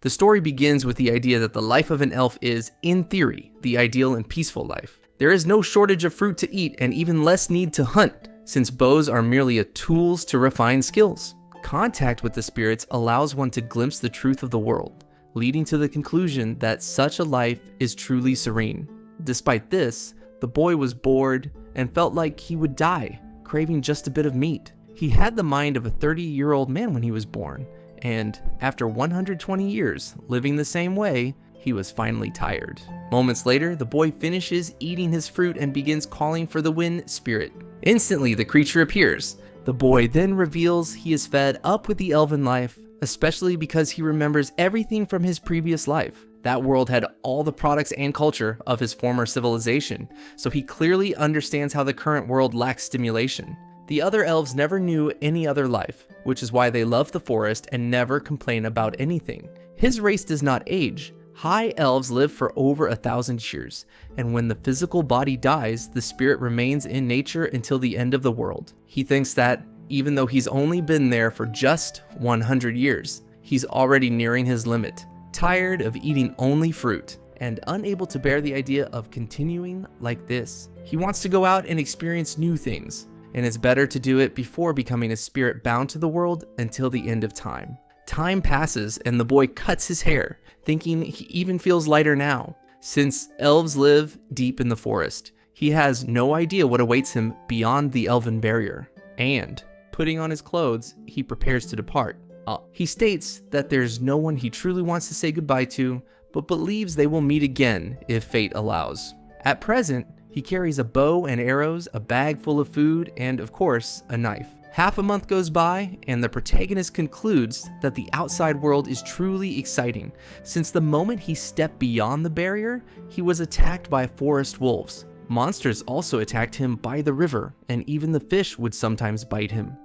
The story begins with the idea that the life of an elf is, in theory, the ideal and peaceful life. There is no shortage of fruit to eat and even less need to hunt, since bows are merely tools to refine skills. Contact with the spirits allows one to glimpse the truth of the world, leading to the conclusion that such a life is truly serene. Despite this, the boy was bored and felt like he would die, craving just a bit of meat. He had the mind of a 30-year-old man when he was born, and after 120 years living the same way, he was finally tired. Moments later, the boy finishes eating his fruit and begins calling for the wind spirit. Instantly, the creature appears. The boy then reveals he is fed up with the elven life, especially because he remembers everything from his previous life. That world had all the products and culture of his former civilization, so he clearly understands how the current world lacks stimulation. The other elves never knew any other life, which is why they love the forest and never complain about anything. His race does not age. High elves live for over 1,000 years, and when the physical body dies, the spirit remains in nature until the end of the world. He thinks that, even though he's only been there for just 100 years, he's already nearing his limit, tired of eating only fruit, and unable to bear the idea of continuing like this. He wants to go out and experience new things, and it's better to do it before becoming a spirit bound to the world until the end of time. Time passes and the boy cuts his hair, thinking he even feels lighter now. Since elves live deep in the forest, he has no idea what awaits him beyond the elven barrier. And, putting on his clothes, he prepares to depart. He states that there's no one he truly wants to say goodbye to, but believes they will meet again if fate allows. At present, he carries a bow and arrows, a bag full of food, and of course, a knife. Half a month goes by, and the protagonist concludes that the outside world is truly exciting, since the moment he stepped beyond the barrier, he was attacked by forest wolves. Monsters also attacked him by the river, and even the fish would sometimes bite him.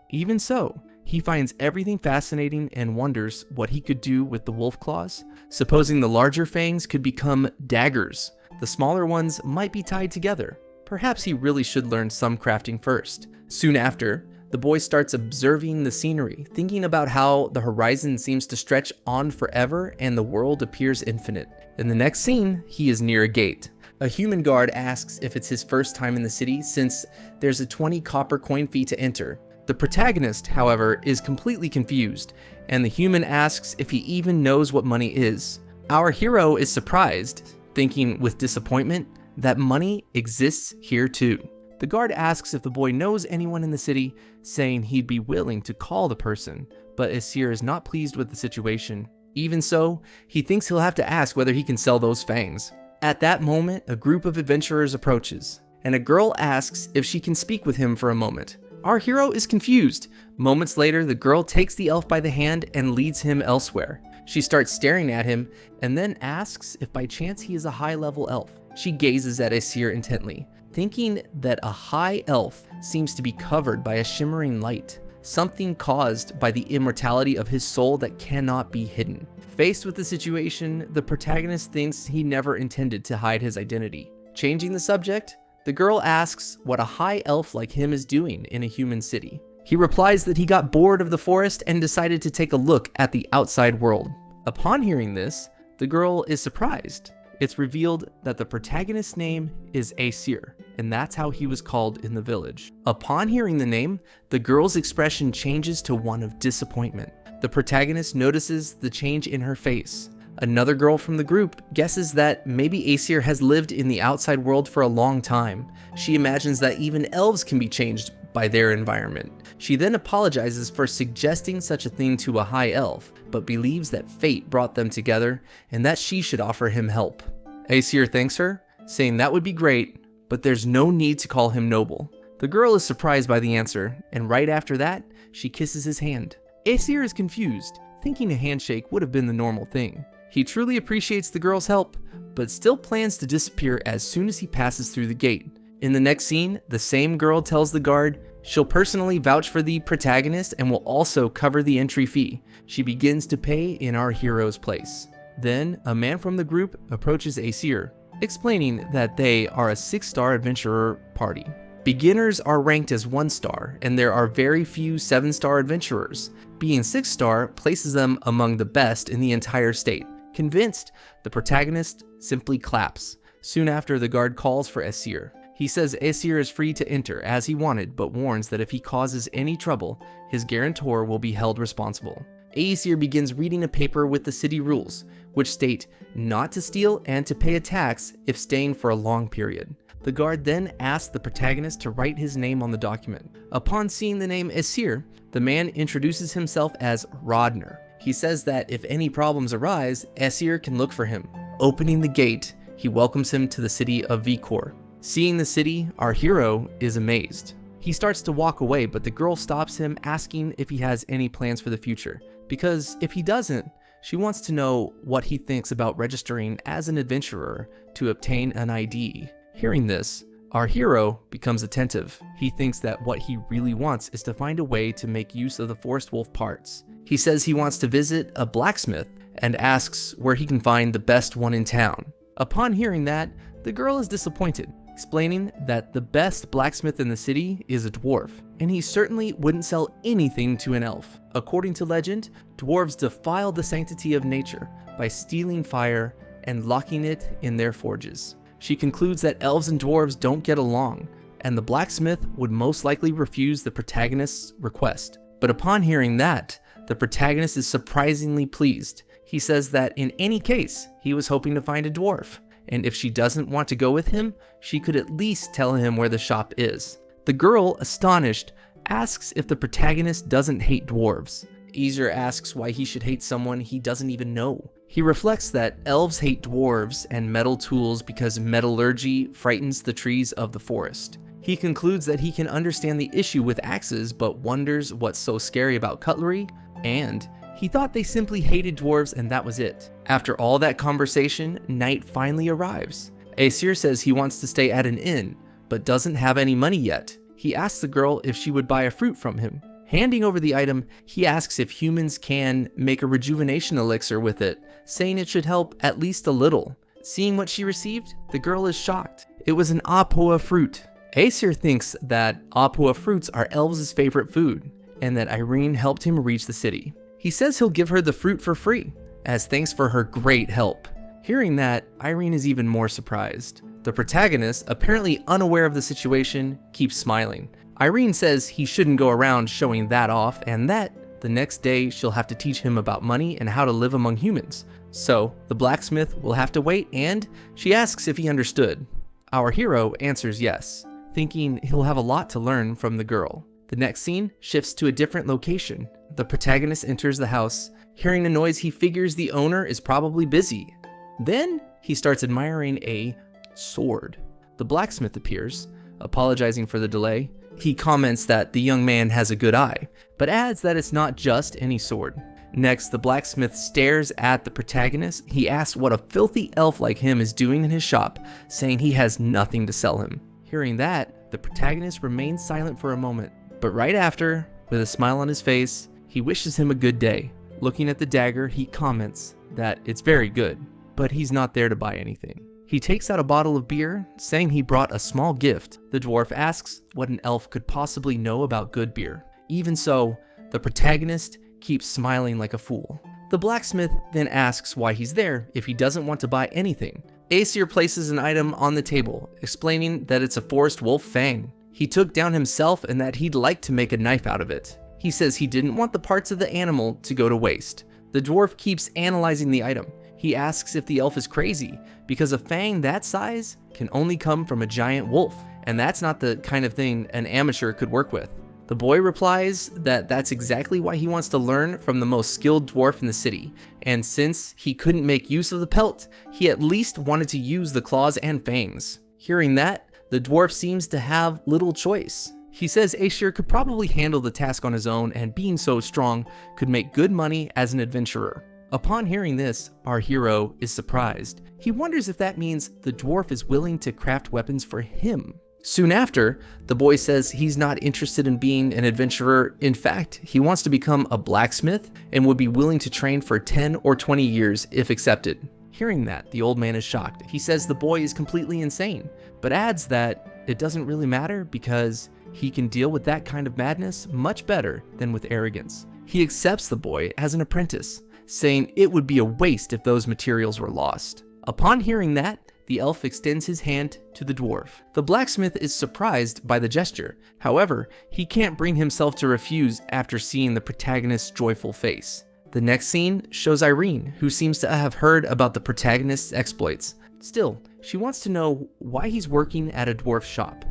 Even so, he finds everything fascinating and wonders what he could do with the wolf claws. Supposing the larger fangs could become daggers, the smaller ones might be tied together. Perhaps he really should learn some crafting first. Soon after, the boy starts observing the scenery, thinking about how the horizon seems to stretch on forever and the world appears infinite. In the next scene, he is near a gate. A human guard asks if it's his first time in the city since there's a 20 copper coin fee to enter. The protagonist, however, is completely confused, and the human asks if he even knows what money is. Our hero is surprised, thinking with disappointment that money exists here too. The guard asks if the boy knows anyone in the city, saying he'd be willing to call the person, but Asir is not pleased with the situation. Even so, he thinks he'll have to ask whether he can sell those fangs. At that moment, a group of adventurers approaches, and a girl asks if she can speak with him for a moment. Our hero is confused. Moments later, the girl takes the elf by the hand and leads him elsewhere. She starts staring at him, and then asks if by chance he is a high-level elf. She gazes at Asir intently, thinking that a high elf seems to be covered by a shimmering light, something caused by the immortality of his soul that cannot be hidden. Faced with the situation, the protagonist thinks he never intended to hide his identity. Changing the subject, the girl asks what a high elf like him is doing in a human city. He replies that he got bored of the forest and decided to take a look at the outside world. Upon hearing this, the girl is surprised. It's revealed that the protagonist's name is Asir, and that's how he was called in the village. Upon hearing the name, the girl's expression changes to one of disappointment. The protagonist notices the change in her face. Another girl from the group guesses that maybe Asir has lived in the outside world for a long time. She imagines that even elves can be changed by their environment. She then apologizes for suggesting such a thing to a high elf, but believes that fate brought them together and that she should offer him help. Asir thanks her, saying that would be great, but there's no need to call him noble. The girl is surprised by the answer, and right after that, she kisses his hand. Asir is confused, thinking a handshake would have been the normal thing. He truly appreciates the girl's help, but still plans to disappear as soon as he passes through the gate. In the next scene, the same girl tells the guard she'll personally vouch for the protagonist and will also cover the entry fee. She begins to pay in our hero's place. Then, a man from the group approaches Asir, explaining that they are a 6-star adventurer party. Beginners are ranked as 1 star, and there are very few 7-star adventurers. being 6-star places them among the best in the entire state. Convinced, the protagonist simply claps. Soon after, the guard calls for Aesir. He says Aesir is free to enter as he wanted, but warns that if he causes any trouble, his guarantor will be held responsible. Aesir begins reading a paper with the city rules, which state not to steal and to pay a tax if staying for a long period. The guard then asks the protagonist to write his name on the document. Upon seeing the name Aesir, the man introduces himself as Rodner. He says that if any problems arise, Aesir can look for him. Opening the gate, he welcomes him to the city of Vikor. Seeing the city, our hero is amazed. He starts to walk away, but the girl stops him, asking if he has any plans for the future. Because if he doesn't, she wants to know what he thinks about registering as an adventurer to obtain an ID. Hearing this, our hero becomes attentive. He thinks that what he really wants is to find a way to make use of the forest wolf parts. He says he wants to visit a blacksmith and asks where he can find the best one in town. Upon hearing that, the girl is disappointed, explaining that the best blacksmith in the city is a dwarf, and he certainly wouldn't sell anything to an elf. According to legend, dwarves defile the sanctity of nature by stealing fire and locking it in their forges. She concludes that elves and dwarves don't get along, and the blacksmith would most likely refuse the protagonist's request. But upon hearing that, the protagonist is surprisingly pleased. He says that in any case, he was hoping to find a dwarf, and if she doesn't want to go with him, she could at least tell him where the shop is. The girl, astonished, asks if the protagonist doesn't hate dwarves. Aesir asks why he should hate someone he doesn't even know. He reflects that elves hate dwarves and metal tools because metallurgy frightens the trees of the forest. He concludes that he can understand the issue with axes, but wonders what's so scary about cutlery, and he thought they simply hated dwarves and that was it. After all that conversation, night finally arrives. Aesir says he wants to stay at an inn, but doesn't have any money yet. He asks the girl if she would buy a fruit from him. Handing over the item, he asks if humans can make a rejuvenation elixir with it, saying it should help at least a little. Seeing what she received, the girl is shocked. It was an apua fruit. Aesir thinks that apua fruits are elves' favorite food, and that Irene helped him reach the city. He says he'll give her the fruit for free, as thanks for her great help. Hearing that, Irene is even more surprised. The protagonist, apparently unaware of the situation, keeps smiling. Irene says he shouldn't go around showing that off, and that the next day she'll have to teach him about money and how to live among humans. So the blacksmith will have to wait, and she asks if he understood. Our hero answers yes, thinking he'll have a lot to learn from the girl. The next scene shifts to a different location. The protagonist enters the house. Hearing a noise, he figures the owner is probably busy. Then he starts admiring a sword. The blacksmith appears, apologizing for the delay. He comments that the young man has a good eye, but adds that it's not just any sword. Next, the blacksmith stares at the protagonist. He asks what a filthy elf like him is doing in his shop, saying he has nothing to sell him. Hearing that, the protagonist remains silent for a moment, but right after, with a smile on his face, he wishes him a good day. Looking at the dagger, he comments that it's very good, but he's not there to buy anything. He takes out a bottle of beer, saying he brought a small gift. The dwarf asks what an elf could possibly know about good beer. Even so, the protagonist keeps smiling like a fool. The blacksmith then asks why he's there if he doesn't want to buy anything. Aesir places an item on the table, explaining that it's a forest wolf fang. He took down himself and that he'd like to make a knife out of it. He says he didn't want the parts of the animal to go to waste. The dwarf keeps analyzing the item. He asks if the elf is crazy, because a fang that size can only come from a giant wolf, and that's not the kind of thing an amateur could work with. The boy replies that that's exactly why he wants to learn from the most skilled dwarf in the city, and since he couldn't make use of the pelt, he at least wanted to use the claws and fangs. Hearing that, the dwarf seems to have little choice. He says Aesir could probably handle the task on his own, and being so strong, could make good money as an adventurer. Upon hearing this, our hero is surprised. He wonders if that means the dwarf is willing to craft weapons for him. Soon after, the boy says he's not interested in being an adventurer. In fact, he wants to become a blacksmith and would be willing to train for 10 or 20 years if accepted. Hearing that, the old man is shocked. He says the boy is completely insane, but adds that it doesn't really matter because he can deal with that kind of madness much better than with arrogance. He accepts the boy as an apprentice, saying it would be a waste if those materials were lost. Upon hearing that, the elf extends his hand to the dwarf. The blacksmith is surprised by the gesture. However, he can't bring himself to refuse after seeing the protagonist's joyful face. The next scene shows Irene, who seems to have heard about the protagonist's exploits. Still, she wants to know why he's working at a dwarf shop.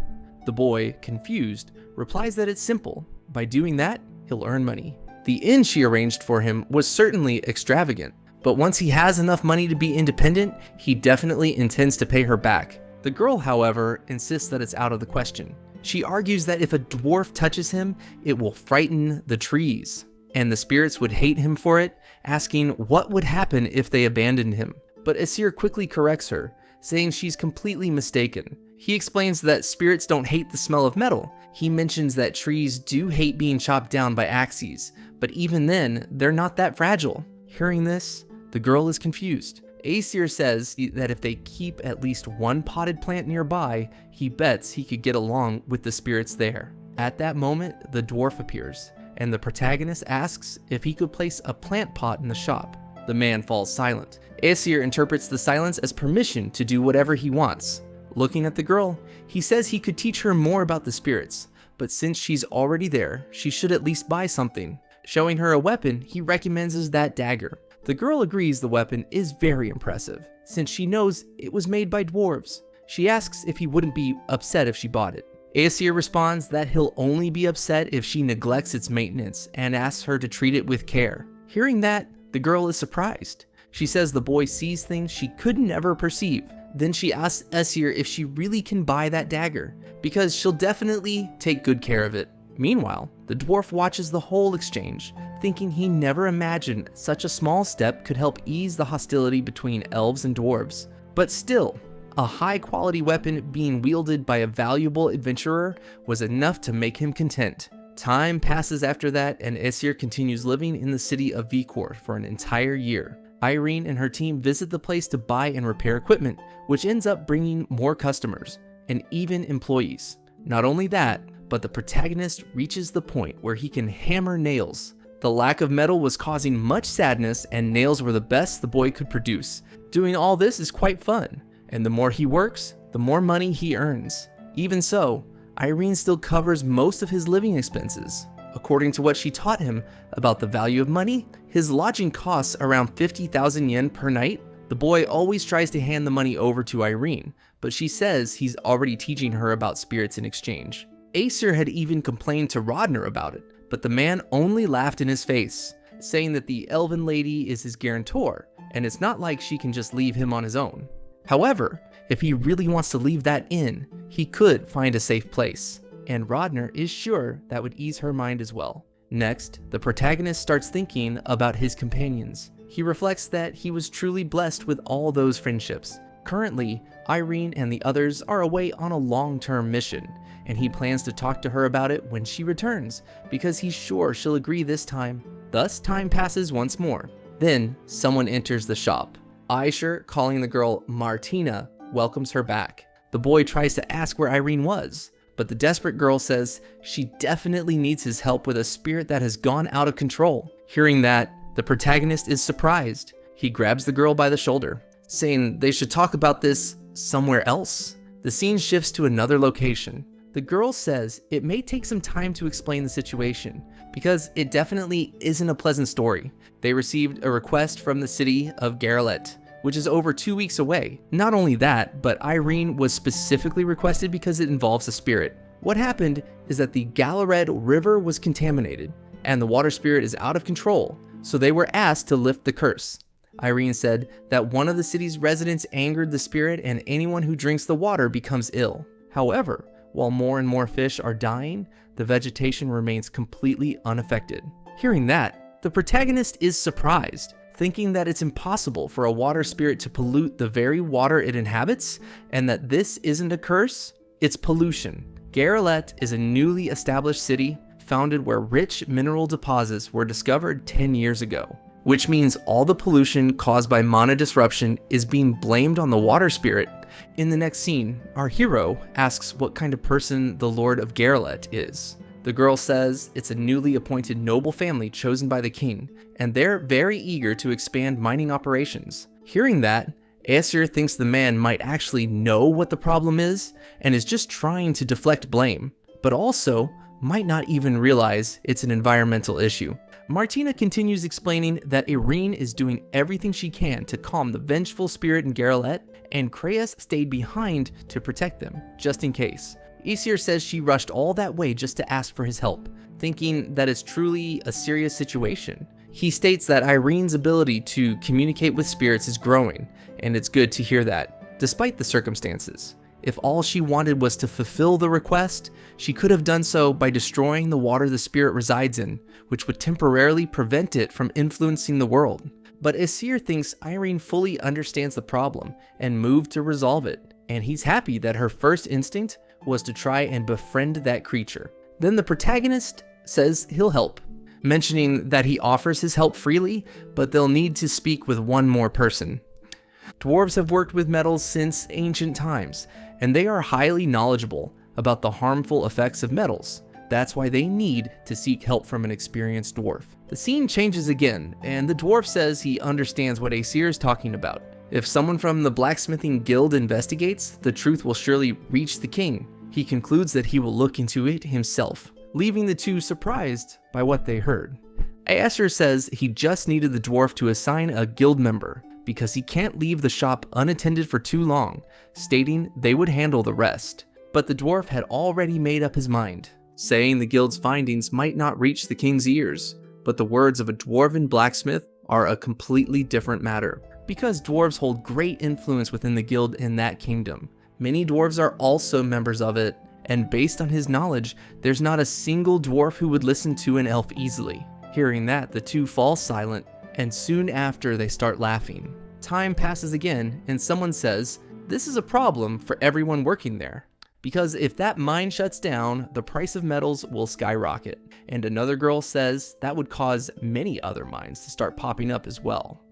The boy, confused, replies that it's simple. By doing that, he'll earn money. The inn she arranged for him was certainly extravagant, but once he has enough money to be independent, he definitely intends to pay her back. The girl, however, insists that it's out of the question. She argues that if a dwarf touches him, it will frighten the trees, and the spirits would hate him for it, asking what would happen if they abandoned him. But Asir quickly corrects her, saying she's completely mistaken. He explains that spirits don't hate the smell of metal. He mentions that trees do hate being chopped down by axes, but even then, they're not that fragile. Hearing this, the girl is confused. Asir says that if they keep at least one potted plant nearby, he bets he could get along with the spirits there. At that moment, the dwarf appears, and the protagonist asks if he could place a plant pot in the shop. The man falls silent. Asir interprets the silence as permission to do whatever he wants. Looking at the girl, he says he could teach her more about the spirits, but since she's already there, she should at least buy something. Showing her a weapon, he recommends that dagger. The girl agrees the weapon is very impressive, since she knows it was made by dwarves. She asks if he wouldn't be upset if she bought it. Asir responds that he'll only be upset if she neglects its maintenance and asks her to treat it with care. Hearing that, the girl is surprised. She says the boy sees things she could never perceive. Then she asks Asir if she really can buy that dagger, because she'll definitely take good care of it. Meanwhile, the dwarf watches the whole exchange, thinking he never imagined such a small step could help ease the hostility between elves and dwarves. But still, a high-quality weapon being wielded by a valuable adventurer was enough to make him content. Time passes after that, and Asir continues living in the city of Vikor for an entire year. Irene and her team visit the place to buy and repair equipment, which ends up bringing more customers, and even employees. Not only that, but the protagonist reaches the point where he can hammer nails. The lack of metal was causing much sadness, and nails were the best the boy could produce. Doing all this is quite fun, and the more he works, the more money he earns. Even so, Irene still covers most of his living expenses. According to what she taught him about the value of money, his lodging costs around 50,000 yen per night. The boy always tries to hand the money over to Irene, but she says he's already teaching her about spirits in exchange. Asir had even complained to Rodner about it, but the man only laughed in his face, saying that the elven lady is his guarantor, and it's not like she can just leave him on his own. However, if he really wants to leave that inn, he could find a safe place, and Rodner is sure that would ease her mind as well. Next, the protagonist starts thinking about his companions. He reflects that he was truly blessed with all those friendships. Currently, Irene and the others are away on a long-term mission, and he plans to talk to her about it when she returns, because he's sure she'll agree this time. Thus, time passes once more. Then, someone enters the shop. Aisher, calling the girl Martina, welcomes her back. The boy tries to ask where Irene was, but the desperate girl says she definitely needs his help with a spirit that has gone out of control. Hearing that, the protagonist is surprised. He grabs the girl by the shoulder, saying they should talk about this somewhere else. The scene shifts to another location. The girl says it may take some time to explain the situation, because it definitely isn't a pleasant story. They received a request from the city of Garalet, which is over 2 weeks away. Not only that, but Irene was specifically requested because it involves a spirit. What happened is that the Galared River was contaminated, and the water spirit is out of control, so they were asked to lift the curse. Irene said that one of the city's residents angered the spirit, and anyone who drinks the water becomes ill. However, while more and more fish are dying, the vegetation remains completely unaffected. Hearing that, the protagonist is surprised, thinking that it's impossible for a water spirit to pollute the very water it inhabits, and that this isn't a curse, it's pollution. Garalet is a newly established city founded where rich mineral deposits were discovered 10 years ago, which means all the pollution caused by mana disruption is being blamed on the water spirit. In the next scene, our hero asks what kind of person the Lord of Garalet is. The girl says it's a newly appointed noble family chosen by the king, and they're very eager to expand mining operations. Hearing that, Aesir thinks the man might actually know what the problem is and is just trying to deflect blame, but also might not even realize it's an environmental issue. Martina continues explaining that Irene is doing everything she can to calm the vengeful spirit in Garrelette, and Kreas stayed behind to protect them, just in case. Aesir says she rushed all that way just to ask for his help, thinking that it's truly a serious situation. He states that Irene's ability to communicate with spirits is growing, and it's good to hear that, despite the circumstances. If all she wanted was to fulfill the request, she could have done so by destroying the water the spirit resides in, which would temporarily prevent it from influencing the world. But Aesir thinks Irene fully understands the problem and moved to resolve it, and he's happy that her first instinct was to try and befriend that creature. Then the protagonist says he'll help, mentioning that he offers his help freely, but they'll need to speak with one more person. Dwarves have worked with metals since ancient times, and they are highly knowledgeable about the harmful effects of metals. That's why they need to seek help from an experienced dwarf. The scene changes again, and the dwarf says he understands what Aesir is talking about. If someone from the blacksmithing guild investigates, the truth will surely reach the king. He concludes that he will look into it himself, leaving the two surprised by what they heard. Aesir says he just needed the dwarf to assign a guild member, because he can't leave the shop unattended for too long, stating they would handle the rest. But the dwarf had already made up his mind, saying the guild's findings might not reach the king's ears, but the words of a dwarven blacksmith are a completely different matter, because dwarves hold great influence within the guild in that kingdom. Many dwarves are also members of it, and based on his knowledge, there's not a single dwarf who would listen to an elf easily. Hearing that, the two fall silent, and soon after they start laughing. Time passes again, and someone says, this is a problem for everyone working there, because if that mine shuts down, the price of metals will skyrocket. And another girl says that would cause many other mines to start popping up as well.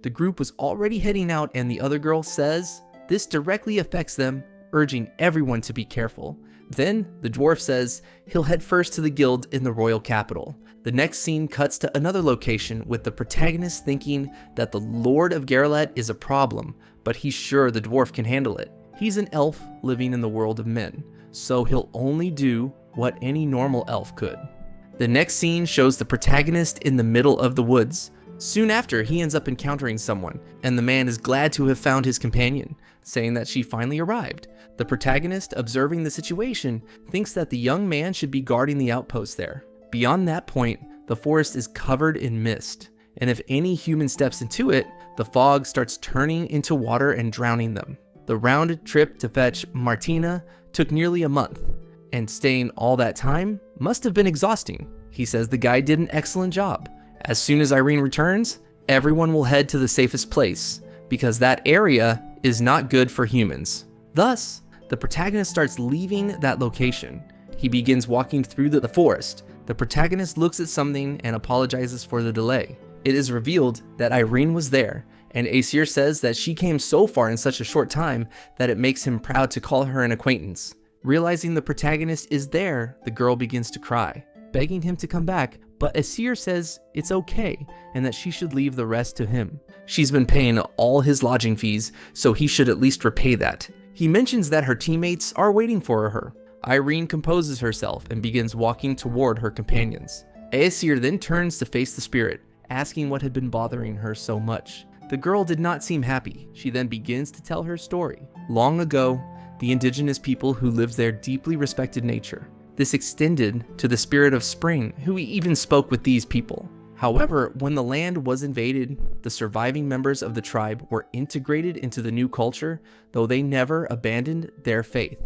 The group was already heading out, and the other girl says this directly affects them, urging everyone to be careful. Then the dwarf says he'll head first to the guild in the royal capital. The next scene cuts to another location with the protagonist thinking that the Lord of Garrelette is a problem, but he's sure the dwarf can handle it. He's an elf living in the world of men, so he'll only do what any normal elf could. The next scene shows the protagonist in the middle of the woods. Soon after, he ends up encountering someone, and the man is glad to have found his companion, saying that she finally arrived. The protagonist, observing the situation, thinks that the young man should be guarding the outpost there. Beyond that point, the forest is covered in mist, and if any human steps into it, the fog starts turning into water and drowning them. The round trip to fetch Martina took nearly a month, and staying all that time must have been exhausting. He says the guy did an excellent job. As soon as Irene returns, everyone will head to the safest place, because that area is not good for humans. Thus, the protagonist starts leaving that location. He begins walking through the forest. The protagonist looks at something and apologizes for the delay. It is revealed that Irene was there, and Aesir says that she came so far in such a short time that it makes him proud to call her an acquaintance. Realizing the protagonist is there, the girl begins to cry, begging him to come back, but Aesir says it's okay and that she should leave the rest to him. She's been paying all his lodging fees, so he should at least repay that. He mentions that her teammates are waiting for her. Irene composes herself and begins walking toward her companions. Aesir then turns to face the spirit, asking what had been bothering her so much. The girl did not seem happy. She then begins to tell her story. Long ago, the indigenous people who lived there deeply respected nature. This extended to the spirit of spring, who even spoke with these people. However, when the land was invaded, the surviving members of the tribe were integrated into the new culture, though they never abandoned their faith.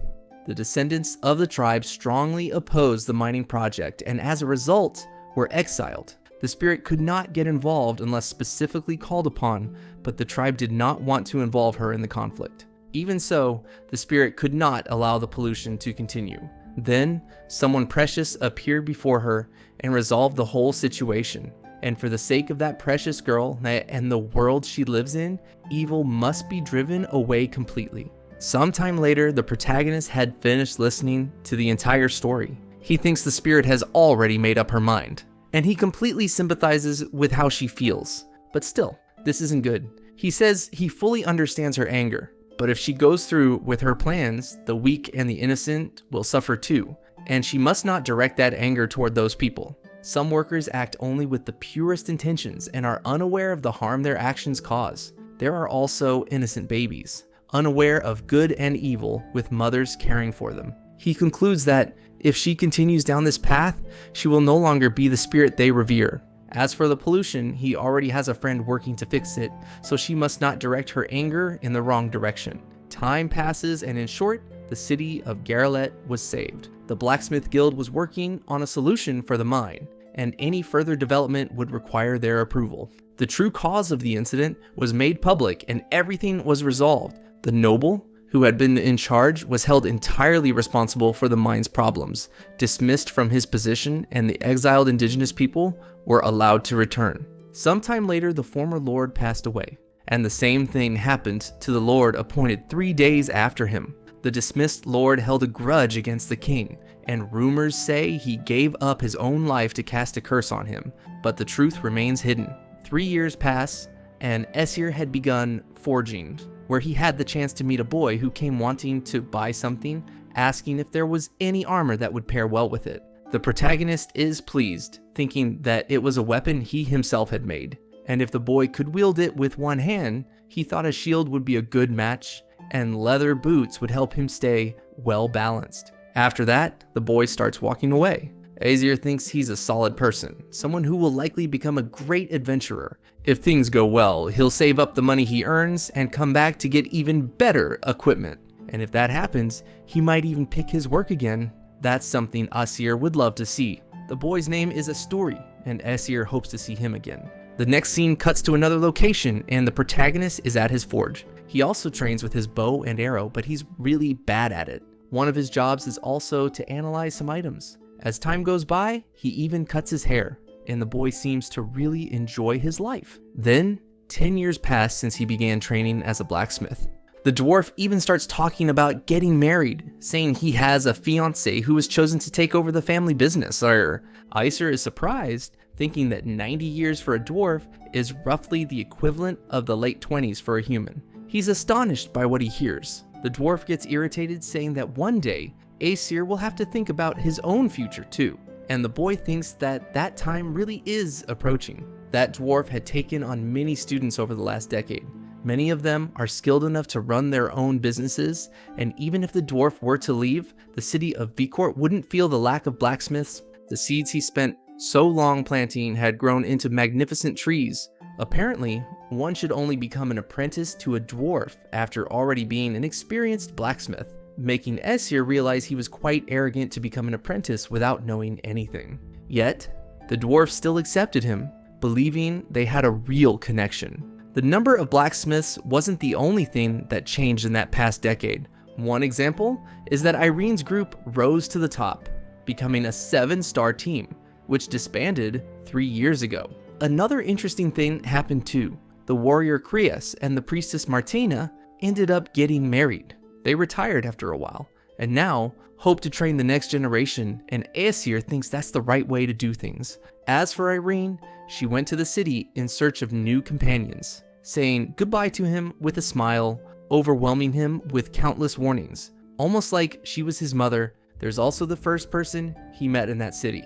The descendants of the tribe strongly opposed the mining project, and as a result, were exiled. The spirit could not get involved unless specifically called upon, but the tribe did not want to involve her in the conflict. Even so, the spirit could not allow the pollution to continue. Then, someone precious appeared before her and resolved the whole situation. And for the sake of that precious girl and the world she lives in, evil must be driven away completely. Sometime later, the protagonist had finished listening to the entire story. He thinks the spirit has already made up her mind, and he completely sympathizes with how she feels. But still, this isn't good. He says he fully understands her anger, but if she goes through with her plans, the weak and the innocent will suffer too, and she must not direct that anger toward those people. Some workers act only with the purest intentions and are unaware of the harm their actions cause. There are also innocent babies, unaware of good and evil, with mothers caring for them. He concludes that if she continues down this path, she will no longer be the spirit they revere. As for the pollution, he already has a friend working to fix it, so she must not direct her anger in the wrong direction. Time passes, and in short, the city of Garrelet was saved. The blacksmith guild was working on a solution for the mine, and any further development would require their approval. The true cause of the incident was made public, and everything was resolved. The noble who had been in charge was held entirely responsible for the mine's problems, dismissed from his position, and the exiled indigenous people were allowed to return. Sometime later, the former lord passed away, and the same thing happened to the lord appointed 3 days after him. The dismissed lord held a grudge against the king, and rumors say he gave up his own life to cast a curse on him, but the truth remains hidden. 3 years pass, and Aesir had begun forging, where he had the chance to meet a boy who came wanting to buy something, asking if there was any armor that would pair well with it. The protagonist is pleased, thinking that it was a weapon he himself had made, and if the boy could wield it with one hand, he thought a shield would be a good match, and leather boots would help him stay well balanced. After that, the boy starts walking away. Aesir thinks he's a solid person, someone who will likely become a great adventurer. If things go well, he'll save up the money he earns and come back to get even better equipment. And if that happens, he might even pick his work again. That's something Aesir would love to see. The boy's name is Asturi, and Aesir hopes to see him again. The next scene cuts to another location, and the protagonist is at his forge. He also trains with his bow and arrow, but he's really bad at it. One of his jobs is also to analyze some items. As time goes by, he even cuts his hair, and the boy seems to really enjoy his life. Then, 10 years pass since he began training as a blacksmith. The dwarf even starts talking about getting married, saying he has a fiancée who was chosen to take over the family business. Aesir is surprised, thinking that 90 years for a dwarf is roughly the equivalent of the late 20s for a human. He's astonished by what he hears. The dwarf gets irritated, saying that one day, Aesir will have to think about his own future too, and the boy thinks that that time really is approaching. That dwarf had taken on many students over the last decade. Many of them are skilled enough to run their own businesses, and even if the dwarf were to leave, the city of Vikort wouldn't feel the lack of blacksmiths. The seeds he spent so long planting had grown into magnificent trees. Apparently, one should only become an apprentice to a dwarf after already being an experienced blacksmith, making Aesir realize he was quite arrogant to become an apprentice without knowing anything. Yet, the dwarf still accepted him, believing they had a real connection. The number of blacksmiths wasn't the only thing that changed in that past decade. One example is that Irene's group rose to the top, becoming a 7-star team, which disbanded 3 years ago. Another interesting thing happened too. The warrior Krias and the priestess Martina ended up getting married. They retired after a while, and now hope to train the next generation, and Aesir thinks that's the right way to do things. As for Irene, she went to the city in search of new companions, saying goodbye to him with a smile, overwhelming him with countless warnings. Almost like she was his mother, there's also the first person he met in that city.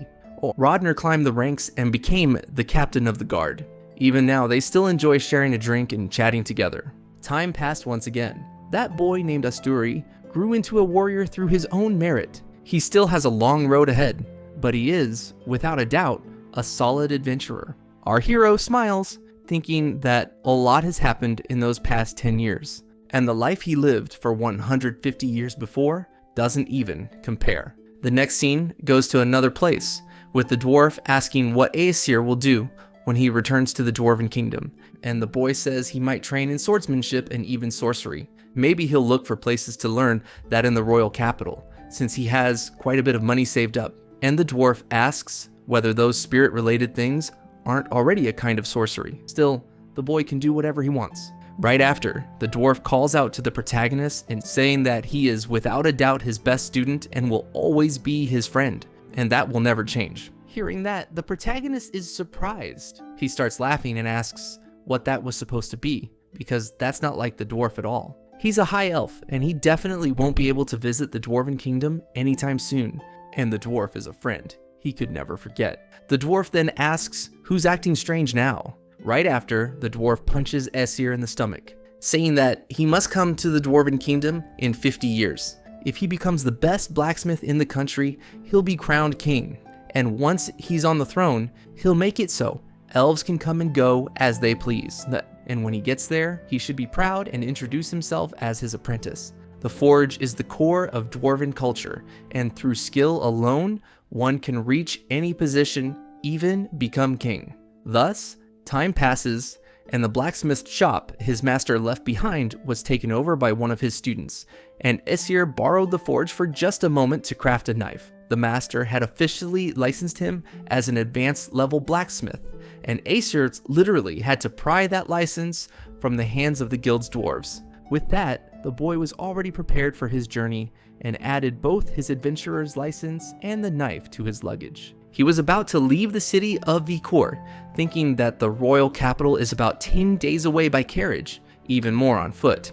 Rodner climbed the ranks and became the captain of the guard. Even now, they still enjoy sharing a drink and chatting together. Time passed once again. That boy named Asturi grew into a warrior through his own merit. He still has a long road ahead, but he is, without a doubt, a solid adventurer. Our hero smiles, thinking that a lot has happened in those past 10 years, and the life he lived for 150 years before doesn't even compare. The next scene goes to another place, with the dwarf asking what Aesir will do when he returns to the Dwarven Kingdom, and the boy says he might train in swordsmanship and even sorcery. Maybe he'll look for places to learn that in the royal capital, since he has quite a bit of money saved up. And the dwarf asks whether those spirit-related things aren't already a kind of sorcery. Still, the boy can do whatever he wants. Right after, the dwarf calls out to the protagonist and saying that he is without a doubt his best student and will always be his friend. and that will never change. Hearing that, the protagonist is surprised. He starts laughing and asks what that was supposed to be, because that's not like the dwarf at all. He's a high elf, and he definitely won't be able to visit the Dwarven Kingdom anytime soon, and the dwarf is a friend he could never forget. The dwarf then asks who's acting strange now. Right after, the dwarf punches Aesir in the stomach, saying that he must come to the Dwarven Kingdom in 50 years. If he becomes the best blacksmith in the country, he'll be crowned king. And once he's on the throne, he'll make it so elves can come and go as they please. And when he gets there, he should be proud and introduce himself as his apprentice. The forge is the core of dwarven culture, and through skill alone, one can reach any position, even become king. Thus, time passes, and the blacksmith shop his master left behind was taken over by one of his students, and Aesir borrowed the forge for just a moment to craft a knife. The master had officially licensed him as an advanced level blacksmith, and Aesir literally had to pry that license from the hands of the guild's dwarves. With that, the boy was already prepared for his journey and added both his adventurer's license and the knife to his luggage. He was about to leave the city of Vikor, thinking that the royal capital is about 10 days away by carriage, even more on foot.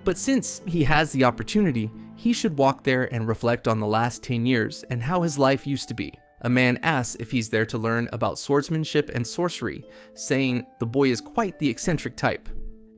But since he has the opportunity, he should walk there and reflect on the last 10 years and how his life used to be. A man asks if he's there to learn about swordsmanship and sorcery, saying the boy is quite the eccentric type.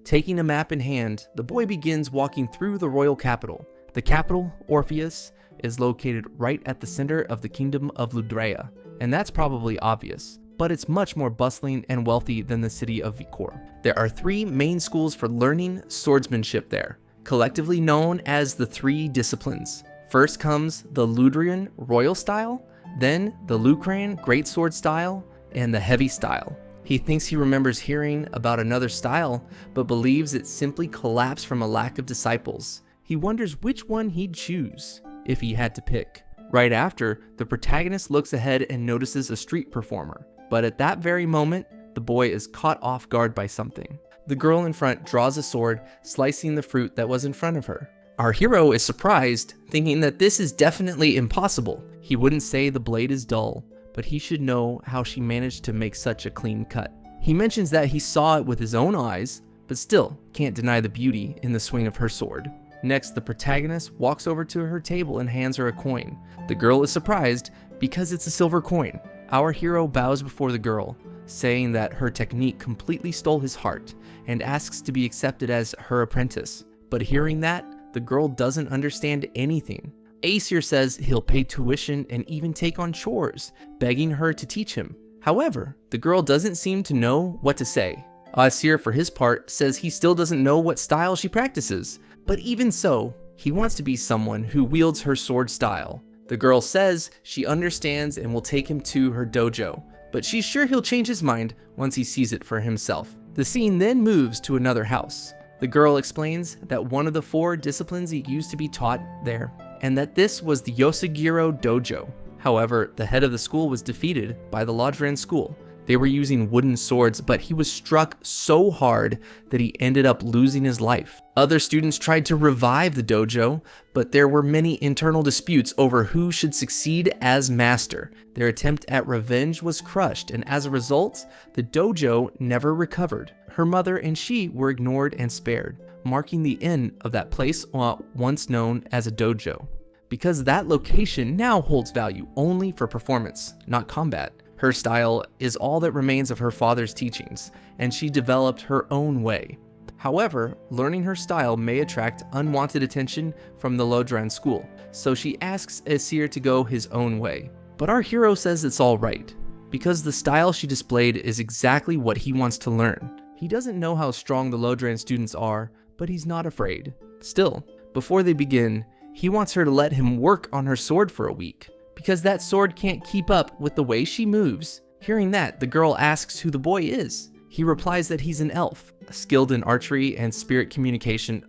Taking a map in hand, the boy begins walking through the royal capital. The capital, Orpheus, is located right at the center of the kingdom of Ludrea, and that's probably obvious, but it's much more bustling and wealthy than the city of Vikor. There are 3 main schools for learning swordsmanship there, collectively known as the 3 disciplines. First comes the Ludrian royal style, then the Lucran greatsword style, and the heavy style. He thinks he remembers hearing about another style, but believes it simply collapsed from a lack of disciples. He wonders which one he'd choose if he had to pick. Right after, the protagonist looks ahead and notices a street performer, but at that very moment, the boy is caught off guard by something. The girl in front draws a sword, slicing the fruit that was in front of her. Our hero is surprised, thinking that this is definitely impossible. He wouldn't say the blade is dull, but he should know how she managed to make such a clean cut. He mentions that he saw it with his own eyes, but still can't deny the beauty in the swing of her sword. Next, the protagonist walks over to her table and hands her a coin. The girl is surprised because it's a silver coin. Our hero bows before the girl, saying that her technique completely stole his heart and asks to be accepted as her apprentice. But hearing that, the girl doesn't understand anything. Aesir says he'll pay tuition and even take on chores, begging her to teach him. However, the girl doesn't seem to know what to say. Aesir, for his part, says he still doesn't know what style she practices, but even so, he wants to be someone who wields her sword style. The girl says she understands and will take him to her dojo, but she's sure he'll change his mind once he sees it for himself. The scene then moves to another house. The girl explains that one of the 4 disciplines he used to be taught there, and that this was the Yosugiro Dojo. However, the head of the school was defeated by the Lodran school. They were using wooden swords, but he was struck so hard that he ended up losing his life. Other students tried to revive the dojo, but there were many internal disputes over who should succeed as master. Their attempt at revenge was crushed, and as a result, the dojo never recovered. Her mother and she were ignored and spared, marking the end of that place once known as a dojo, because that location now holds value only for performance, not combat. Her style is all that remains of her father's teachings, and she developed her own way. However, learning her style may attract unwanted attention from the Lodran school, so she asks Aesir to go his own way. But our hero says it's alright, because the style she displayed is exactly what he wants to learn. He doesn't know how strong the Lodran students are, but he's not afraid. Still, before they begin, he wants her to let him work on her sword for a week, because that sword can't keep up with the way she moves. Hearing that, the girl asks who the boy is. He replies that he's an elf, skilled in archery and spirit communication,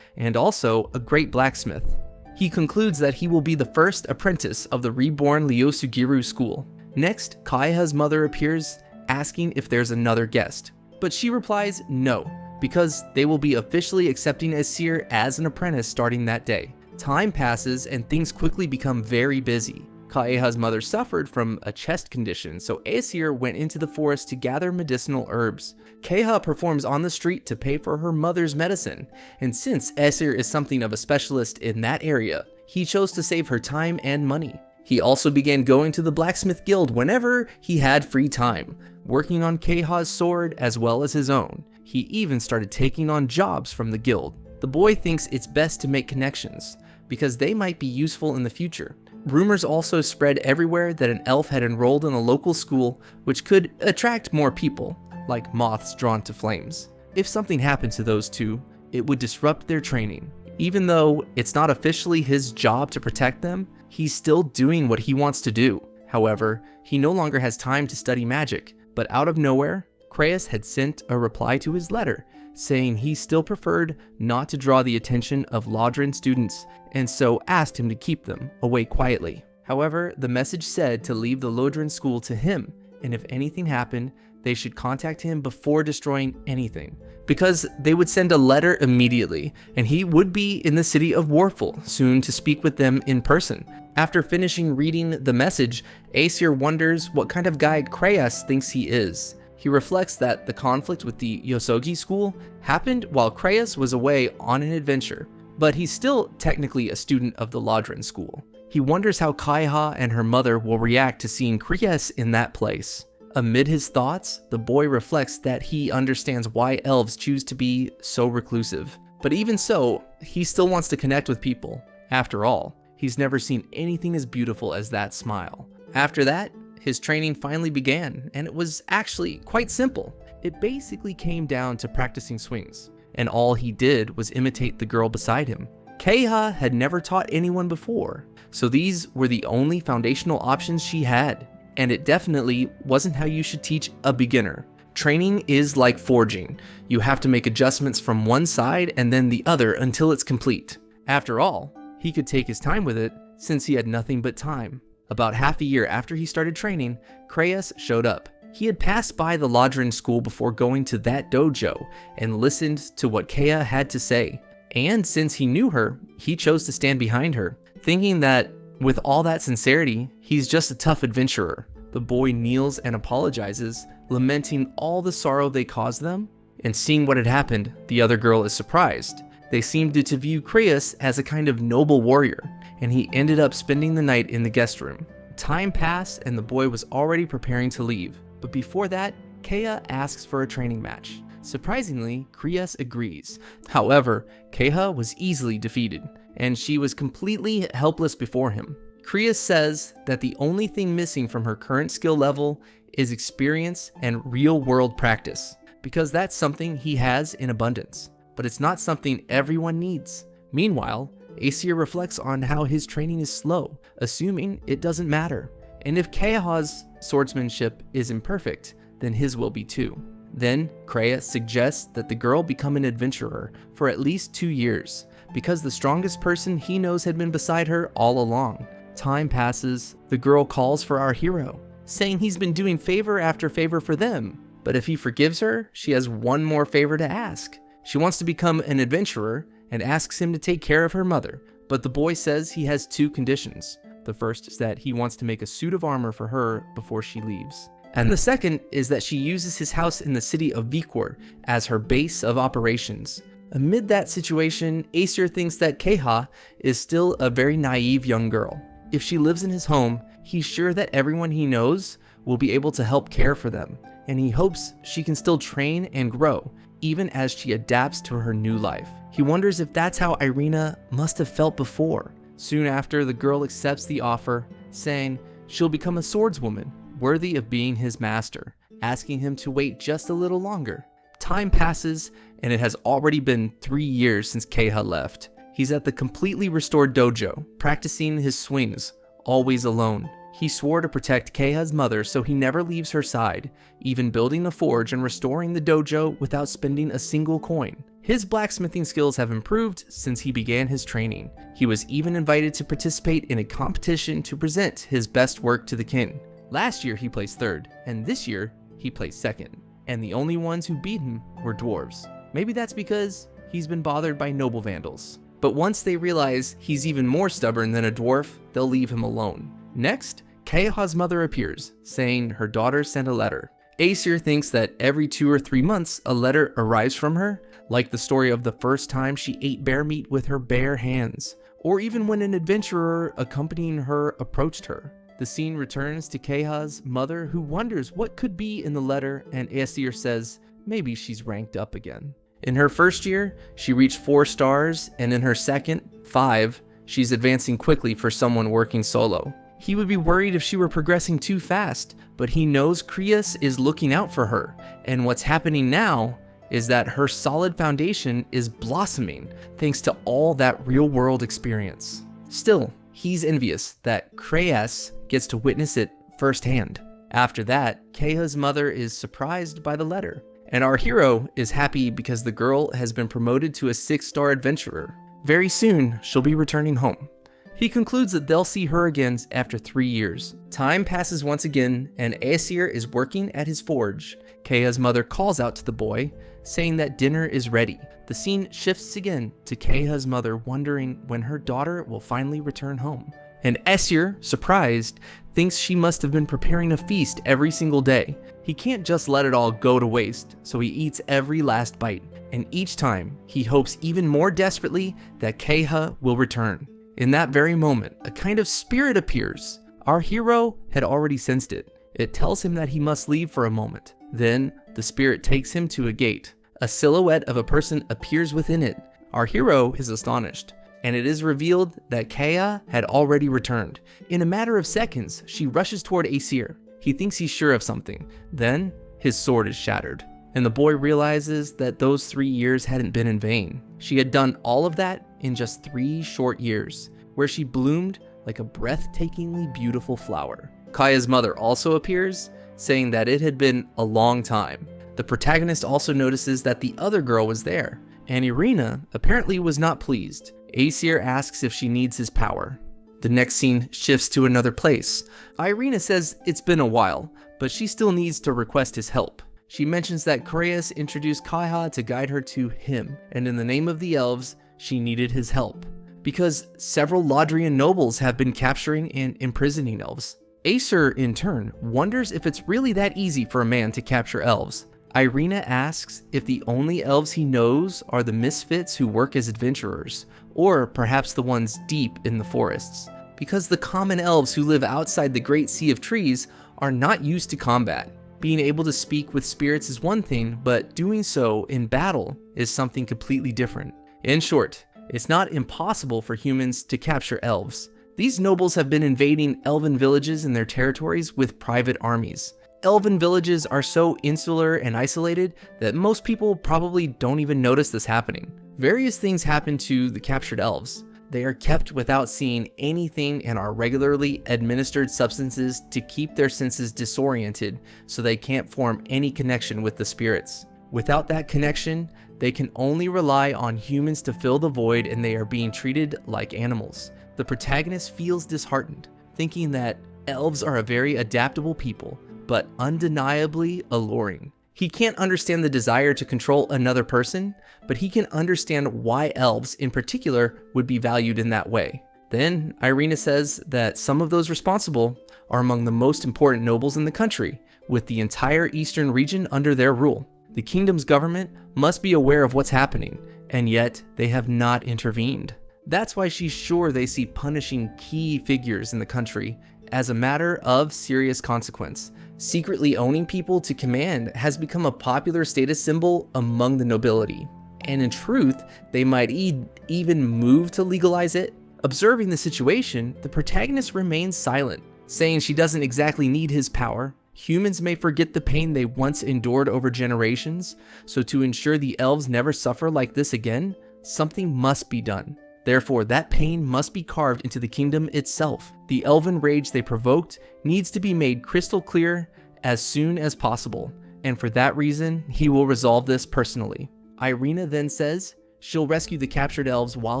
and also a great blacksmith. He concludes that he will be the first apprentice of the reborn Lyosugiru school. Next, Kaha's mother appears, asking if there's another guest, but she replies no, because they will be officially accepting Aesir as an apprentice starting that day. Time passes and things quickly become very busy. Kaeha's mother suffered from a chest condition, so Aesir went into the forest to gather medicinal herbs. Kaha performs on the street to pay for her mother's medicine, and since Aesir is something of a specialist in that area, he chose to save her time and money. He also began going to the blacksmith guild whenever he had free time, working on Kaha's sword as well as his own. He even started taking on jobs from the guild. The boy thinks it's best to make connections, because they might be useful in the future. Rumors also spread everywhere that an elf had enrolled in a local school, which could attract more people, like moths drawn to flames. If something happened to those two, it would disrupt their training. Even though it's not officially his job to protect them, he's still doing what he wants to do. However, he no longer has time to study magic, but out of nowhere, Kreis had sent a reply to his letter, saying he still preferred not to draw the attention of Lodran students, and so asked him to keep them away quietly. However, the message said to leave the Lodran school to him, and if anything happened, they should contact him before destroying anything, because they would send a letter immediately, and he would be in the city of Warful soon to speak with them in person. After finishing reading the message, Aesir wonders what kind of guy Kreis thinks he is. He reflects that the conflict with the Yosogi school happened while Kreis was away on an adventure, but he's still technically a student of the Lodran school. He wonders how Kaha and her mother will react to seeing Kreis in that place. Amid his thoughts, the boy reflects that he understands why elves choose to be so reclusive. But even so, he still wants to connect with people. After all, he's never seen anything as beautiful as that smile. After that, his training finally began, and it was actually quite simple. It basically came down to practicing swings, and all he did was imitate the girl beside him. Kaha had never taught anyone before, so these were the only foundational options she had. And it definitely wasn't how you should teach a beginner. Training is like forging. You have to make adjustments from one side and then the other until it's complete. After all, he could take his time with it since he had nothing but time. About half a year after he started training, Kreis showed up. He had passed by the Lodran school before going to that dojo and listened to what Kaha had to say. And since he knew her, he chose to stand behind her, thinking that with all that sincerity, he's just a tough adventurer. The boy kneels and apologizes, lamenting all the sorrow they caused them. And seeing what had happened, the other girl is surprised. They seemed to view Kreis as a kind of noble warrior, and he ended up spending the night in the guest room. Time passed and the boy was already preparing to leave. But before that, Kaha asks for a training match. Surprisingly, Kreis agrees. However, Kaha was easily defeated, and she was completely helpless before him. Kreis says that the only thing missing from her current skill level is experience and real-world practice, because that's something he has in abundance, but it's not something everyone needs. Meanwhile, Aesir reflects on how his training is slow, assuming it doesn't matter. And if Kaha's swordsmanship is imperfect, then his will be too. Then, Kreis suggests that the girl become an adventurer for at least 2 years, because the strongest person he knows had been beside her all along. Time passes, the girl calls for our hero, saying he's been doing favor after favor for them, but if he forgives her, she has one more favor to ask. She wants to become an adventurer and asks him to take care of her mother, but the boy says he has 2 conditions. The first is that he wants to make a suit of armor for her before she leaves. And the second is that she uses his house in the city of Vikor as her base of operations. Amid that situation, Aesir thinks that Kaha is still a very naive young girl. If she lives in his home, he's sure that everyone he knows will be able to help care for them, and he hopes she can still train and grow, even as she adapts to her new life. He wonders if that's how Irina must have felt before. Soon after, the girl accepts the offer, saying she'll become a swordswoman, worthy of being his master, asking him to wait just a little longer. Time passes, and it has already been 3 years since Kaha left. He's at the completely restored dojo, practicing his swings, always alone. He swore to protect Kaha's mother so he never leaves her side, even building a forge and restoring the dojo without spending a single coin. His blacksmithing skills have improved since he began his training. He was even invited to participate in a competition to present his best work to the king. Last year he placed 3rd, and this year he placed 2nd. And the only ones who beat him were dwarves. Maybe that's because he's been bothered by noble vandals. But once they realize he's even more stubborn than a dwarf, they'll leave him alone. Next, Kaha's mother appears, saying her daughter sent a letter. Aesir thinks that every 2 or 3 months a letter arrives from her, like the story of the first time she ate bear meat with her bare hands, or even when an adventurer accompanying her approached her. The scene returns to Kaha's mother, who wonders what could be in the letter, and Aesir says maybe she's ranked up again. In her first year, she reached 4 stars, and in her second, 5, she's advancing quickly for someone working solo. He would be worried if she were progressing too fast, but he knows Krias is looking out for her, and what's happening now is that her solid foundation is blossoming thanks to all that real-world experience. Still, he's envious that Krias gets to witness it firsthand. After that, Kaha's mother is surprised by the letter, and our hero is happy because the girl has been promoted to a 6-star adventurer. Very soon, she'll be returning home. He concludes that they'll see her again after 3 years. Time passes once again, and Aesir is working at his forge. Kaha's mother calls out to the boy, saying that dinner is ready. The scene shifts again to Kaha's mother wondering when her daughter will finally return home. And Aesir, surprised, thinks she must have been preparing a feast every single day. He can't just let it all go to waste, so he eats every last bite. And each time, he hopes even more desperately that Kaha will return. In that very moment, a kind of spirit appears. Our hero had already sensed it. It tells him that he must leave for a moment. Then, the spirit takes him to a gate. A silhouette of a person appears within it. Our hero is astonished, and it is revealed that Kaha had already returned. In a matter of seconds, she rushes toward Aesir. He thinks he's sure of something. Then, his sword is shattered, and the boy realizes that those 3 years hadn't been in vain. She had done all of that in just 3 short years, where she bloomed like a breathtakingly beautiful flower. Kaya's mother also appears, saying that it had been a long time. The protagonist also notices that the other girl was there, and Irina apparently was not pleased. Aesir asks if she needs his power. The next scene shifts to another place. Irina says it's been a while, but she still needs to request his help. She mentions that Krias introduced Kaha to guide her to him, and in the name of the elves, she needed his help, because several Lodrian nobles have been capturing and imprisoning elves. Aesir, in turn, wonders if it's really that easy for a man to capture elves. Irina asks if the only elves he knows are the misfits who work as adventurers, or perhaps the ones deep in the forests, because the common elves who live outside the great sea of trees are not used to combat. Being able to speak with spirits is one thing, but doing so in battle is something completely different. In short, it's not impossible for humans to capture elves. These nobles have been invading elven villages in their territories with private armies. Elven villages are so insular and isolated that most people probably don't even notice this happening. Various things happen to the captured elves. They are kept without seeing anything and are regularly administered substances to keep their senses disoriented so they can't form any connection with the spirits. Without that connection, they can only rely on humans to fill the void, and they are being treated like animals. The protagonist feels disheartened, thinking that elves are a very adaptable people, but undeniably alluring. He can't understand the desire to control another person, but he can understand why elves in particular would be valued in that way. Then Irina says that some of those responsible are among the most important nobles in the country, with the entire eastern region under their rule. The kingdom's government must be aware of what's happening, and yet they have not intervened. That's why she's sure they see punishing key figures in the country as a matter of serious consequence. Secretly owning people to command has become a popular status symbol among the nobility, and in truth, they might even move to legalize it. Observing the situation, the protagonist remains silent, saying she doesn't exactly need his power. Humans may forget the pain they once endured over generations, so to ensure the elves never suffer like this again, something must be done. Therefore, that pain must be carved into the kingdom itself. The elven rage they provoked needs to be made crystal clear as soon as possible, and for that reason, he will resolve this personally. Irina then says she'll rescue the captured elves while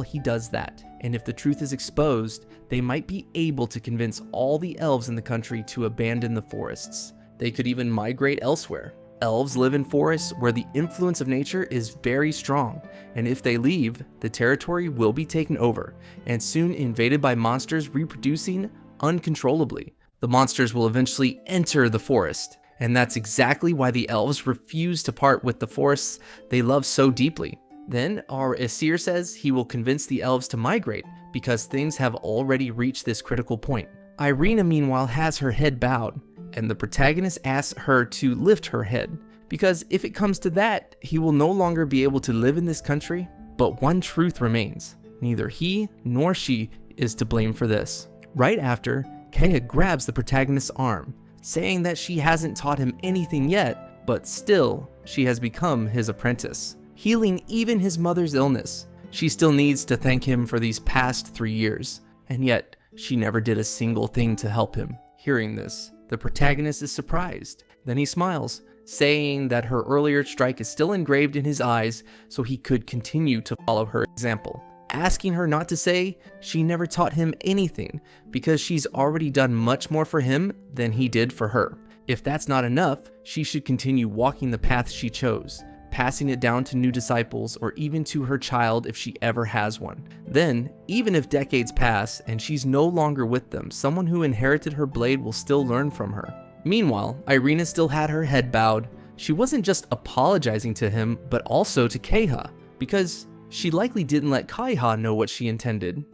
he does that, and if the truth is exposed, they might be able to convince all the elves in the country to abandon the forests. They could even migrate elsewhere. Elves live in forests where the influence of nature is very strong, and if they leave, the territory will be taken over, and soon invaded by monsters reproducing uncontrollably. The monsters will eventually enter the forest, and that's exactly why the elves refuse to part with the forests they love so deeply. Then our Aesir says he will convince the elves to migrate because things have already reached this critical point. Irina, meanwhile, has her head bowed, and the protagonist asks her to lift her head, because if it comes to that, he will no longer be able to live in this country. But one truth remains: neither he nor she is to blame for this. Right after, Kaha grabs the protagonist's arm, saying that she hasn't taught him anything yet, but still, she has become his apprentice, healing even his mother's illness. She still needs to thank him for these past 3 years, and yet she never did a single thing to help him. Hearing this, the protagonist is surprised. Then he smiles, saying that her earlier strike is still engraved in his eyes so he could continue to follow her example, asking her not to say she never taught him anything because she's already done much more for him than he did for her. If that's not enough, she should continue walking the path she chose, passing it down to new disciples or even to her child if she ever has one. Then, even if decades pass and she's no longer with them, someone who inherited her blade will still learn from her. Meanwhile, Irina still had her head bowed. She wasn't just apologizing to him, but also to Kaha, because she likely didn't let Kaha know what she intended.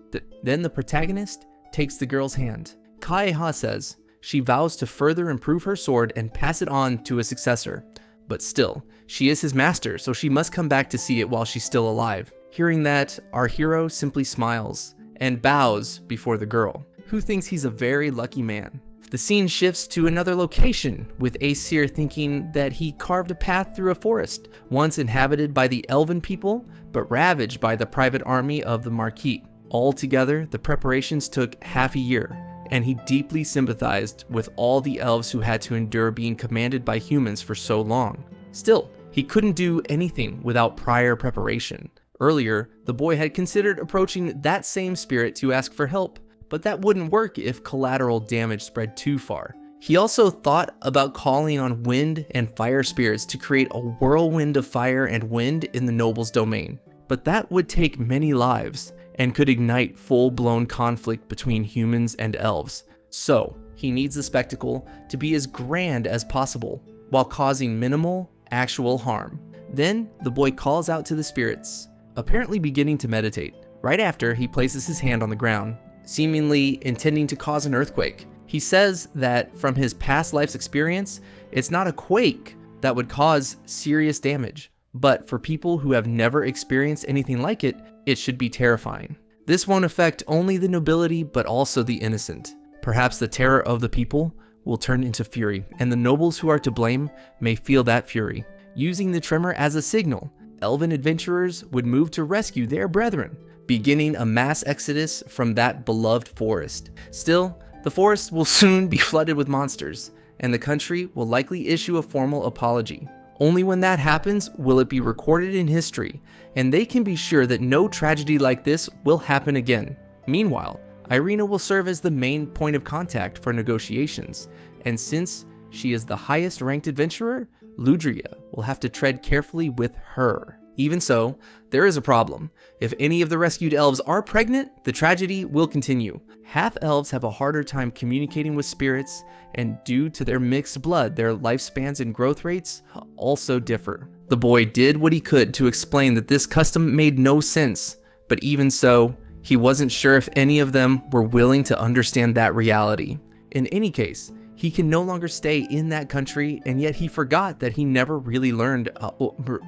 Then the protagonist takes the girl's hand. Kaha says she vows to further improve her sword and pass it on to a successor. But still, she is his master, so she must come back to see it while she's still alive. Hearing that, our hero simply smiles and bows before the girl, who thinks he's a very lucky man. The scene shifts to another location, with Aesir thinking that he carved a path through a forest, once inhabited by the elven people, but ravaged by the private army of the Marquis. Altogether, the preparations took half a year, and he deeply sympathized with all the elves who had to endure being commanded by humans for so long. Still, he couldn't do anything without prior preparation. Earlier, the boy had considered approaching that same spirit to ask for help, but that wouldn't work if collateral damage spread too far. He also thought about calling on wind and fire spirits to create a whirlwind of fire and wind in the noble's domain, but that would take many lives and could ignite full-blown conflict between humans and elves. So, he needs the spectacle to be as grand as possible, while causing minimal, actual harm. Then, the boy calls out to the spirits, apparently beginning to meditate. Right after, he places his hand on the ground, seemingly intending to cause an earthquake. He says that from his past life's experience, it's not a quake that would cause serious damage, but for people who have never experienced anything like it, it should be terrifying. This won't affect only the nobility, but also the innocent. Perhaps the terror of the people will turn into fury, and the nobles who are to blame may feel that fury. Using the tremor as a signal, elven adventurers would move to rescue their brethren, beginning a mass exodus from that beloved forest. Still, the forest will soon be flooded with monsters, and the country will likely issue a formal apology. Only when that happens will it be recorded in history, and they can be sure that no tragedy like this will happen again. Meanwhile, Irina will serve as the main point of contact for negotiations, and since she is the highest ranked adventurer, Ludria will have to tread carefully with her. Even so, there is a problem. If any of the rescued elves are pregnant, the tragedy will continue. Half-elves have a harder time communicating with spirits, and due to their mixed blood, their lifespans and growth rates also differ. The boy did what he could to explain that this custom made no sense, but even so, he wasn't sure if any of them were willing to understand that reality. In any case, he can no longer stay in that country, and yet he forgot that he never really learned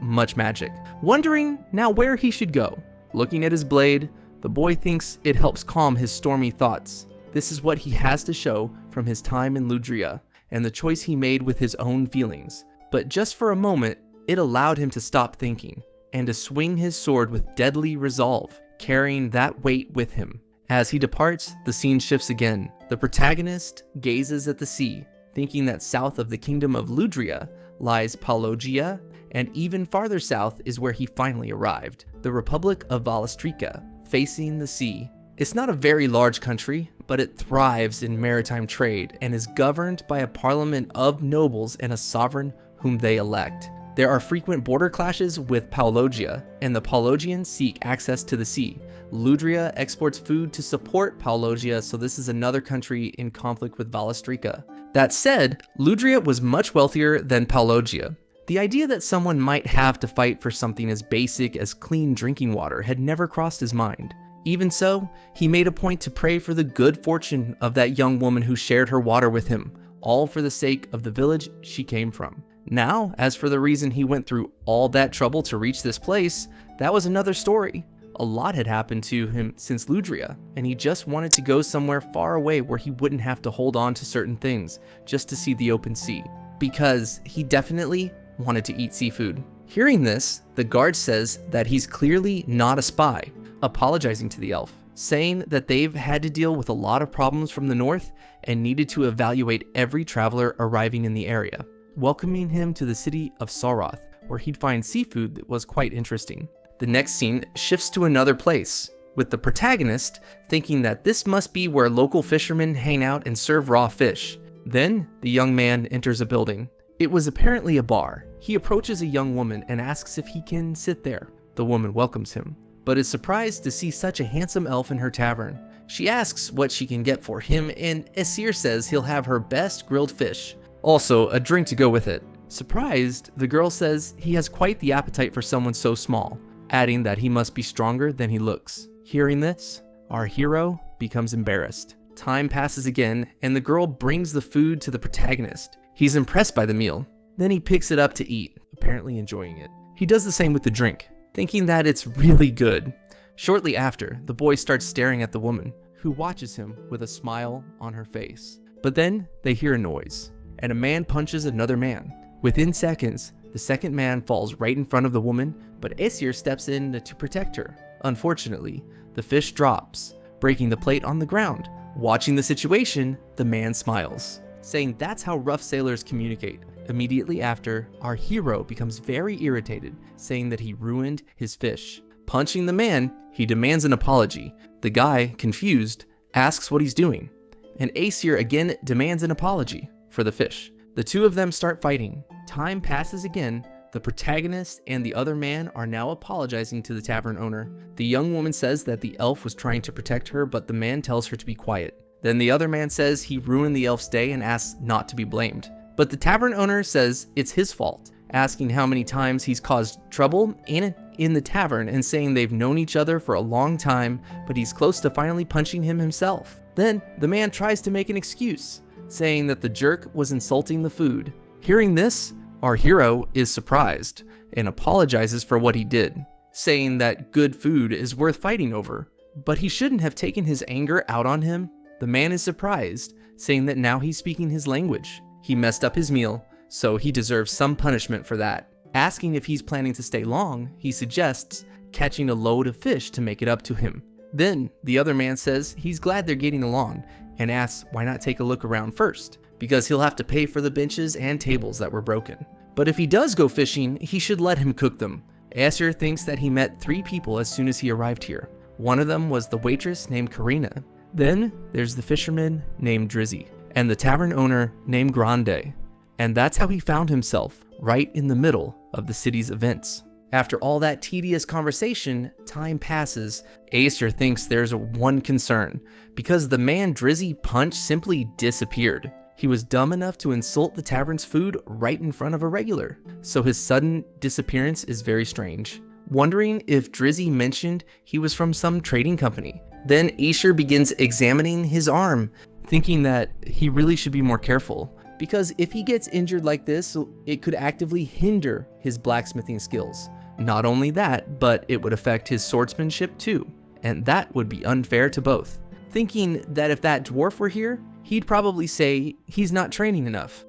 much magic. Wondering now where he should go. Looking at his blade, the boy thinks it helps calm his stormy thoughts. This is what he has to show from his time in Ludria, and the choice he made with his own feelings. But just for a moment, it allowed him to stop thinking, and to swing his sword with deadly resolve, carrying that weight with him. As he departs, the scene shifts again. The protagonist gazes at the sea, thinking that south of the kingdom of Ludria lies Palogia, and even farther south is where he finally arrived, the Republic of Valastrika, facing the sea. It's not a very large country, but it thrives in maritime trade and is governed by a parliament of nobles and a sovereign whom they elect. There are frequent border clashes with Paulogia, and the Paulogians seek access to the sea. Ludria exports food to support Paulogia, so this is another country in conflict with Valastrika. That said, Ludria was much wealthier than Paulogia. The idea that someone might have to fight for something as basic as clean drinking water had never crossed his mind. Even so, he made a point to pray for the good fortune of that young woman who shared her water with him, all for the sake of the village she came from. Now, as for the reason he went through all that trouble to reach this place, that was another story. A lot had happened to him since Ludria, and he just wanted to go somewhere far away where he wouldn't have to hold on to certain things just to see the open sea, because he definitely wanted to eat seafood. Hearing this, the guard says that he's clearly not a spy, apologizing to the elf, saying that they've had to deal with a lot of problems from the north and needed to evaluate every traveler arriving in the area, welcoming him to the city of Soroth, where he'd find seafood that was quite interesting. The next scene shifts to another place, with the protagonist thinking that this must be where local fishermen hang out and serve raw fish. Then, the young man enters a building. It was apparently a bar. He approaches a young woman and asks if he can sit there. The woman welcomes him, but is surprised to see such a handsome elf in her tavern. She asks what she can get for him, and Aesir says he'll have her best grilled fish. Also, a drink to go with it. Surprised, the girl says he has quite the appetite for someone so small, adding that he must be stronger than he looks. Hearing this, our hero becomes embarrassed. Time passes again, and the girl brings the food to the protagonist. He's impressed by the meal. Then he picks it up to eat, apparently enjoying it. He does the same with the drink, thinking that it's really good. Shortly after, the boy starts staring at the woman, who watches him with a smile on her face. But then they hear a noise, and a man punches another man. Within seconds, the second man falls right in front of the woman, but Aesir steps in to protect her. Unfortunately, the fish drops, breaking the plate on the ground. Watching the situation, the man smiles, saying that's how rough sailors communicate. Immediately after, our hero becomes very irritated, saying that he ruined his fish. Punching the man, he demands an apology. The guy, confused, asks what he's doing, and Aesir again demands an apology for the fish. The two of them start fighting. Time passes again. The protagonist and the other man are now apologizing to the tavern owner. The young woman says that the elf was trying to protect her, but the man tells her to be quiet. Then the other man says he ruined the elf's day and asks not to be blamed. But the tavern owner says it's his fault, asking how many times he's caused trouble in the tavern and saying they've known each other for a long time, but he's close to finally punching him himself. Then the man tries to make an excuse, saying that the jerk was insulting the food. Hearing this, our hero is surprised and apologizes for what he did, saying that good food is worth fighting over, but he shouldn't have taken his anger out on him. The man is surprised, saying that now he's speaking his language. He messed up his meal, so he deserves some punishment for that. Asking if he's planning to stay long, he suggests catching a load of fish to make it up to him. Then the other man says he's glad they're getting along and asks why not take a look around first, because he'll have to pay for the benches and tables that were broken. But if he does go fishing, he should let him cook them. Aesir thinks that he met 3 people as soon as he arrived here. One of them was the waitress named Karina. Then there's the fisherman named Drizzy, and the tavern owner named Grande. And that's how he found himself right in the middle of the city's events. After all that tedious conversation, time passes. Aesir thinks there's one concern, because the man Drizzy punched simply disappeared. He was dumb enough to insult the tavern's food right in front of a regular, so his sudden disappearance is very strange. Wondering if Drizzy mentioned he was from some trading company. Then Aesir begins examining his arm, thinking that he really should be more careful, because if he gets injured like this, it could actively hinder his blacksmithing skills. Not only that, but it would affect his swordsmanship too, and that would be unfair to both. Thinking that if that dwarf were here, he'd probably say he's not training enough.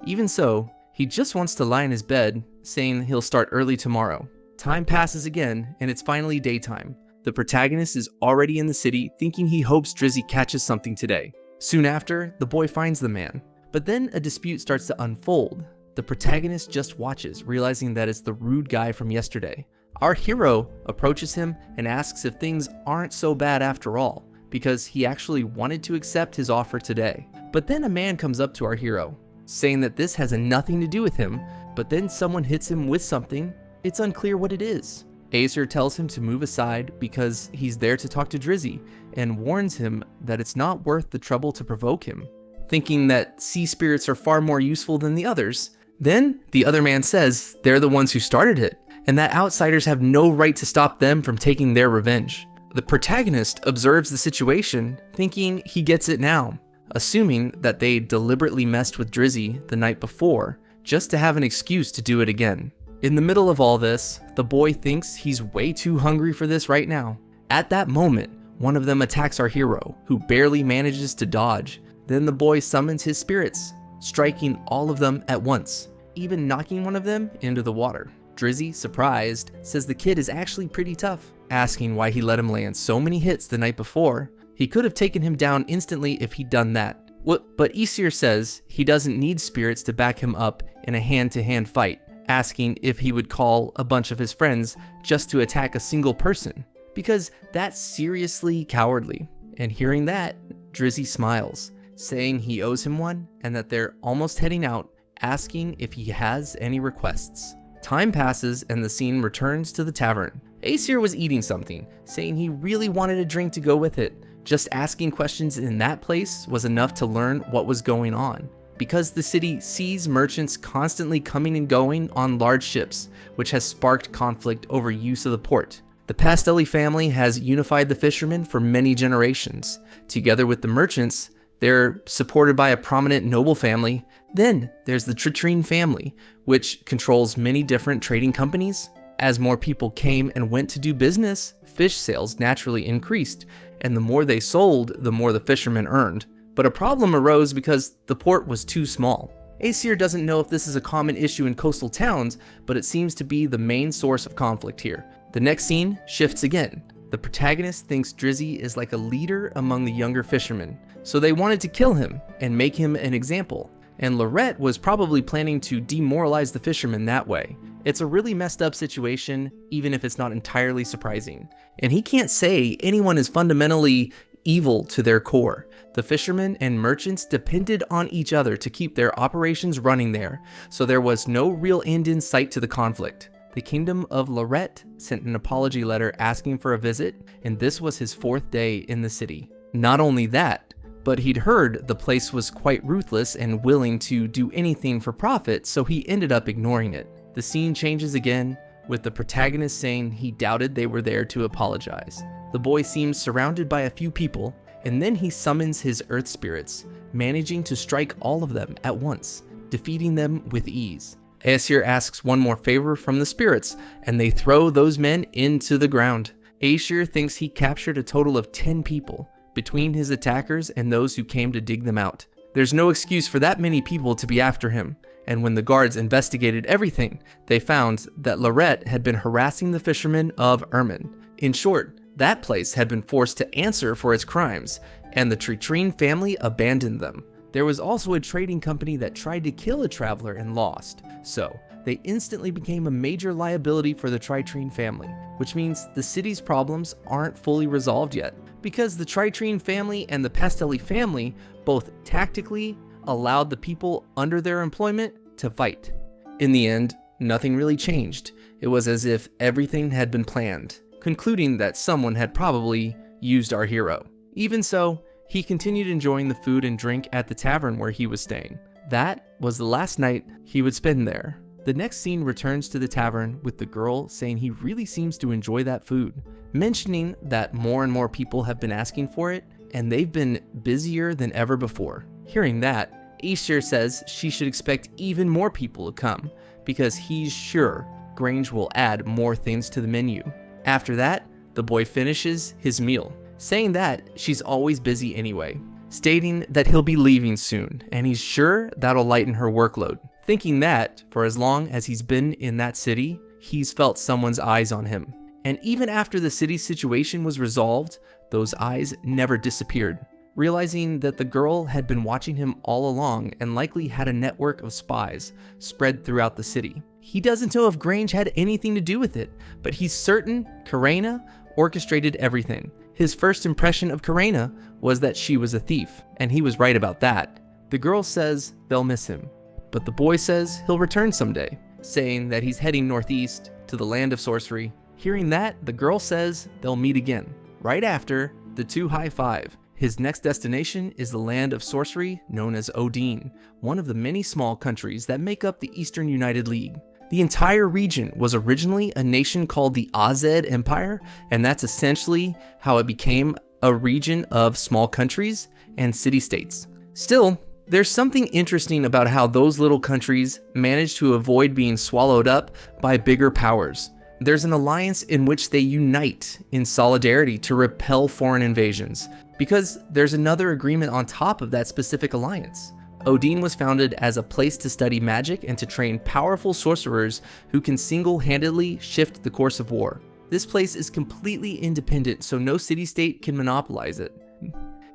Even so, he just wants to lie in his bed, saying he'll start early tomorrow. Time passes again, and it's finally daytime. The protagonist is already in the city, thinking he hopes Drizzy catches something today. Soon after, the boy finds the man, but then a dispute starts to unfold. The protagonist just watches, realizing that it's the rude guy from yesterday. Our hero approaches him and asks if things aren't so bad after all, because he actually wanted to accept his offer today. But then a man comes up to our hero, saying that this has nothing to do with him, but then someone hits him with something. It's unclear what it is. Aesir tells him to move aside because he's there to talk to Drizzy, and warns him that it's not worth the trouble to provoke him, thinking that sea spirits are far more useful than the others. Then the other man says they're the ones who started it, and that outsiders have no right to stop them from taking their revenge. The protagonist observes the situation, thinking he gets it now, assuming that they deliberately messed with Drizzy the night before, just to have an excuse to do it again. In the middle of all this, the boy thinks he's way too hungry for this right now. At that moment, one of them attacks our hero, who barely manages to dodge. Then the boy summons his spirits, striking all of them at once, even knocking one of them into the water. Drizzy, surprised, says the kid is actually pretty tough, asking why he let him land so many hits the night before. He could have taken him down instantly if he'd done that. But Aesir says he doesn't need spirits to back him up in a hand-to-hand fight, asking if he would call a bunch of his friends just to attack a single person, because that's seriously cowardly. And hearing that, Drizzy smiles, saying he owes him one and that they're almost heading out, asking if he has any requests. Time passes and the scene returns to the tavern. Aesir was eating something, saying he really wanted a drink to go with it. Just asking questions in that place was enough to learn what was going on, because the city sees merchants constantly coming and going on large ships, which has sparked conflict over use of the port. The Pastelli family has unified the fishermen for many generations. Together with the merchants, they're supported by a prominent noble family. Then there's the Tritrine family, which controls many different trading companies. As more people came and went to do business, fish sales naturally increased, and the more they sold, the more the fishermen earned. But a problem arose because the port was too small. Aesir doesn't know if this is a common issue in coastal towns, but it seems to be the main source of conflict here. The next scene shifts again. The protagonist thinks Drizzy is like a leader among the younger fishermen, so they wanted to kill him and make him an example. And Lorette was probably planning to demoralize the fishermen that way. It's a really messed up situation, even if it's not entirely surprising. And he can't say anyone is fundamentally evil to their core. The fishermen and merchants depended on each other to keep their operations running there, so there was no real end in sight to the conflict. The kingdom of Lorette sent an apology letter asking for a visit, and this was his 4th day in the city. Not only that, but he'd heard the place was quite ruthless and willing to do anything for profit, so he ended up ignoring it. The scene changes again, with the protagonist saying he doubted they were there to apologize. The boy seems surrounded by a few people, and then he summons his earth spirits, managing to strike all of them at once, defeating them with ease. Aesir asks one more favor from the spirits, and they throw those men into the ground. Aesir thinks he captured a total of 10 people, between his attackers and those who came to dig them out. There's no excuse for that many people to be after him, and when the guards investigated everything, they found that Lorette had been harassing the fishermen of Ermin. In short, that place had been forced to answer for its crimes, and the Tritrine family abandoned them. There was also a trading company that tried to kill a traveler and lost, so they instantly became a major liability for the Tritrine family, which means the city's problems aren't fully resolved yet, because the Tritrine family and the Pastelli family both tactically allowed the people under their employment to fight. In the end, nothing really changed. It was as if everything had been planned, concluding that someone had probably used our hero. Even so, he continued enjoying the food and drink at the tavern where he was staying. That was the last night he would spend there. The next scene returns to the tavern with the girl saying he really seems to enjoy that food, mentioning that more and more people have been asking for it, and they've been busier than ever before. Hearing that, Aesir says she should expect even more people to come, because he's sure Grange will add more things to the menu. After that, the boy finishes his meal, saying that she's always busy anyway, stating that he'll be leaving soon, and he's sure that'll lighten her workload, thinking that, for as long as he's been in that city, he's felt someone's eyes on him. And even after the city's situation was resolved, those eyes never disappeared. Realizing that the girl had been watching him all along and likely had a network of spies spread throughout the city. He doesn't know if Grange had anything to do with it, but he's certain Karena orchestrated everything. His first impression of Karena was that she was a thief, and he was right about that. The girl says they'll miss him, but the boy says he'll return someday, saying that he's heading northeast to the land of sorcery. Hearing that, the girl says they'll meet again. Right after, the two high-five. His next destination is the land of sorcery known as Odin, one of the many small countries that make up the Eastern United League. The entire region was originally a nation called the Azed Empire, and that's essentially how it became a region of small countries and city-states. Still, there's something interesting about how those little countries managed to avoid being swallowed up by bigger powers. There's an alliance in which they unite in solidarity to repel foreign invasions, because there's another agreement on top of that specific alliance. Odin was founded as a place to study magic and to train powerful sorcerers who can single-handedly shift the course of war. This place is completely independent, so no city-state can monopolize it.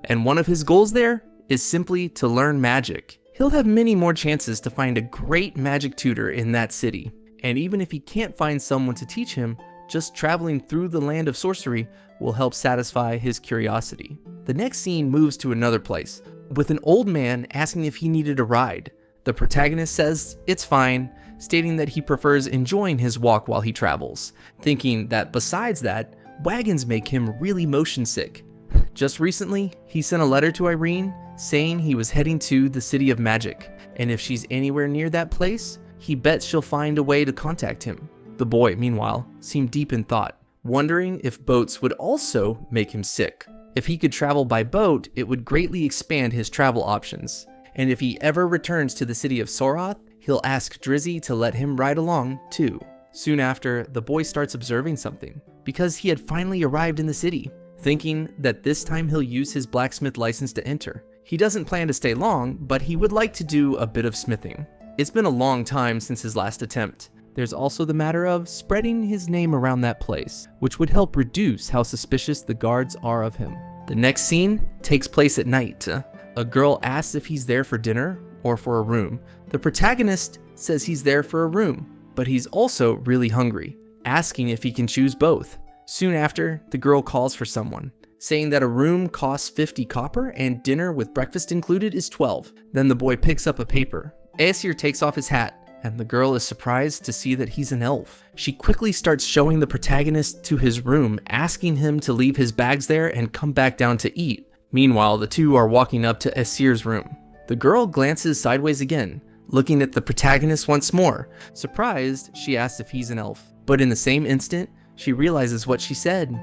And one of his goals there is simply to learn magic. He'll have many more chances to find a great magic tutor in that city. And even if he can't find someone to teach him, just traveling through the land of sorcery will help satisfy his curiosity. The next scene moves to another place, with an old man asking if he needed a ride. The protagonist says it's fine, stating that he prefers enjoying his walk while he travels, thinking that besides that, wagons make him really motion sick. Just recently, he sent a letter to Irene saying he was heading to the City of Magic, and if she's anywhere near that place, he bets she'll find a way to contact him. The boy, meanwhile, seemed deep in thought, wondering if boats would also make him sick. If he could travel by boat, it would greatly expand his travel options. And if he ever returns to the city of Soroth, he'll ask Drizzy to let him ride along too. Soon after, the boy starts observing something, because he had finally arrived in the city, thinking that this time he'll use his blacksmith license to enter. He doesn't plan to stay long, but he would like to do a bit of smithing. It's been a long time since his last attempt. There's also the matter of spreading his name around that place, which would help reduce how suspicious the guards are of him. The next scene takes place at night. A girl asks if he's there for dinner or for a room. The protagonist says he's there for a room, but he's also really hungry, asking if he can choose both. Soon after, the girl calls for someone, saying that a room costs 50 copper and dinner with breakfast included is 12. Then the boy picks up a paper. Aesir takes off his hat, and the girl is surprised to see that he's an elf. She quickly starts showing the protagonist to his room, asking him to leave his bags there and come back down to eat. Meanwhile, the two are walking up to Aesir's room. The girl glances sideways again, looking at the protagonist once more. Surprised, she asks if he's an elf. But in the same instant, she realizes what she said,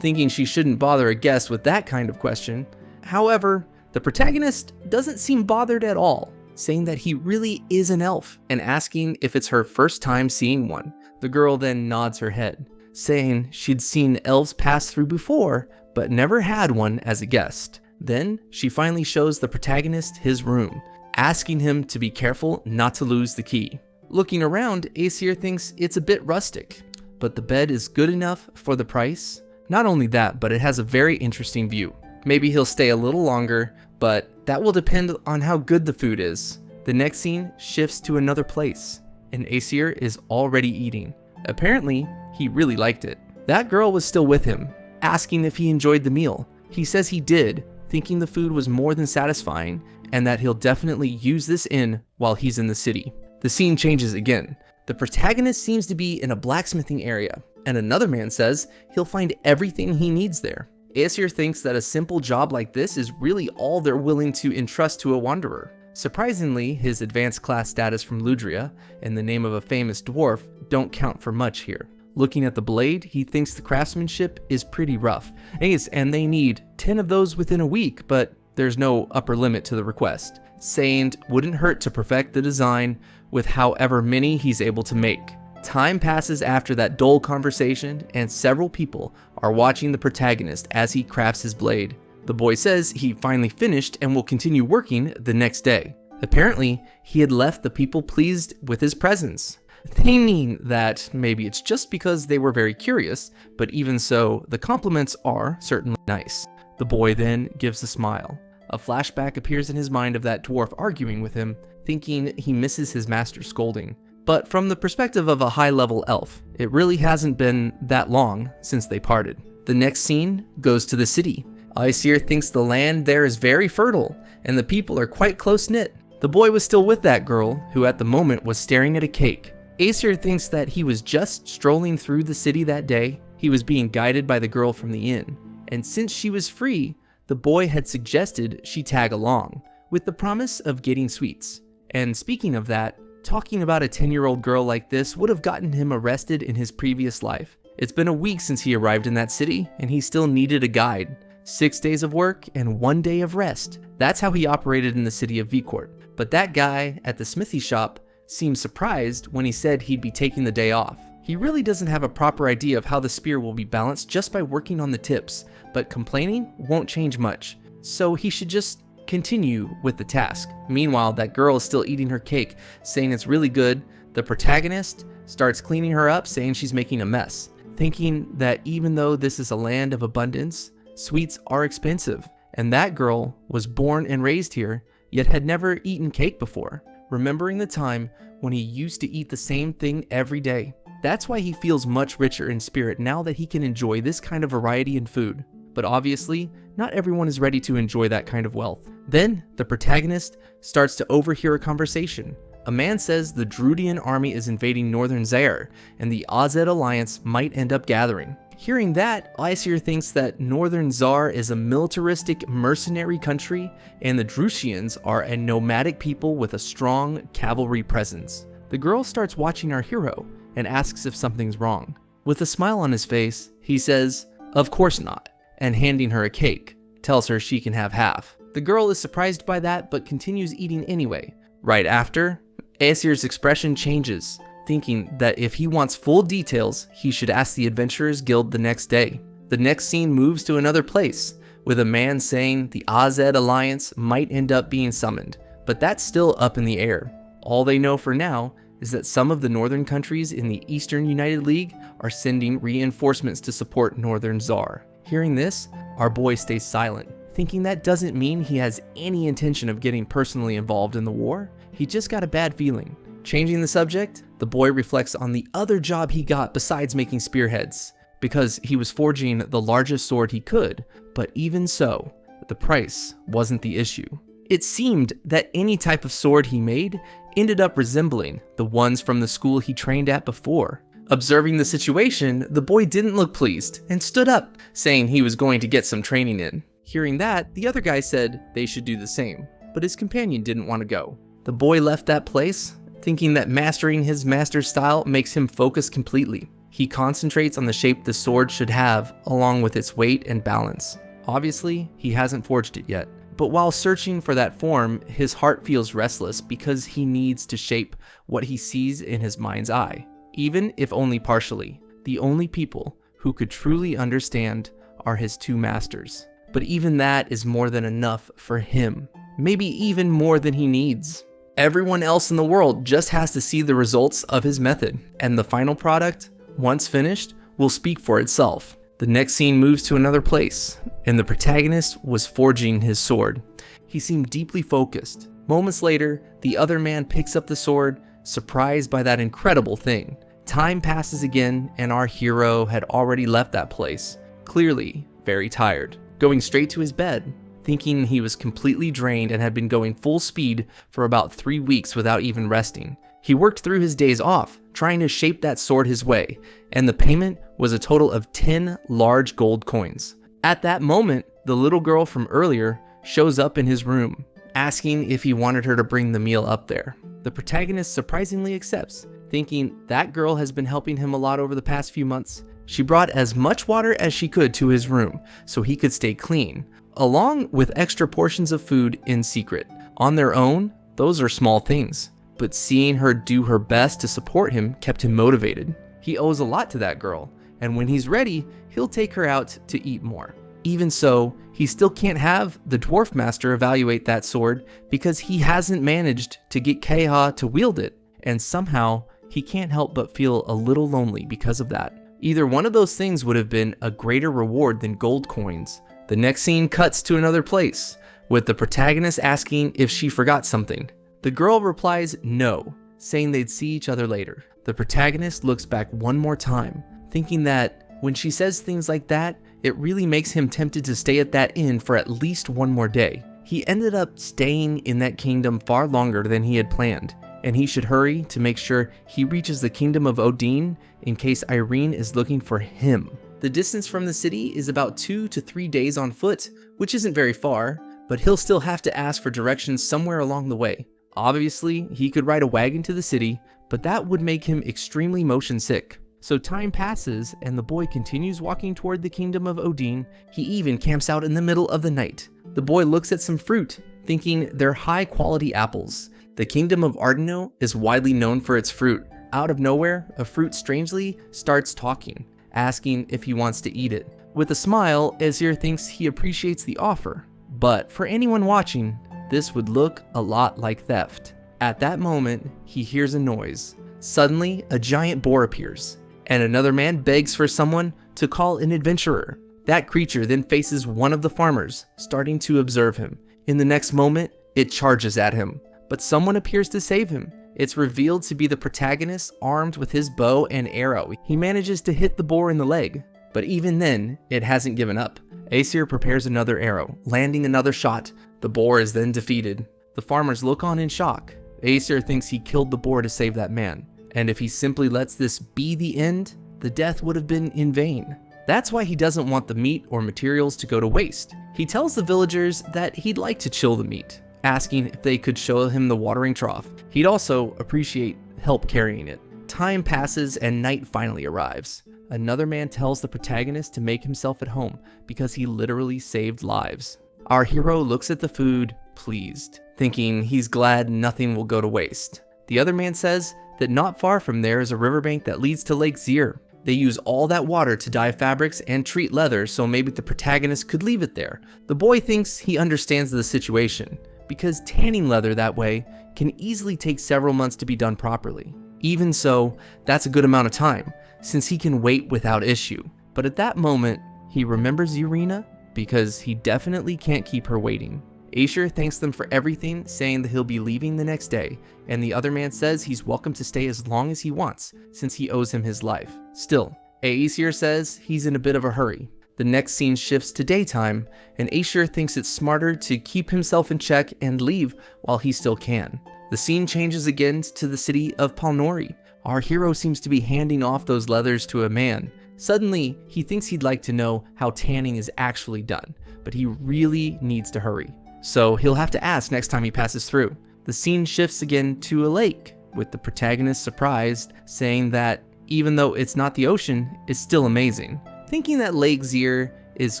thinking she shouldn't bother a guest with that kind of question. However, the protagonist doesn't seem bothered at all, saying that he really is an elf and asking if it's her first time seeing one. The girl then nods her head, saying she'd seen elves pass through before, but never had one as a guest. Then she finally shows the protagonist his room, asking him to be careful not to lose the key. Looking around, Aesir thinks it's a bit rustic, but the bed is good enough for the price. Not only that, but it has a very interesting view. Maybe he'll stay a little longer, but that will depend on how good the food is. The next scene shifts to another place, and Aesir is already eating. Apparently, he really liked it. That girl was still with him, asking if he enjoyed the meal. He says he did, thinking the food was more than satisfying, and that he'll definitely use this inn while he's in the city. The scene changes again. The protagonist seems to be in a blacksmithing area, and another man says he'll find everything he needs there. Aesir thinks that a simple job like this is really all they're willing to entrust to a wanderer. Surprisingly, his advanced class status from Ludria and the name of a famous dwarf don't count for much here. Looking at the blade, he thinks the craftsmanship is pretty rough. And they need 10 of those within a week, but there's no upper limit to the request, saying wouldn't hurt to perfect the design with however many he's able to make. Time passes after that dull conversation, and several people are watching the protagonist as he crafts his blade. The boy says he finally finished and will continue working the next day. Apparently, he had left the people pleased with his presence, thinking that maybe it's just because they were very curious, but even so, the compliments are certainly nice. The boy then gives a smile. A flashback appears in his mind of that dwarf arguing with him, thinking he misses his master's scolding. But from the perspective of a high-level elf, it really hasn't been that long since they parted. The next scene goes to the city. Aesir thinks the land there is very fertile, and the people are quite close-knit. The boy was still with that girl, who at the moment was staring at a cake, Aesir thinks that he was just strolling through the city that day. He was being guided by the girl from the inn, and since she was free, the boy had suggested she tag along, with the promise of getting sweets. And speaking of that, talking about a 10-year-old girl like this would have gotten him arrested in his previous life. It's been a week since he arrived in that city, and he still needed a guide. 6 days of work and 1 day of rest. That's how he operated in the city of Vcourt. But that guy at the smithy shop seemed surprised when he said he'd be taking the day off. He really doesn't have a proper idea of how the spear will be balanced just by working on the tips, but complaining won't change much, so he should just continue with the task. Meanwhile, that girl is still eating her cake, saying it's really good. The protagonist starts cleaning her up, saying she's making a mess, thinking that even though this is a land of abundance, sweets are expensive, and that girl was born and raised here, yet had never eaten cake before, remembering the time when he used to eat the same thing every day. That's why he feels much richer in spirit now that he can enjoy this kind of variety in food. But obviously, not everyone is ready to enjoy that kind of wealth. Then, the protagonist starts to overhear a conversation. A man says the Druidian army is invading northern Zaire, and the AZ alliance might end up gathering. Hearing that, Aesir thinks that northern Zaire is a militaristic mercenary country, and the Drusians are a nomadic people with a strong cavalry presence. The girl starts watching our hero, and asks if something's wrong. With a smile on his face, he says, "Of course not," and handing her a cake, tells her she can have half. The girl is surprised by that, but continues eating anyway. Right after, Aesir's expression changes, thinking that if he wants full details, he should ask the Adventurers Guild the next day. The next scene moves to another place, with a man saying the AZ Alliance might end up being summoned, but that's still up in the air. All they know for now is that some of the northern countries in the Eastern United League are sending reinforcements to support northern Zaire. Hearing this, our boy stays silent, thinking that doesn't mean he has any intention of getting personally involved in the war. He just got a bad feeling. Changing the subject, the boy reflects on the other job he got besides making spearheads, because he was forging the largest sword he could, but even so, the price wasn't the issue. It seemed that any type of sword he made ended up resembling the ones from the school he trained at before. Observing the situation, the boy didn't look pleased and stood up, saying he was going to get some training in. Hearing that, the other guy said they should do the same, but his companion didn't want to go. The boy left that place, thinking that mastering his master's style makes him focus completely. He concentrates on the shape the sword should have, along with its weight and balance. Obviously, he hasn't forged it yet. But while searching for that form, his heart feels restless because he needs to shape what he sees in his mind's eye, even if only partially. The only people who could truly understand are his two masters. But even that is more than enough for him, maybe even more than he needs. Everyone else in the world just has to see the results of his method, and the final product, once finished, will speak for itself. The next scene moves to another place, and the protagonist was forging his sword. He seemed deeply focused. Moments later, the other man picks up the sword, surprised by that incredible thing. Time passes again, and our hero had already left that place, clearly very tired, going straight to his bed, thinking he was completely drained and had been going full speed for about 3 weeks without even resting. He worked through his days off, trying to shape that sword his way, and the payment was a total of 10 large gold coins. At that moment, the little girl from earlier shows up in his room, asking if he wanted her to bring the meal up there. The protagonist surprisingly accepts, thinking that girl has been helping him a lot over the past few months. She brought as much water as she could to his room so he could stay clean, along with extra portions of food in secret. On their own, those are small things, but seeing her do her best to support him kept him motivated. He owes a lot to that girl, and when he's ready, he'll take her out to eat more. Even so, he still can't have the dwarf master evaluate that sword because he hasn't managed to get Kaha to wield it, and somehow he can't help but feel a little lonely because of that. Either one of those things would have been a greater reward than gold coins. The next scene cuts to another place, with the protagonist asking if she forgot something. The girl replies no, saying they'd see each other later. The protagonist looks back one more time, thinking that when she says things like that, it really makes him tempted to stay at that inn for at least one more day. He ended up staying in that kingdom far longer than he had planned. and he should hurry to make sure he reaches the kingdom of Odin in case Irene is looking for him. The distance from the city is about 2 to 3 days on foot, which isn't very far, but he'll still have to ask for directions somewhere along the way. Obviously, he could ride a wagon to the city, but that would make him extremely motion sick. So time passes, and the boy continues walking toward the kingdom of Odin. He even camps out in the middle of the night. The boy looks at some fruit, thinking they're high-quality apples. The kingdom of Ardeno is widely known for its fruit. Out of nowhere, a fruit strangely starts talking, asking if he wants to eat it. With a smile, Azir thinks he appreciates the offer. But for anyone watching, this would look a lot like theft. At that moment, he hears a noise. Suddenly, a giant boar appears, and another man begs for someone to call an adventurer. That creature then faces one of the farmers, starting to observe him. In the next moment, it charges at him, but someone appears to save him. It's revealed to be the protagonist, armed with his bow and arrow. He manages to hit the boar in the leg, but even then, it hasn't given up. Aesir prepares another arrow, landing another shot. The boar is then defeated. The farmers look on in shock. Aesir thinks he killed the boar to save that man, and if he simply lets this be the end, the death would have been in vain. That's why he doesn't want the meat or materials to go to waste. He tells the villagers that he'd like to chill the meat, asking if they could show him the watering trough. He'd also appreciate help carrying it. Time passes and night finally arrives. Another man tells the protagonist to make himself at home because he literally saved lives. Our hero looks at the food, pleased, thinking he's glad nothing will go to waste. The other man says that not far from there is a riverbank that leads to Lake Zir. They use all that water to dye fabrics and treat leather, so maybe the protagonist could leave it there. The boy thinks he understands the situation, because tanning leather that way can easily take several months to be done properly. Even so, that's a good amount of time, since he can wait without issue. But at that moment, he remembers Irina, because he definitely can't keep her waiting. Aesir thanks them for everything, saying that he'll be leaving the next day, and the other man says he's welcome to stay as long as he wants, since he owes him his life. Still, Aesir says he's in a bit of a hurry. The next scene shifts to daytime, and Aesir thinks it's smarter to keep himself in check and leave while he still can. The scene changes again to the city of Palnori. Our hero seems to be handing off those leathers to a man. Suddenly, he thinks he'd like to know how tanning is actually done, but he really needs to hurry. So he'll have to ask next time he passes through. The scene shifts again to a lake, with the protagonist surprised, saying that even though it's not the ocean, it's still amazing. Thinking that Lake Zir is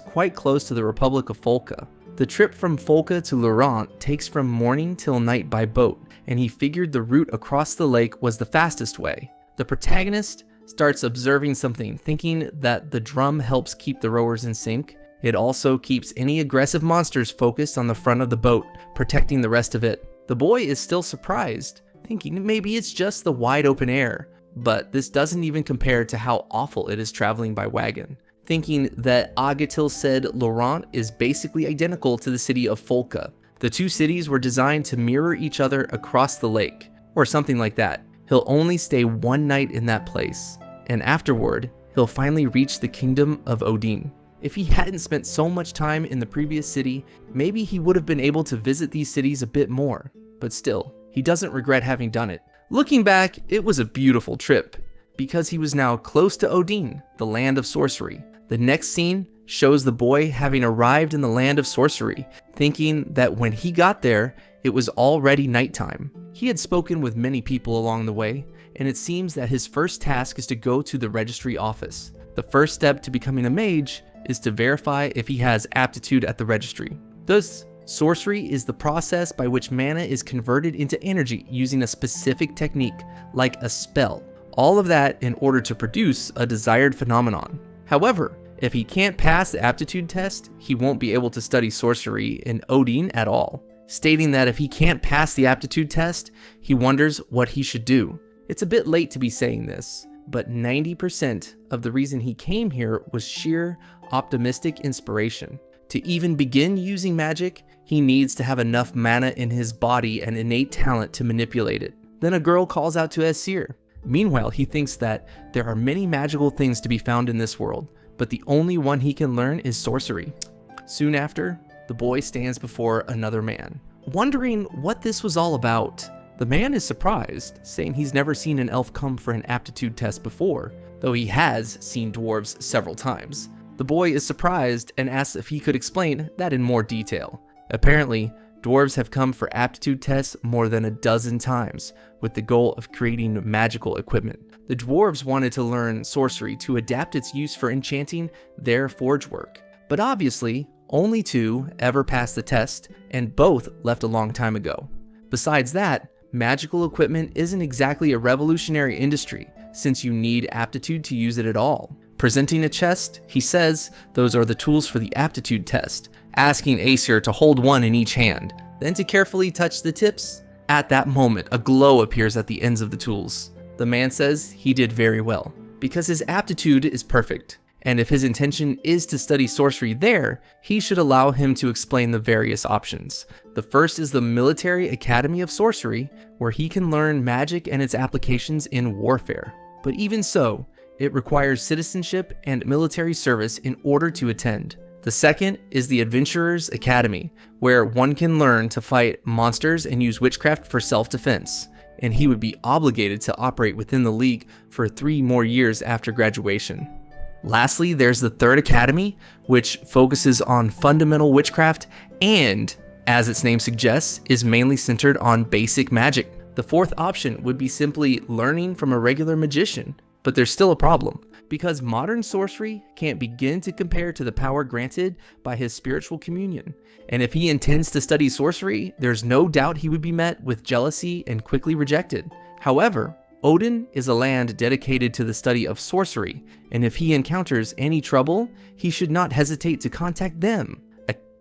quite close to the Republic of Folka. The trip from Folka to Laurent takes from morning till night by boat, and he figured the route across the lake was the fastest way. The protagonist starts observing something, thinking that the drum helps keep the rowers in sync. It also keeps any aggressive monsters focused on the front of the boat, protecting the rest of it. The boy is still surprised, thinking maybe it's just the wide open air, but this doesn't even compare to how awful it is traveling by wagon. Thinking that Agatil said Laurent is basically identical to the city of Folka. The two cities were designed to mirror each other across the lake, or something like that. He'll only stay one night in that place, and afterward, he'll finally reach the kingdom of Odin. If he hadn't spent so much time in the previous city, maybe he would have been able to visit these cities a bit more, but still, he doesn't regret having done it. Looking back, it was a beautiful trip, because he was now close to Odin, the land of sorcery. The next scene shows the boy having arrived in the land of sorcery, thinking that when he got there, it was already nighttime. He had spoken with many people along the way, and it seems that his first task is to go to the registry office. The first step to becoming a mage is to verify if he has aptitude at the registry. Thus, sorcery is the process by which mana is converted into energy using a specific technique, like a spell. All of that in order to produce a desired phenomenon. However, if he can't pass the aptitude test, he won't be able to study sorcery in Odin at all. Stating that if he can't pass the aptitude test, he wonders what he should do. It's a bit late to be saying this, but 90% of the reason he came here was sheer optimistic inspiration. To even begin using magic, he needs to have enough mana in his body and innate talent to manipulate it. Then a girl calls out to Aesir. Meanwhile, he thinks that there are many magical things to be found in this world, but the only one he can learn is sorcery. Soon after, the boy stands before another man. Wondering what this was all about, The man is surprised, saying he's never seen an elf come for an aptitude test before, though he has seen dwarves several times. The boy is surprised and asks if he could explain that in more detail. Apparently, dwarves have come for aptitude tests more than a dozen times, with the goal of creating magical equipment. The dwarves wanted to learn sorcery to adapt its use for enchanting their forge work. But obviously, only 2 ever passed the test, and both left a long time ago. Besides that, magical equipment isn't exactly a revolutionary industry, since you need aptitude to use it at all. Presenting a chest, he says those are the tools for the aptitude test, asking Aesir to hold one in each hand, then to carefully touch the tips. At that moment, a glow appears at the ends of the tools. The man says he did very well, because his aptitude is perfect, and if his intention is to study sorcery there, he should allow him to explain the various options. The first is the Military Academy of Sorcery, where he can learn magic and its applications in warfare. But even so, it requires citizenship and military service in order to attend. The second is the Adventurer's Academy, where one can learn to fight monsters and use witchcraft for self-defense, and he would be obligated to operate within the League for 3 more years after graduation. Lastly, there's the Third Academy, which focuses on fundamental witchcraft and, as its name suggests, is mainly centered on basic magic. The fourth option would be simply learning from a regular magician, but there's still a problem, because modern sorcery can't begin to compare to the power granted by his spiritual communion. And if he intends to study sorcery, there's no doubt he would be met with jealousy and quickly rejected. However, Odin is a land dedicated to the study of sorcery, and if he encounters any trouble, he should not hesitate to contact them.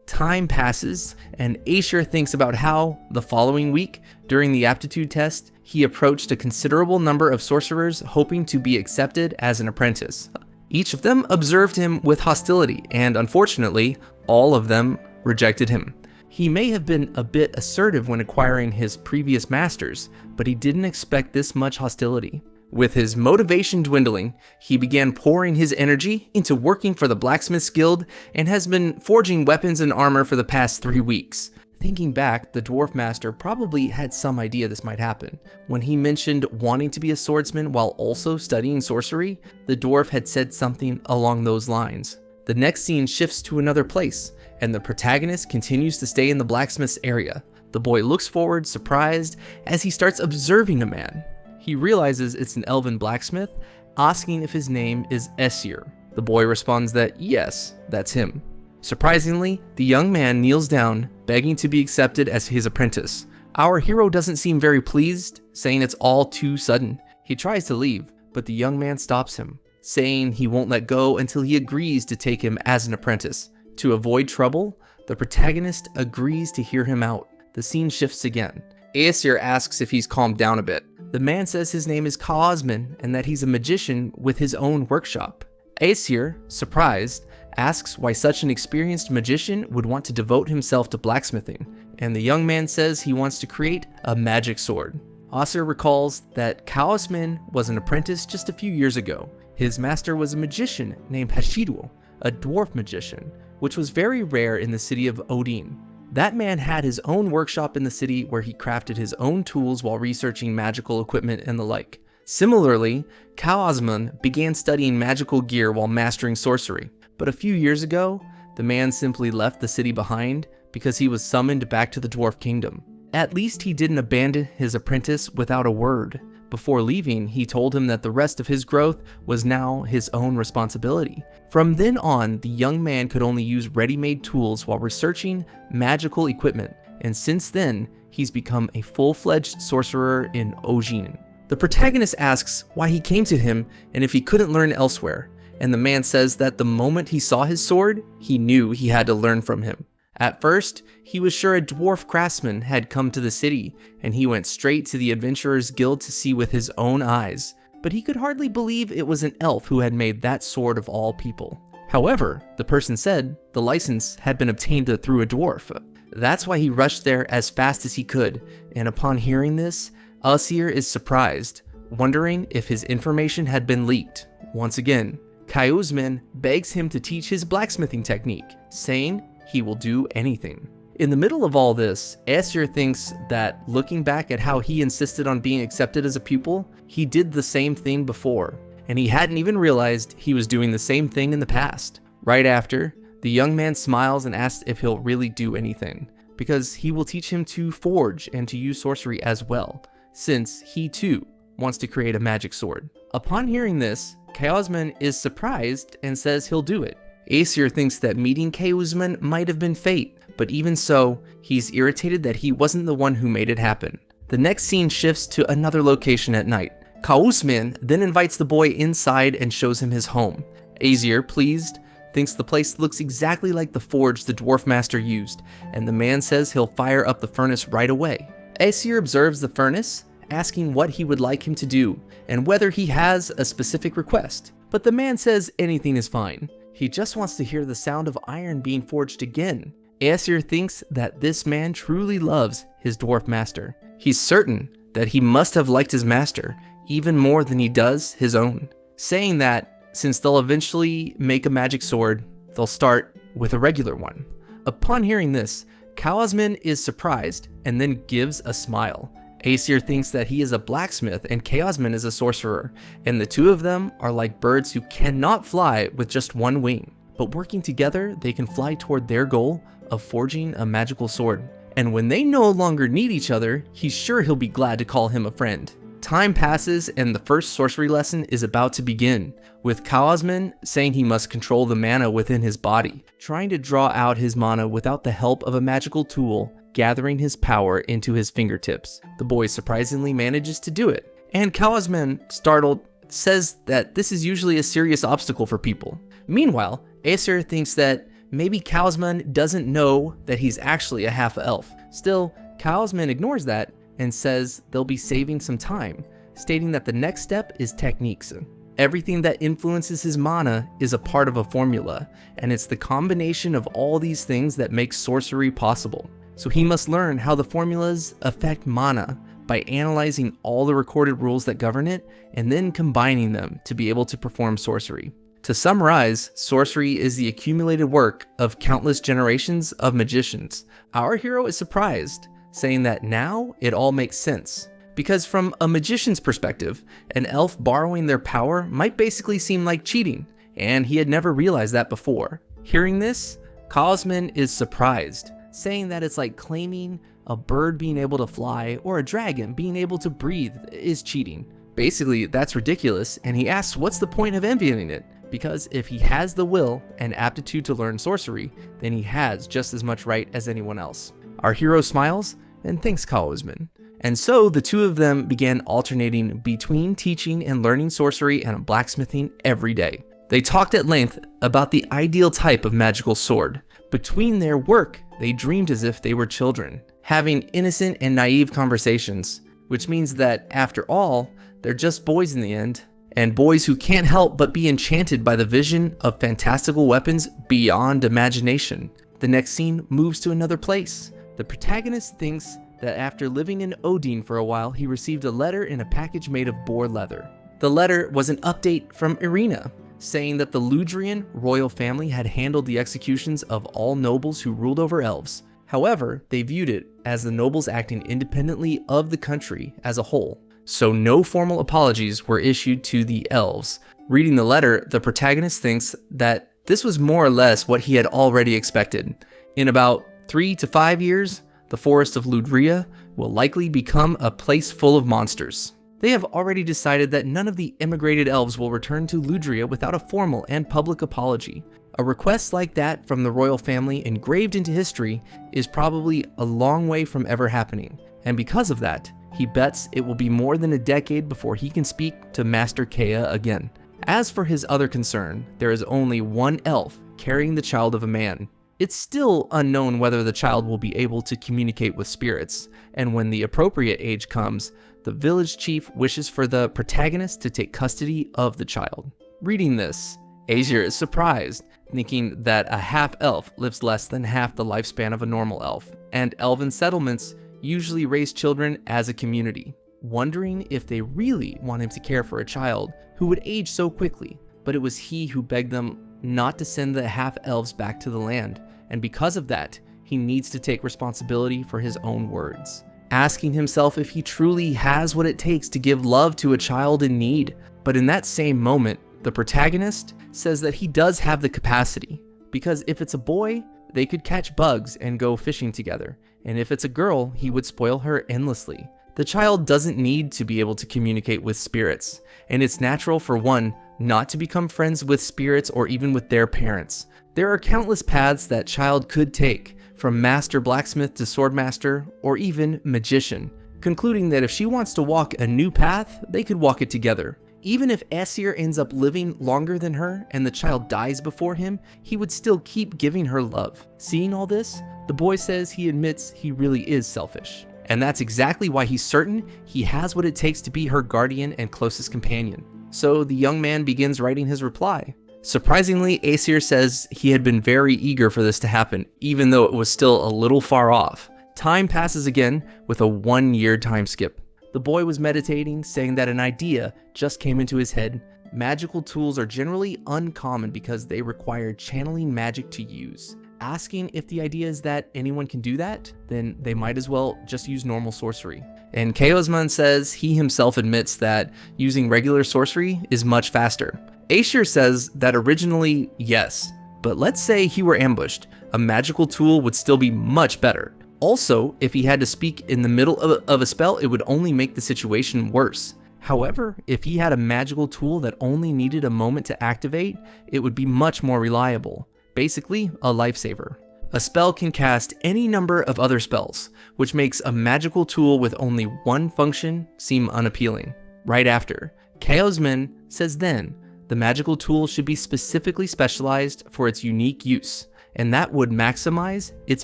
Time passes, and Aesir thinks about how, the following week, during the aptitude test, he approached a considerable number of sorcerers hoping to be accepted as an apprentice. Each of them observed him with hostility, and unfortunately, all of them rejected him. He may have been a bit assertive when acquiring his previous masters, but he didn't expect this much hostility. With his motivation dwindling, he began pouring his energy into working for the Blacksmith's Guild and has been forging weapons and armor for the past 3 weeks. Thinking back, the Dwarf Master probably had some idea this might happen. When he mentioned wanting to be a swordsman while also studying sorcery, the dwarf had said something along those lines. The next scene shifts to another place, and the protagonist continues to stay in the blacksmith's area. The boy looks forward, surprised, as he starts observing a man. He realizes it's an elven blacksmith, asking if his name is Aesir. The boy responds that yes, that's him. Surprisingly, the young man kneels down, begging to be accepted as his apprentice. Our hero doesn't seem very pleased, saying it's all too sudden. He tries to leave, but the young man stops him, saying he won't let go until he agrees to take him as an apprentice. To avoid trouble, the protagonist agrees to hear him out. The scene shifts again. Aesir asks if he's calmed down a bit. The man says his name is Kaha and that he's a magician with his own workshop. Aesir, surprised, asks why such an experienced magician would want to devote himself to blacksmithing, and the young man says he wants to create a magic sword. Aesir recalls that Kaha was an apprentice just a few years ago. His master was a magician named Hashido, a dwarf magician, which was very rare in the city of Odin. That man had his own workshop in the city where he crafted his own tools while researching magical equipment and the like. Similarly, Kaha began studying magical gear while mastering sorcery, but a few years ago, the man simply left the city behind because he was summoned back to the Dwarf Kingdom. At least he didn't abandon his apprentice without a word. Before leaving, he told him that the rest of his growth was now his own responsibility. From then on, the young man could only use ready-made tools while researching magical equipment, and since then, he's become a full-fledged sorcerer in Odin. The protagonist asks why he came to him and if he couldn't learn elsewhere, and the man says that the moment he saw his sword, he knew he had to learn from him. At first, he was sure a dwarf craftsman had come to the city, and he went straight to the Adventurer's Guild to see with his own eyes, but he could hardly believe it was an elf who had made that sword of all people. However, the person said the license had been obtained through a dwarf. That's why he rushed there as fast as he could, and upon hearing this, Aesir is surprised, wondering if his information had been leaked. Once again, Kaha begs him to teach his blacksmithing technique, saying he will do anything. In the middle of all this, Asura thinks that looking back at how he insisted on being accepted as a pupil, he did the same thing before, and he hadn't even realized he was doing the same thing in the past. Right after, the young man smiles and asks if he'll really do anything, because he will teach him to forge and to use sorcery as well, since he too wants to create a magic sword. Upon hearing this, Kaosman is surprised and says he'll do it. Aesir thinks that meeting Kaosman might have been fate, but even so, he's irritated that he wasn't the one who made it happen. The next scene shifts to another location at night. Kaosman then invites the boy inside and shows him his home. Aesir, pleased, thinks the place looks exactly like the forge the dwarf master used, and the man says he'll fire up the furnace right away. Aesir observes the furnace, asking what he would like him to do, and whether he has a specific request. But the man says anything is fine. He just wants to hear the sound of iron being forged again. Aesir thinks that this man truly loves his dwarf master. He's certain that he must have liked his master even more than he does his own, saying that since they'll eventually make a magic sword, they'll start with a regular one. Upon hearing this, Kaosman is surprised and then gives a smile. Aesir thinks that he is a blacksmith and Kaosman is a sorcerer, and the two of them are like birds who cannot fly with just one wing, but working together they can fly toward their goal of forging a magical sword. And when they no longer need each other, he's sure he'll be glad to call him a friend. Time passes and the first sorcery lesson is about to begin, with Kaosman saying he must control the mana within his body, trying to draw out his mana without the help of a magical tool, gathering his power into his fingertips. The boy surprisingly manages to do it, and Kaosman, startled, says that this is usually a serious obstacle for people. Meanwhile, Aesir thinks that maybe Kaosman doesn't know that he's actually a half-elf. Still, Kaosman ignores that and says they'll be saving some time, stating that the next step is techniques. Everything that influences his mana is a part of a formula, and it's the combination of all these things that makes sorcery possible. So he must learn how the formulas affect mana by analyzing all the recorded rules that govern it and then combining them to be able to perform sorcery. To summarize, sorcery is the accumulated work of countless generations of magicians. Our hero is surprised, saying that now it all makes sense. Because from a magician's perspective, an elf borrowing their power might basically seem like cheating, and he had never realized that before. Hearing this, Kaosman is surprised, saying that it's like claiming a bird being able to fly or a dragon being able to breathe is cheating. Basically, that's ridiculous, and he asks what's the point of envying it, because if he has the will and aptitude to learn sorcery, then he has just as much right as anyone else. Our hero smiles and thanks Kaosman. And so the two of them began alternating between teaching and learning sorcery and blacksmithing every day. They talked at length about the ideal type of magical sword. Between their work, they dreamed as if they were children, having innocent and naive conversations, which means that, after all, they're just boys in the end, and boys who can't help but be enchanted by the vision of fantastical weapons beyond imagination. The next scene moves to another place. The protagonist thinks that after living in Odin for a while, he received a letter in a package made of boar leather. The letter was an update from Irina, saying that the Ludrian royal family had handled the executions of all nobles who ruled over elves. However, they viewed it as the nobles acting independently of the country as a whole, so no formal apologies were issued to the elves. Reading the letter, the protagonist thinks that this was more or less what he had already expected. In about 3 to 5 years, the forest of Ludria will likely become a place full of monsters. They have already decided that none of the immigrated elves will return to Ludria without a formal and public apology. A request like that from the royal family engraved into history is probably a long way from ever happening, and because of that, he bets it will be more than a decade before he can speak to Master Kaha again. As for his other concern, there is only one elf carrying the child of a man. It's still unknown whether the child will be able to communicate with spirits, and when the appropriate age comes, the village chief wishes for the protagonist to take custody of the child. Reading this, Aesir is surprised, thinking that a half-elf lives less than half the lifespan of a normal elf, and elven settlements usually raise children as a community, wondering if they really want him to care for a child who would age so quickly. But it was he who begged them not to send the half-elves back to the land, and because of that, he needs to take responsibility for his own words, asking himself if he truly has what it takes to give love to a child in need. But in that same moment, the protagonist says that he does have the capacity, because if it's a boy, they could catch bugs and go fishing together, and if it's a girl, he would spoil her endlessly. The child doesn't need to be able to communicate with spirits, and it's natural for one not to become friends with spirits or even with their parents. There are countless paths that child could take, from master blacksmith to swordmaster, or even magician, concluding that if she wants to walk a new path, they could walk it together. Even if Aesir ends up living longer than her and the child dies before him, he would still keep giving her love. Seeing all this, the boy says he admits he really is selfish. And that's exactly why he's certain he has what it takes to be her guardian and closest companion. So the young man begins writing his reply. Surprisingly, Aesir says he had been very eager for this to happen, even though it was still a little far off. Time passes again with a 1-year time skip. The boy was meditating, saying that an idea just came into his head. Magical tools are generally uncommon because they require channeling magic to use. Asking if the idea is that anyone can do that, then they might as well just use normal sorcery. And Kaosman says he himself admits that using regular sorcery is much faster. Aesir says that originally, yes, but let's say he were ambushed, a magical tool would still be much better. Also, if he had to speak in the middle of a spell, it would only make the situation worse. However, if he had a magical tool that only needed a moment to activate, it would be much more reliable. Basically, a lifesaver. A spell can cast any number of other spells, which makes a magical tool with only one function seem unappealing. Right after, Kaosman says then, the magical tool should be specifically specialized for its unique use, and that would maximize its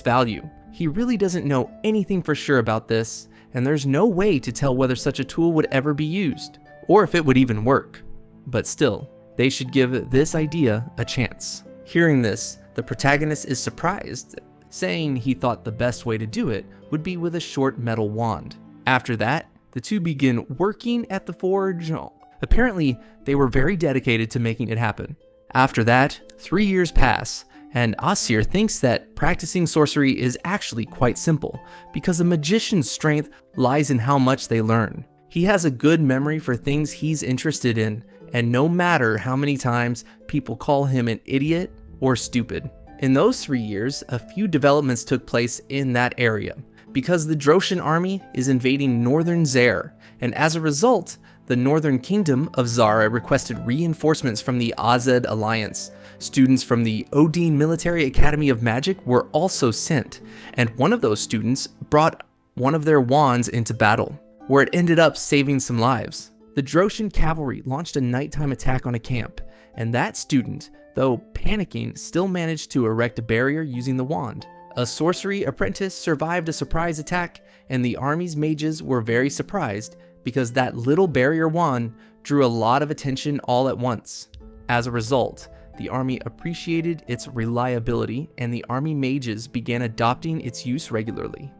value. He really doesn't know anything for sure about this, and there's no way to tell whether such a tool would ever be used, or if it would even work. But still, they should give this idea a chance. Hearing this, the protagonist is surprised, saying he thought the best way to do it would be with a short metal wand. After that, the two begin working at the forge. Apparently, they were very dedicated to making it happen. After that, 3 years pass, and Aesir thinks that practicing sorcery is actually quite simple, because a magician's strength lies in how much they learn. He has a good memory for things he's interested in, and no matter how many times people call him an idiot or stupid. In those 3 years, a few developments took place in that area, because the Droshan army is invading northern Zair, and as a result, the northern kingdom of Zara requested reinforcements from the Azad Alliance. Students from the Odin Military Academy of Magic were also sent, and one of those students brought one of their wands into battle, where it ended up saving some lives. The Droshan cavalry launched a nighttime attack on a camp, and that student, though panicking, still managed to erect a barrier using the wand. A sorcery apprentice survived a surprise attack, and the army's mages were very surprised because that little barrier wand drew a lot of attention all at once. As a result, the army appreciated its reliability, and the army mages began adopting its use regularly.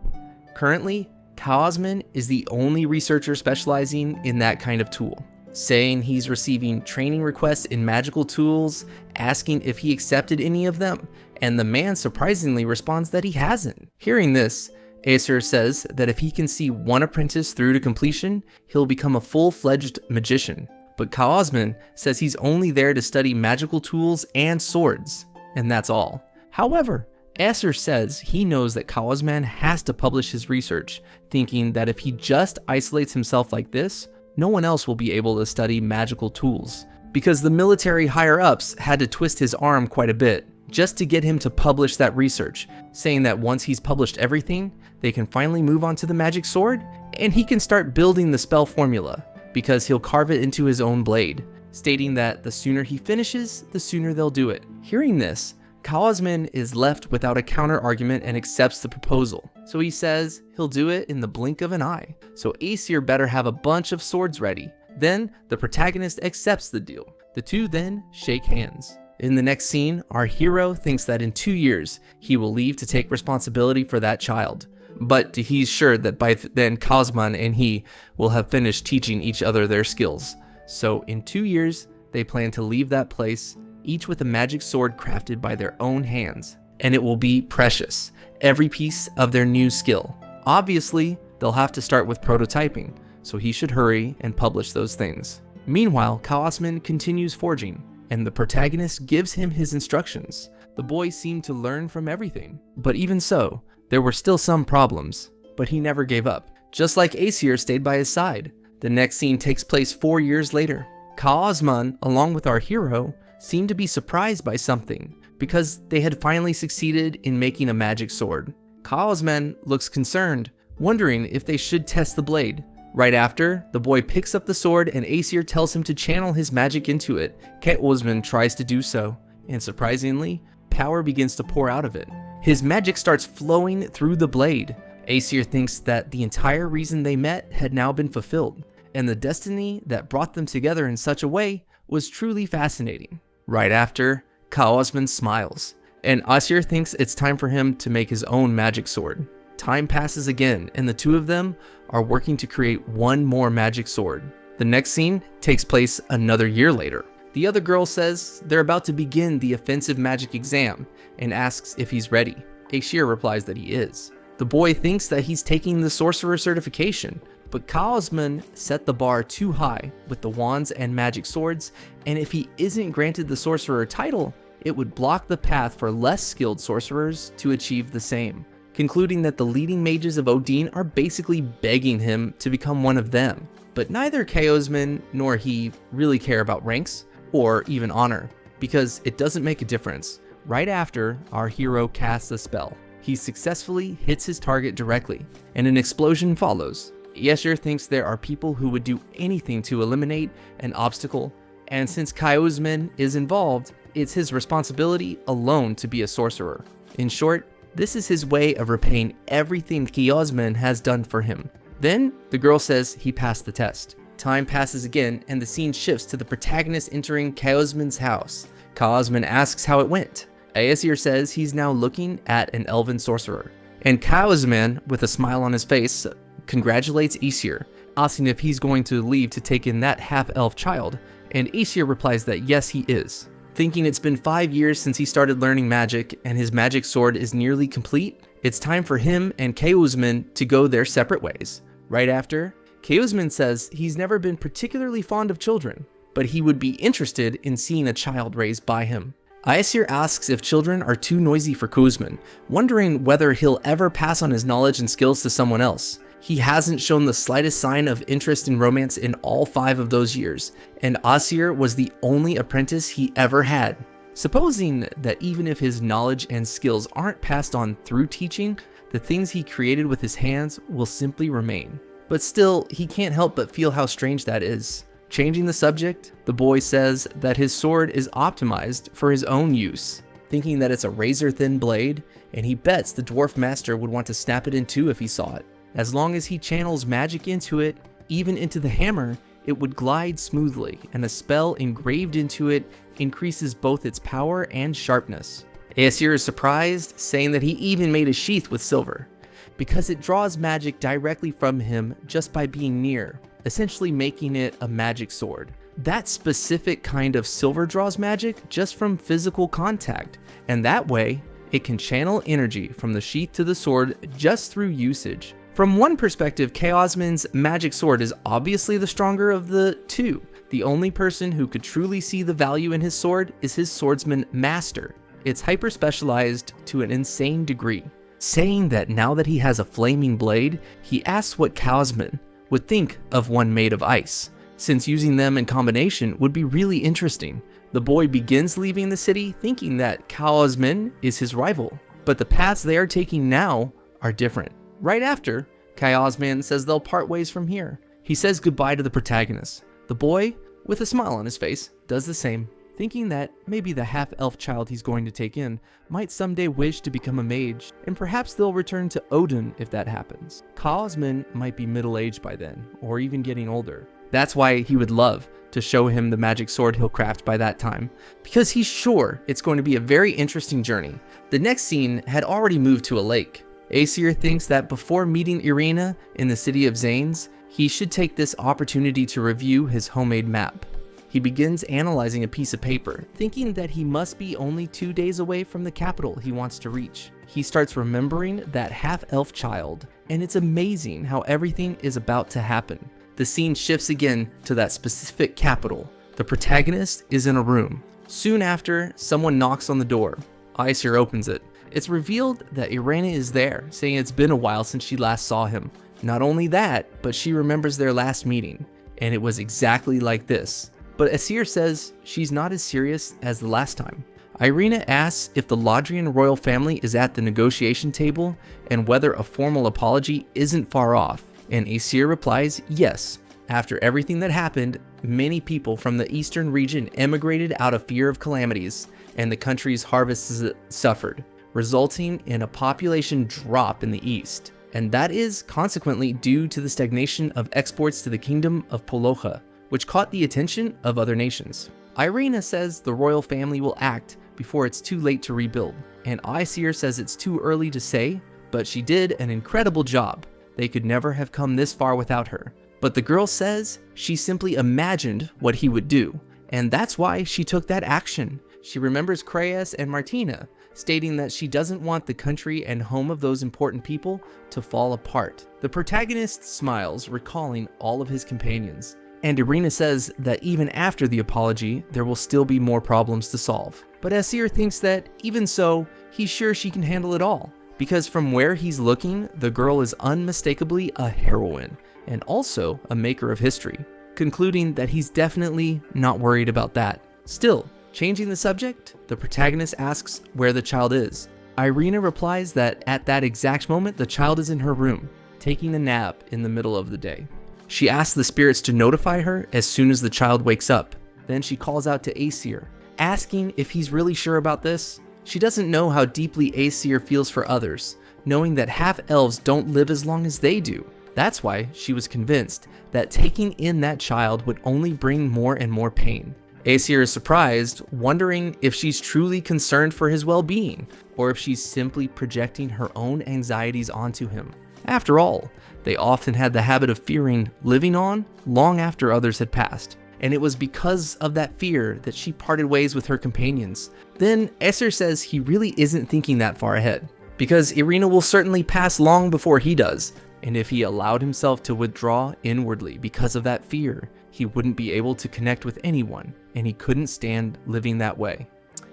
Currently, Kaosman is the only researcher specializing in that kind of tool, saying he's receiving training requests in magical tools, asking if he accepted any of them, and the man surprisingly responds that he hasn't. Hearing this, Aesir says that if he can see one apprentice through to completion, he'll become a full-fledged magician. But Kaosman says he's only there to study magical tools and swords, and that's all. However, Aesir says he knows that Kaosman has to publish his research, thinking that if he just isolates himself like this, no one else will be able to study magical tools, because the military higher-ups had to twist his arm quite a bit just to get him to publish that research, saying that once he's published everything, they can finally move on to the magic sword, and he can start building the spell formula, because he'll carve it into his own blade, stating that the sooner he finishes, the sooner they'll do it. Hearing this, Kaosman is left without a counter-argument and accepts the proposal. So he says he'll do it in the blink of an eye. So Aesir better have a bunch of swords ready. Then the protagonist accepts the deal. The two then shake hands. In the next scene, our hero thinks that in 2 years, he will leave to take responsibility for that child. But he's sure that by then Kaosman and he will have finished teaching each other their skills. So in 2 years, they plan to leave that place, each with a magic sword crafted by their own hands. and it will be precious, every piece of their new skill. Obviously, they'll have to start with prototyping, so he should hurry and publish those things. Meanwhile, Kaosman continues forging, and the protagonist gives him his instructions. The boy seemed to learn from everything, but even so, there were still some problems, but he never gave up. Just like Aesir stayed by his side. The next scene takes place 4 years later. Kaosman, along with our hero, seemed to be surprised by something, because they had finally succeeded in making a magic sword. Kaosman looks concerned, wondering if they should test the blade. Right after, the boy picks up the sword and Aesir tells him to channel his magic into it. Kaosman tries to do so, and surprisingly, power begins to pour out of it. His magic starts flowing through the blade. Aesir thinks that the entire reason they met had now been fulfilled, and the destiny that brought them together in such a way was truly fascinating. Right after, Kaosman smiles, and Aesir thinks it's time for him to make his own magic sword. Time passes again, and the two of them are working to create one more magic sword. The next scene takes place another year later. The other girl says they're about to begin the offensive magic exam and asks if he's ready. Aesir replies that he is. The boy thinks that he's taking the sorcerer certification, but Kaosman set the bar too high with the wands and magic swords, and if he isn't granted the sorcerer title, it would block the path for less skilled sorcerers to achieve the same, concluding that the leading mages of Odin are basically begging him to become one of them. But neither Kaosman nor he really care about ranks or even honor, because it doesn't make a difference. Right after, our hero casts a spell. He successfully hits his target directly, and an explosion follows. Aesir thinks there are people who would do anything to eliminate an obstacle, and since Kaosman is involved, it's his responsibility alone to be a sorcerer. In short, this is his way of repaying everything Kaosman has done for him. Then, the girl says he passed the test. Time passes again, and the scene shifts to the protagonist entering Kaosman's house. Kaosman asks how it went. Aesir says he's now looking at an elven sorcerer, and Kaosman, with a smile on his face, congratulates Aesir, asking if he's going to leave to take in that half-elf child, and Aesir replies that yes, he is. Thinking it's been 5 years since he started learning magic, and his magic sword is nearly complete, it's time for him and Kaosman to go their separate ways. Right after, Kaosman says he's never been particularly fond of children, but he would be interested in seeing a child raised by him. Aesir asks if children are too noisy for Kaosman, wondering whether he'll ever pass on his knowledge and skills to someone else. He hasn't shown the slightest sign of interest in romance in all 5 of those years, and Aesir was the only apprentice he ever had. Supposing that even if his knowledge and skills aren't passed on through teaching, the things he created with his hands will simply remain. But still, he can't help but feel how strange that is. Changing the subject, the boy says that his sword is optimized for his own use, thinking that it's a razor-thin blade, and he bets the dwarf master would want to snap it in two if he saw it. As long as he channels magic into it, even into the hammer, it would glide smoothly, and a spell engraved into it increases both its power and sharpness. Aesir is surprised, saying that he even made a sheath with silver, because it draws magic directly from him just by being near, essentially making it a magic sword. That specific kind of silver draws magic just from physical contact, and that way, it can channel energy from the sheath to the sword just through usage. From one perspective, Kaosman's magic sword is obviously the stronger of the two. The only person who could truly see the value in his sword is his swordsman master. It's hyper-specialized to an insane degree. Saying that now that he has a flaming blade, he asks what Kaosman would think of one made of ice, since using them in combination would be really interesting. The boy begins leaving the city thinking that Kaosman is his rival, but the paths they are taking now are different. Right after, Kaosman says they'll part ways from here. He says goodbye to the protagonist. The boy, with a smile on his face, does the same, thinking that maybe the half-elf child he's going to take in might someday wish to become a mage, and perhaps they'll return to Odin if that happens. Kaosman might be middle-aged by then, or even getting older. That's why he would love to show him the magic sword he'll craft by that time, because he's sure it's going to be a very interesting journey. The next scene had already moved to a lake. Aesir thinks that before meeting Irina in the city of Zanes, he should take this opportunity to review his homemade map. He begins analyzing a piece of paper, thinking that he must be only 2 days away from the capital he wants to reach. He starts remembering that half-elf child, and it's amazing how everything is about to happen. The scene shifts again to that specific capital. The protagonist is in a room. Soon after, someone knocks on the door. Aesir opens it. It's revealed that Irena is there, saying it's been a while since she last saw him. Not only that, but she remembers their last meeting, and it was exactly like this. But Aesir says she's not as serious as the last time. Irena asks if the Lodrian royal family is at the negotiation table and whether a formal apology isn't far off, and Aesir replies yes. After everything that happened, many people from the eastern region emigrated out of fear of calamities, and the country's harvests suffered, resulting in a population drop in the east. And that is consequently due to the stagnation of exports to the kingdom of Polocha, which caught the attention of other nations. Irena says the royal family will act before it's too late to rebuild, and Aesir says it's too early to say, but she did an incredible job. They could never have come this far without her. But the girl says she simply imagined what he would do, and that's why she took that action. She remembers Kreas and Martina, stating that she doesn't want the country and home of those important people to fall apart. The protagonist smiles, recalling all of his companions, and Irena says that even after the apology, there will still be more problems to solve. But Aesir thinks that, even so, he's sure she can handle it all, because from where he's looking, the girl is unmistakably a heroine, and also a maker of history, concluding that he's definitely not worried about that. Still, changing the subject, the protagonist asks where the child is. Irena replies that at that exact moment, the child is in her room, taking a nap in the middle of the day. She asks the spirits to notify her as soon as the child wakes up. Then she calls out to Aesir, asking if he's really sure about this. She doesn't know how deeply Aesir feels for others, knowing that half-elves don't live as long as they do. That's why she was convinced that taking in that child would only bring more and more pain. Aesir is surprised, wondering if she's truly concerned for his well-being, or if she's simply projecting her own anxieties onto him. After all, they often had the habit of fearing living on long after others had passed, and it was because of that fear that she parted ways with her companions. Then Aesir says he really isn't thinking that far ahead, because Irena will certainly pass long before he does, and if he allowed himself to withdraw inwardly because of that fear, he wouldn't be able to connect with anyone, and he couldn't stand living that way.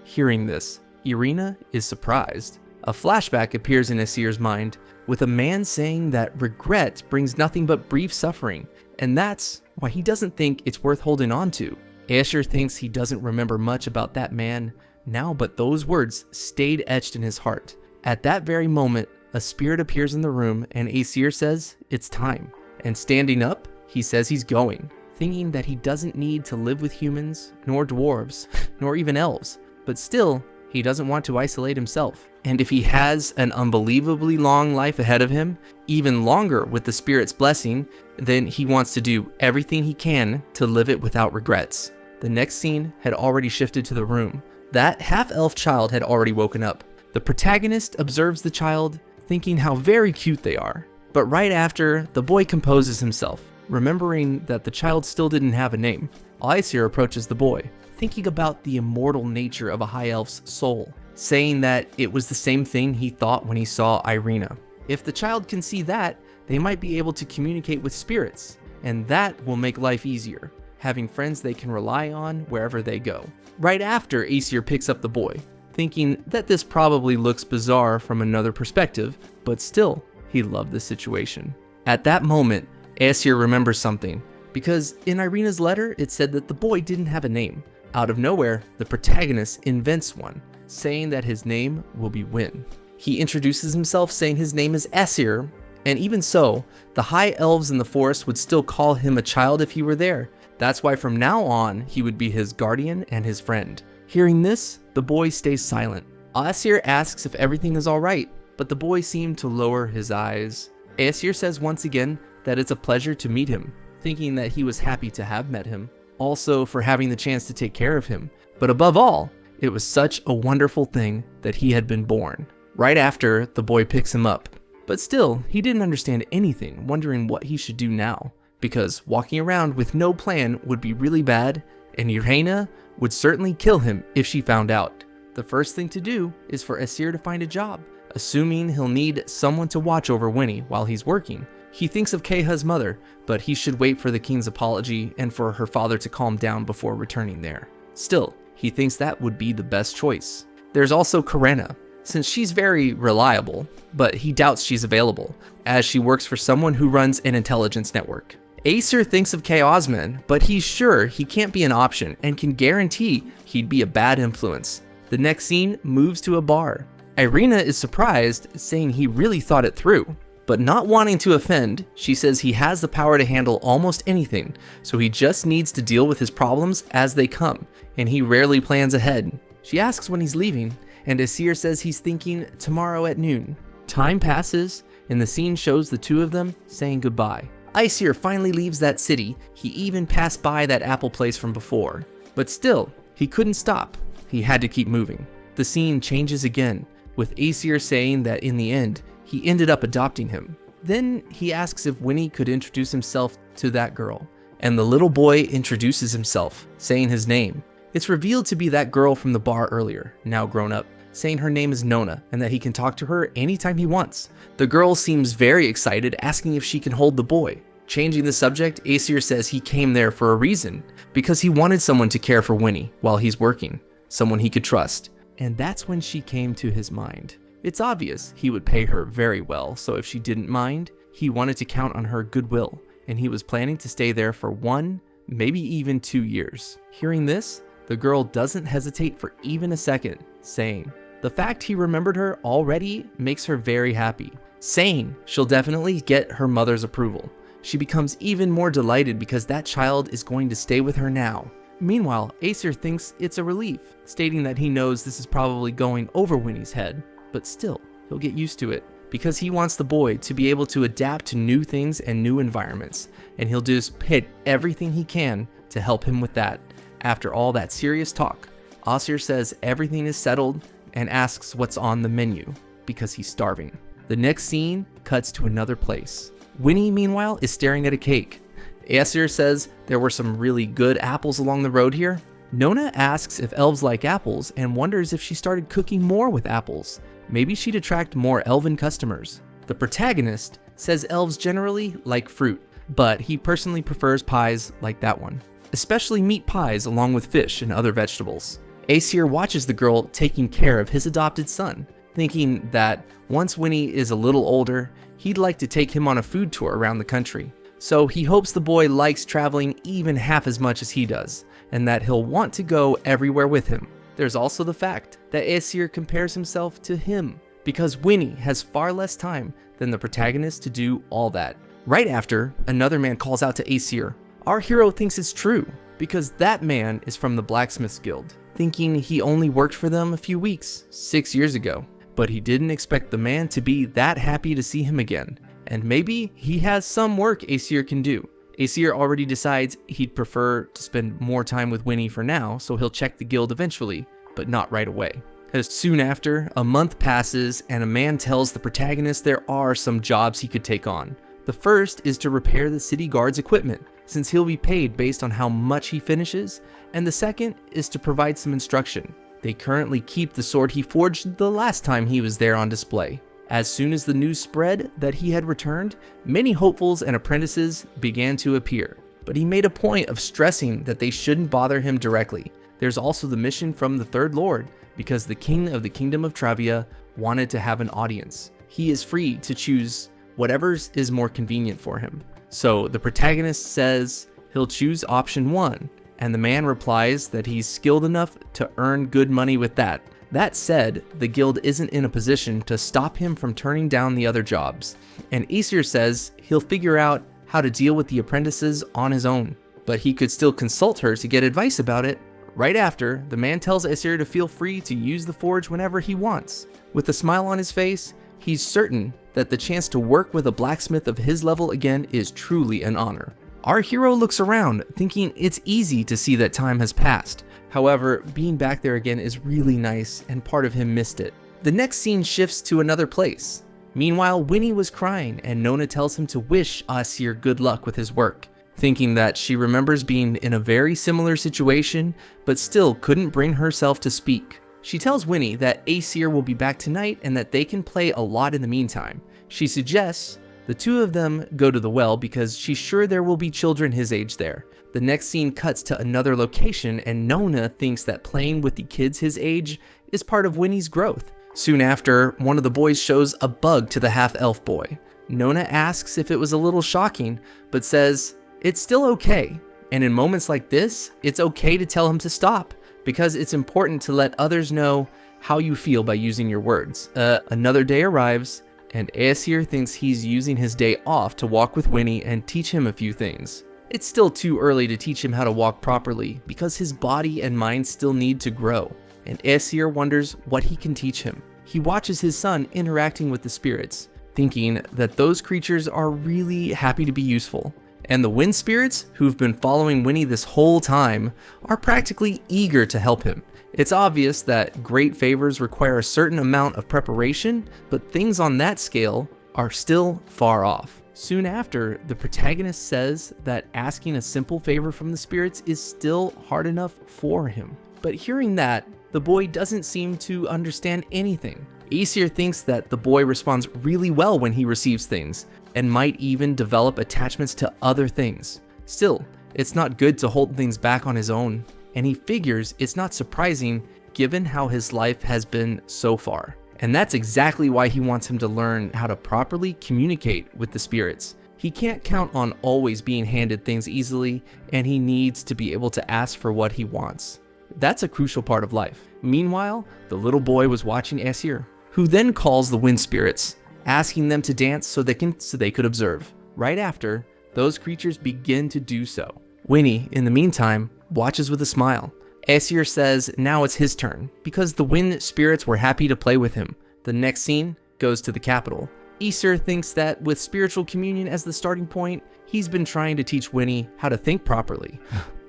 Hearing this, Irena is surprised. A flashback appears in Aesir's mind, with a man saying that regret brings nothing but brief suffering, and that's why he doesn't think it's worth holding on to. Aesir thinks he doesn't remember much about that man now, but those words stayed etched in his heart. At that very moment, a spirit appears in the room, and Aesir says it's time. And standing up, he says he's going, thinking that he doesn't need to live with humans, nor dwarves, nor even elves, but still, he doesn't want to isolate himself. And if he has an unbelievably long life ahead of him, even longer with the spirit's blessing, then he wants to do everything he can to live it without regrets. The next scene had already shifted to the room. That half-elf child had already woken up. The protagonist observes the child, thinking how very cute they are. But right after, the boy composes himself, remembering that the child still didn't have a name. Aesir approaches the boy, thinking about the immortal nature of a high elf's soul, saying that it was the same thing he thought when he saw Irena. If the child can see that, they might be able to communicate with spirits, and that will make life easier, having friends they can rely on wherever they go. Right after, Aesir picks up the boy, thinking that this probably looks bizarre from another perspective, but still, he loved the situation. At that moment, Aesir remembers something, because in Irena's letter it said that the boy didn't have a name. Out of nowhere, the protagonist invents one, saying that his name will be Win. He introduces himself saying his name is Aesir, and even so, the high elves in the forest would still call him a child if he were there. That's why from now on, he would be his guardian and his friend. Hearing this, the boy stays silent. Aesir asks if everything is alright, but the boy seemed to lower his eyes. Aesir says once again that it's a pleasure to meet him, thinking that he was happy to have met him, also for having the chance to take care of him. But above all, it was such a wonderful thing that he had been born. Right after, the boy picks him up. But still, he didn't understand anything, wondering what he should do now, because walking around with no plan would be really bad, and Irena would certainly kill him if she found out. The first thing to do is for Aesir to find a job, assuming he'll need someone to watch over Winnie while he's working. He thinks of Kaha's mother, but he should wait for the king's apology and for her father to calm down before returning there. Still, he thinks that would be the best choice. There's also Karena, since she's very reliable, but he doubts she's available, as she works for someone who runs an intelligence network. Aesir thinks of Chaosman, but he's sure he can't be an option and can guarantee he'd be a bad influence. The next scene moves to a bar. Irena is surprised, saying he really thought it through. But not wanting to offend, she says he has the power to handle almost anything, so he just needs to deal with his problems as they come, and he rarely plans ahead. She asks when he's leaving, and Aesir says he's thinking tomorrow at noon. Time passes, and the scene shows the two of them saying goodbye. Aesir finally leaves that city. He even passed by that apple place from before. But still, he couldn't stop. He had to keep moving. The scene changes again, with Aesir saying that in the end, he ended up adopting him. Then he asks if Winnie could introduce himself to that girl, and the little boy introduces himself, saying his name. It's revealed to be that girl from the bar earlier, now grown up, saying her name is Nona and that he can talk to her anytime he wants. The girl seems very excited, asking if she can hold the boy. Changing the subject, Aesir says he came there for a reason, because he wanted someone to care for Winnie while he's working, someone he could trust. And that's when she came to his mind. It's obvious he would pay her very well, so if she didn't mind, he wanted to count on her goodwill, and he was planning to stay there for 1, maybe even 2 years. Hearing this, the girl doesn't hesitate for even a second, saying, the fact he remembered her already makes her very happy, saying she'll definitely get her mother's approval. She becomes even more delighted because that child is going to stay with her now. Meanwhile, Aesir thinks it's a relief, stating that he knows this is probably going over Winnie's head, but still, he'll get used to it, because he wants the boy to be able to adapt to new things and new environments, and he'll just hit everything he can to help him with that. After all that serious talk, Aesir says everything is settled and asks what's on the menu, because he's starving. The next scene cuts to another place. Winnie, meanwhile, is staring at a cake. Aesir says there were some really good apples along the road here. Nona asks if elves like apples and wonders if she started cooking more with apples. Maybe she'd attract more elven customers. The protagonist says elves generally like fruit, but he personally prefers pies like that one, especially meat pies along with fish and other vegetables. Aesir watches the girl taking care of his adopted son, thinking that once Winnie is a little older, he'd like to take him on a food tour around the country. So he hopes the boy likes traveling even half as much as he does, and that he'll want to go everywhere with him. There's also the fact that Aesir compares himself to him, because Winnie has far less time than the protagonist to do all that. Right after, another man calls out to Aesir. Our hero thinks it's true, because that man is from the Blacksmith's Guild, thinking he only worked for them a few weeks, 6 years ago. But he didn't expect the man to be that happy to see him again. And maybe he has some work Aesir can do. Aesir already decides he'd prefer to spend more time with Winnie for now, so he'll check the guild eventually, but not right away. As soon after, a month passes and a man tells the protagonist there are some jobs he could take on. The first is to repair the city guard's equipment, since he'll be paid based on how much he finishes, and the second is to provide some instruction. They currently keep the sword he forged the last time he was there on display. As soon as the news spread that he had returned, many hopefuls and apprentices began to appear, but he made a point of stressing that they shouldn't bother him directly. There's also the mission from the Third Lord, because the king of the Kingdom of Travia wanted to have an audience. He is free to choose whatever is more convenient for him. So the protagonist says he'll choose option 1, and the man replies that he's skilled enough to earn good money with that. That said, the guild isn't in a position to stop him from turning down the other jobs, and Aesir says he'll figure out how to deal with the apprentices on his own, but he could still consult her to get advice about it. Right after, the man tells Aesir to feel free to use the forge whenever he wants. With a smile on his face, he's certain that the chance to work with a blacksmith of his level again is truly an honor. Our hero looks around, thinking it's easy to see that time has passed. However, being back there again is really nice, and part of him missed it. The next scene shifts to another place. Meanwhile, Winnie was crying, and Nona tells him to wish Aesir good luck with his work. thinking that she remembers being in a very similar situation, but still couldn't bring herself to speak. She tells Winnie that Aesir will be back tonight and that they can play a lot in the meantime. She suggests the two of them go to the well because she's sure there will be children his age there. The next scene cuts to another location and Nona thinks that playing with the kids his age is part of Winnie's growth. Soon after, one of the boys shows a bug to the half-elf boy. Nona asks if it was a little shocking, but says it's still okay. And in moments like this, it's okay to tell him to stop, because it's important to let others know how you feel by using your words. Another day arrives, and Aesir thinks he's using his day off to walk with Winnie and teach him a few things. It's still too early to teach him how to walk properly, because his body and mind still need to grow, and Aesir wonders what he can teach him. He watches his son interacting with the spirits, thinking that those creatures are really happy to be useful. And the wind spirits, who've been following Winnie this whole time, are practically eager to help him. It's obvious that great favors require a certain amount of preparation, but things on that scale are still far off. Soon after, the protagonist says that asking a simple favor from the spirits is still hard enough for him. But hearing that, the boy doesn't seem to understand anything. Aesir thinks that the boy responds really well when he receives things, and might even develop attachments to other things. Still, it's not good to hold things back on his own, and he figures it's not surprising given how his life has been so far. And that's exactly why he wants him to learn how to properly communicate with the spirits. He can't count on always being handed things easily, and he needs to be able to ask for what he wants. That's a crucial part of life. Meanwhile, the little boy was watching Aesir, who then calls the wind spirits, asking them to dance so they could observe. Right after, those creatures begin to do so. Winnie, in the meantime, watches with a smile. Aesir says now it's his turn, because the wind spirits were happy to play with him. The next scene goes to the capital. Aesir thinks that with spiritual communion as the starting point, he's been trying to teach Winnie how to think properly.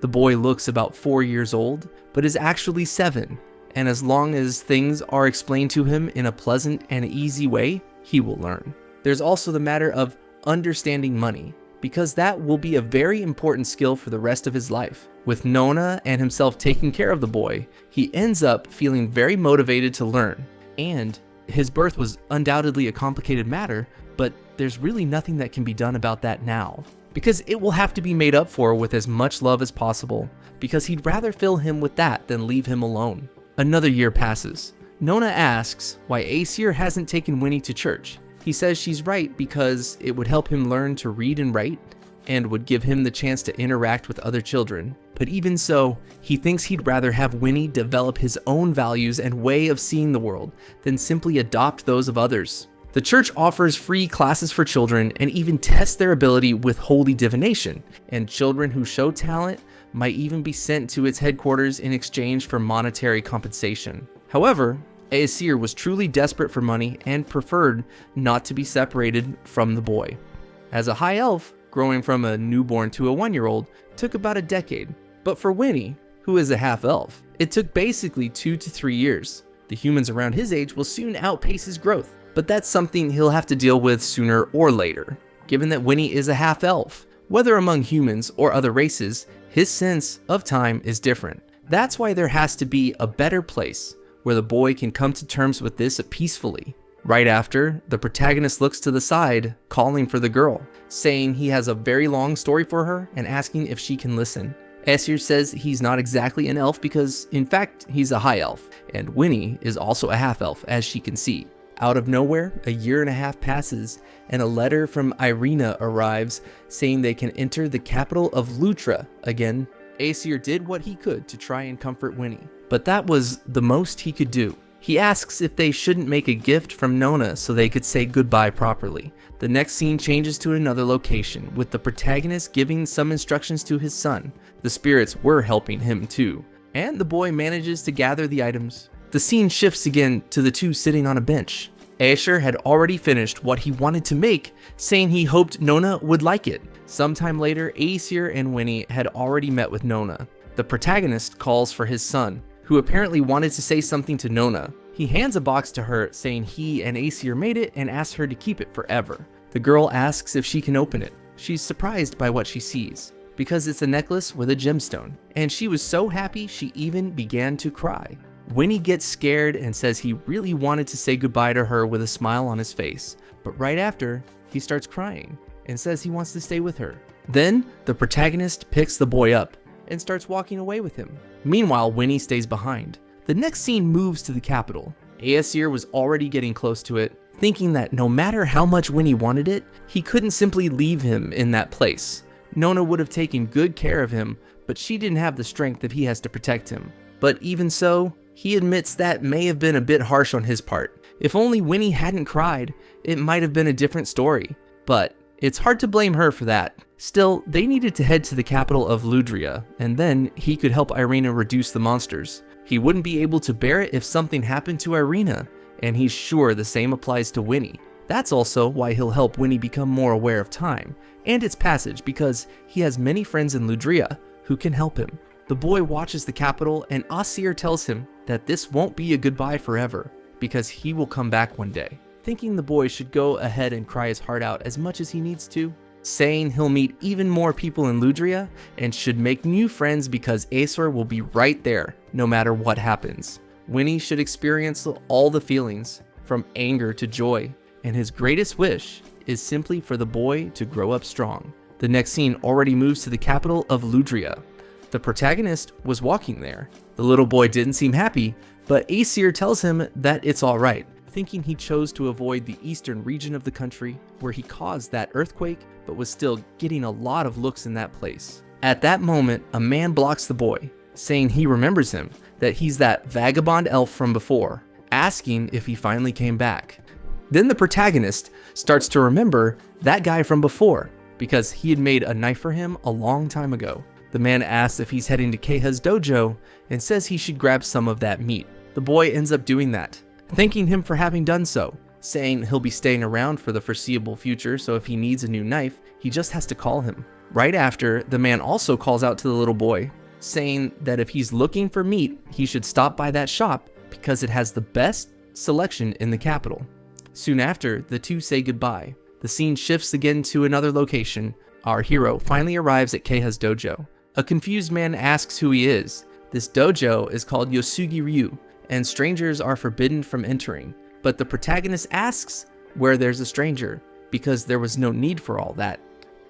The boy looks about 4 years old, but is actually 7, and as long as things are explained to him in a pleasant and easy way, he will learn. There's also the matter of understanding money, because that will be a very important skill for the rest of his life. With Nona and himself taking care of the boy, he ends up feeling very motivated to learn. And his birth was undoubtedly a complicated matter, but there's really nothing that can be done about that now, because it will have to be made up for with as much love as possible, because he'd rather fill him with that than leave him alone. Another year passes. Nona asks why Aesir hasn't taken Winnie to church. He says she's right because it would help him learn to read and write, and would give him the chance to interact with other children. But even so, he thinks he'd rather have Winnie develop his own values and way of seeing the world than simply adopt those of others. The church offers free classes for children and even tests their ability with holy divination, and children who show talent might even be sent to its headquarters in exchange for monetary compensation. However, Aesir was truly desperate for money and preferred not to be separated from the boy. As a high elf, growing from a newborn to a 1-year-old took about a decade, but for Winnie, who is a half-elf, it took basically 2 to 3 years. The humans around his age will soon outpace his growth, but that's something he'll have to deal with sooner or later, given that Winnie is a half-elf. Whether among humans or other races, his sense of time is different. That's why there has to be a better place where the boy can come to terms with this peacefully. Right after, the protagonist looks to the side, calling for the girl, saying he has a very long story for her and asking if she can listen. Aesir says he's not exactly an elf because, in fact, he's a high elf, and Winnie is also a half-elf, as she can see. Out of nowhere, a year and a half passes, and a letter from Irina arrives saying they can enter the capital of Lutra again. Aesir did what he could to try and comfort Winnie, but that was the most he could do. He asks if they shouldn't make a gift from Nona so they could say goodbye properly. The next scene changes to another location, with the protagonist giving some instructions to his son. The spirits were helping him too, and the boy manages to gather the items. The scene shifts again to the two sitting on a bench. Aesir had already finished what he wanted to make, saying he hoped Nona would like it. Sometime later, Aesir and Winnie had already met with Nona. The protagonist calls for his son, who apparently wanted to say something to Nona. He hands a box to her, saying he and Aesir made it and asks her to keep it forever. The girl asks if she can open it. she's surprised by what she sees, because it's a necklace with a gemstone, and she was so happy she even began to cry. Winnie gets scared and says he really wanted to say goodbye to her with a smile on his face, but right after, he starts crying and says he wants to stay with her. Then, the protagonist picks the boy up and starts walking away with him. Meanwhile, Winnie stays behind. The next scene moves to the capital. Aesir was already getting close to it, thinking that no matter how much Winnie wanted it, he couldn't simply leave him in that place. Nona would have taken good care of him, but she didn't have the strength if he has to protect him. But even so, he admits that may have been a bit harsh on his part. If only Winnie hadn't cried, it might have been a different story. But it's hard to blame her for that. Still, they needed to head to the capital of Ludria, and then he could help Irina reduce the monsters. He wouldn't be able to bear it if something happened to Irina, and he's sure the same applies to Winnie. That's also why he'll help Winnie become more aware of time and its passage, because he has many friends in Ludria who can help him. The boy watches the capital, and Aesir tells him that this won't be a goodbye forever, because he will come back one day, thinking the boy should go ahead and cry his heart out as much as he needs to, saying he'll meet even more people in Ludria and should make new friends because Aesir will be right there no matter what happens. Winnie should experience all the feelings, from anger to joy, and his greatest wish is simply for the boy to grow up strong. The next scene already moves to the capital of Ludria. The protagonist was walking there. The little boy didn't seem happy, but Aesir tells him that it's alright, thinking he chose to avoid the eastern region of the country where he caused that earthquake, but was still getting a lot of looks in that place. At that moment, a man blocks the boy, saying he remembers him, that he's that vagabond elf from before, asking if he finally came back. Then the protagonist starts to remember that guy from before, because he had made a knife for him a long time ago. The man asks if he's heading to Kaha's dojo and says he should grab some of that meat. The boy ends up doing that, thanking him for having done so, saying he'll be staying around for the foreseeable future, so if he needs a new knife, he just has to call him. Right after, the man also calls out to the little boy, saying that if he's looking for meat, he should stop by that shop because it has the best selection in the capital. Soon after, the two say goodbye. The scene shifts again to another location. Our hero finally arrives at Kaha's dojo. A confused man asks who he is. This dojo is called Yosugi Ryu, and strangers are forbidden from entering. But the protagonist asks where there's a stranger, because there was no need for all that.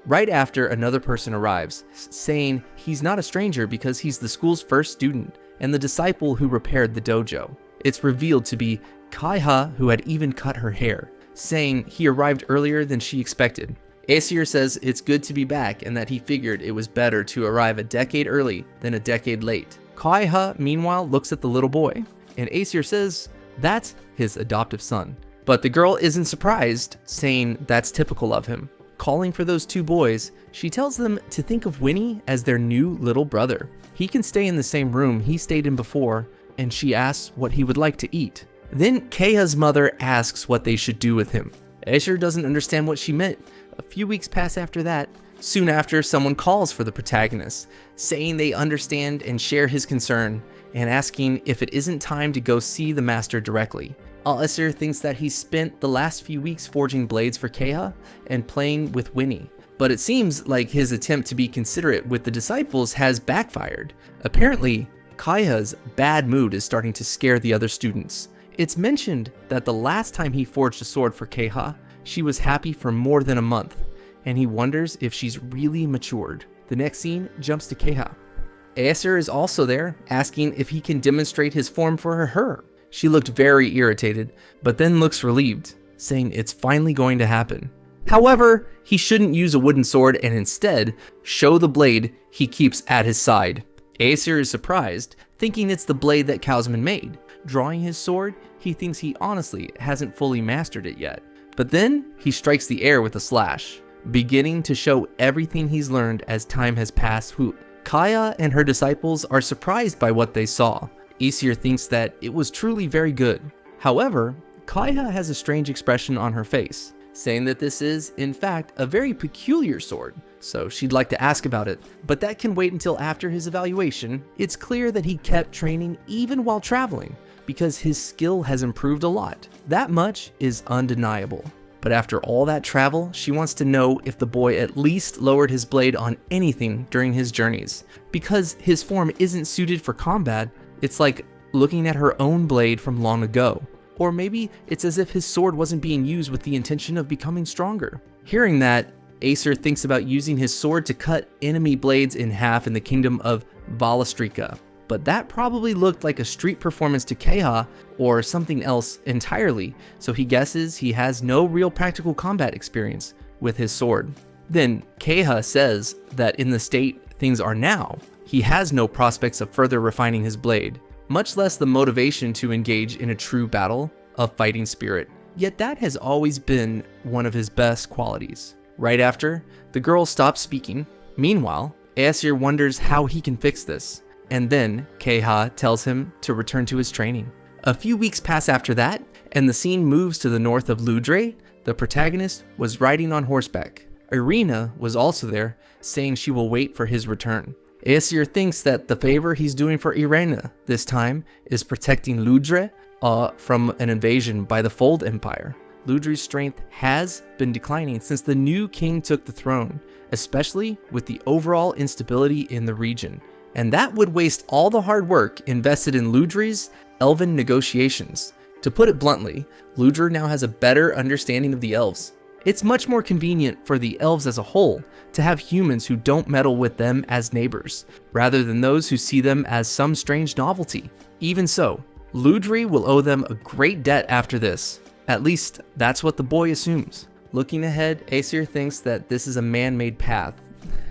Right after, another person arrives, saying he's not a stranger because he's the school's first student, and the disciple who repaired the dojo. It's revealed to be Kaha, who had even cut her hair, saying he arrived earlier than she expected. Aesir says it's good to be back and that he figured it was better to arrive a decade early than a decade late. Kaha, meanwhile, looks at the little boy, and Aesir says that's his adoptive son. But the girl isn't surprised, saying that's typical of him. Calling for those two boys, she tells them to think of Winnie as their new little brother. He can stay in the same room he stayed in before, and she asks what he would like to eat. Then Kaha's mother asks what they should do with him. Aesir doesn't understand what she meant. A few weeks pass after that. Soon after, someone calls for the protagonist, saying they understand and share his concern, and asking if it isn't time to go see the master directly. Aesir thinks that he spent the last few weeks forging blades for Kaha and playing with Winnie, but it seems like his attempt to be considerate with the disciples has backfired. Apparently, Kaha's bad mood is starting to scare the other students. It's mentioned that the last time he forged a sword for Kaha, she was happy for more than a month, and he wonders if she's really matured. The next scene jumps to Kaha. Aesir is also there, asking if he can demonstrate his form for her. She looked very irritated, but then looks relieved, saying it's finally going to happen. However, he shouldn't use a wooden sword and instead show the blade he keeps at his side. Aesir is surprised, thinking it's the blade that Kausman made. Drawing his sword, he thinks he honestly hasn't fully mastered it yet. But then, he strikes the air with a slash, beginning to show everything he's learned as time has passed. Kaha and her disciples are surprised by what they saw. Aesir thinks that it was truly very good. However, Kaha has a strange expression on her face, saying that this is, in fact, a very peculiar sword, so she'd like to ask about it, but that can wait until after his evaluation. It's clear that he kept training even while traveling, because his skill has improved a lot. That much is undeniable. But after all that travel, she wants to know if the boy at least lowered his blade on anything during his journeys. Because his form isn't suited for combat, it's like looking at her own blade from long ago. Or maybe it's as if his sword wasn't being used with the intention of becoming stronger. Hearing that, Aesir thinks about using his sword to cut enemy blades in half in the kingdom of Valastrika. But that probably looked like a street performance to Kaha or something else entirely, so he guesses he has no real practical combat experience with his sword. Then Kaha says that in the state things are now, he has no prospects of further refining his blade, much less the motivation to engage in a true battle of fighting spirit. Yet that has always been one of his best qualities. Right after, the girl stops speaking. Meanwhile, Aesir wonders how he can fix this, and then Kaha tells him to return to his training. A few weeks pass after that, and the scene moves to the north of Ludre. The protagonist was riding on horseback. Irina was also there, saying she will wait for his return. Aesir thinks that the favor he's doing for Irina this time is protecting Ludre from an invasion by the Fold Empire. Ludre's strength has been declining since the new king took the throne, especially with the overall instability in the region. And that would waste all the hard work invested in Ludre's elven negotiations. To put it bluntly, Ludre now has a better understanding of the elves. It's much more convenient for the elves as a whole to have humans who don't meddle with them as neighbors, rather than those who see them as some strange novelty. Even so, Ludre will owe them a great debt after this. At least, that's what the boy assumes. Looking ahead, Aesir thinks that this is a man-made path.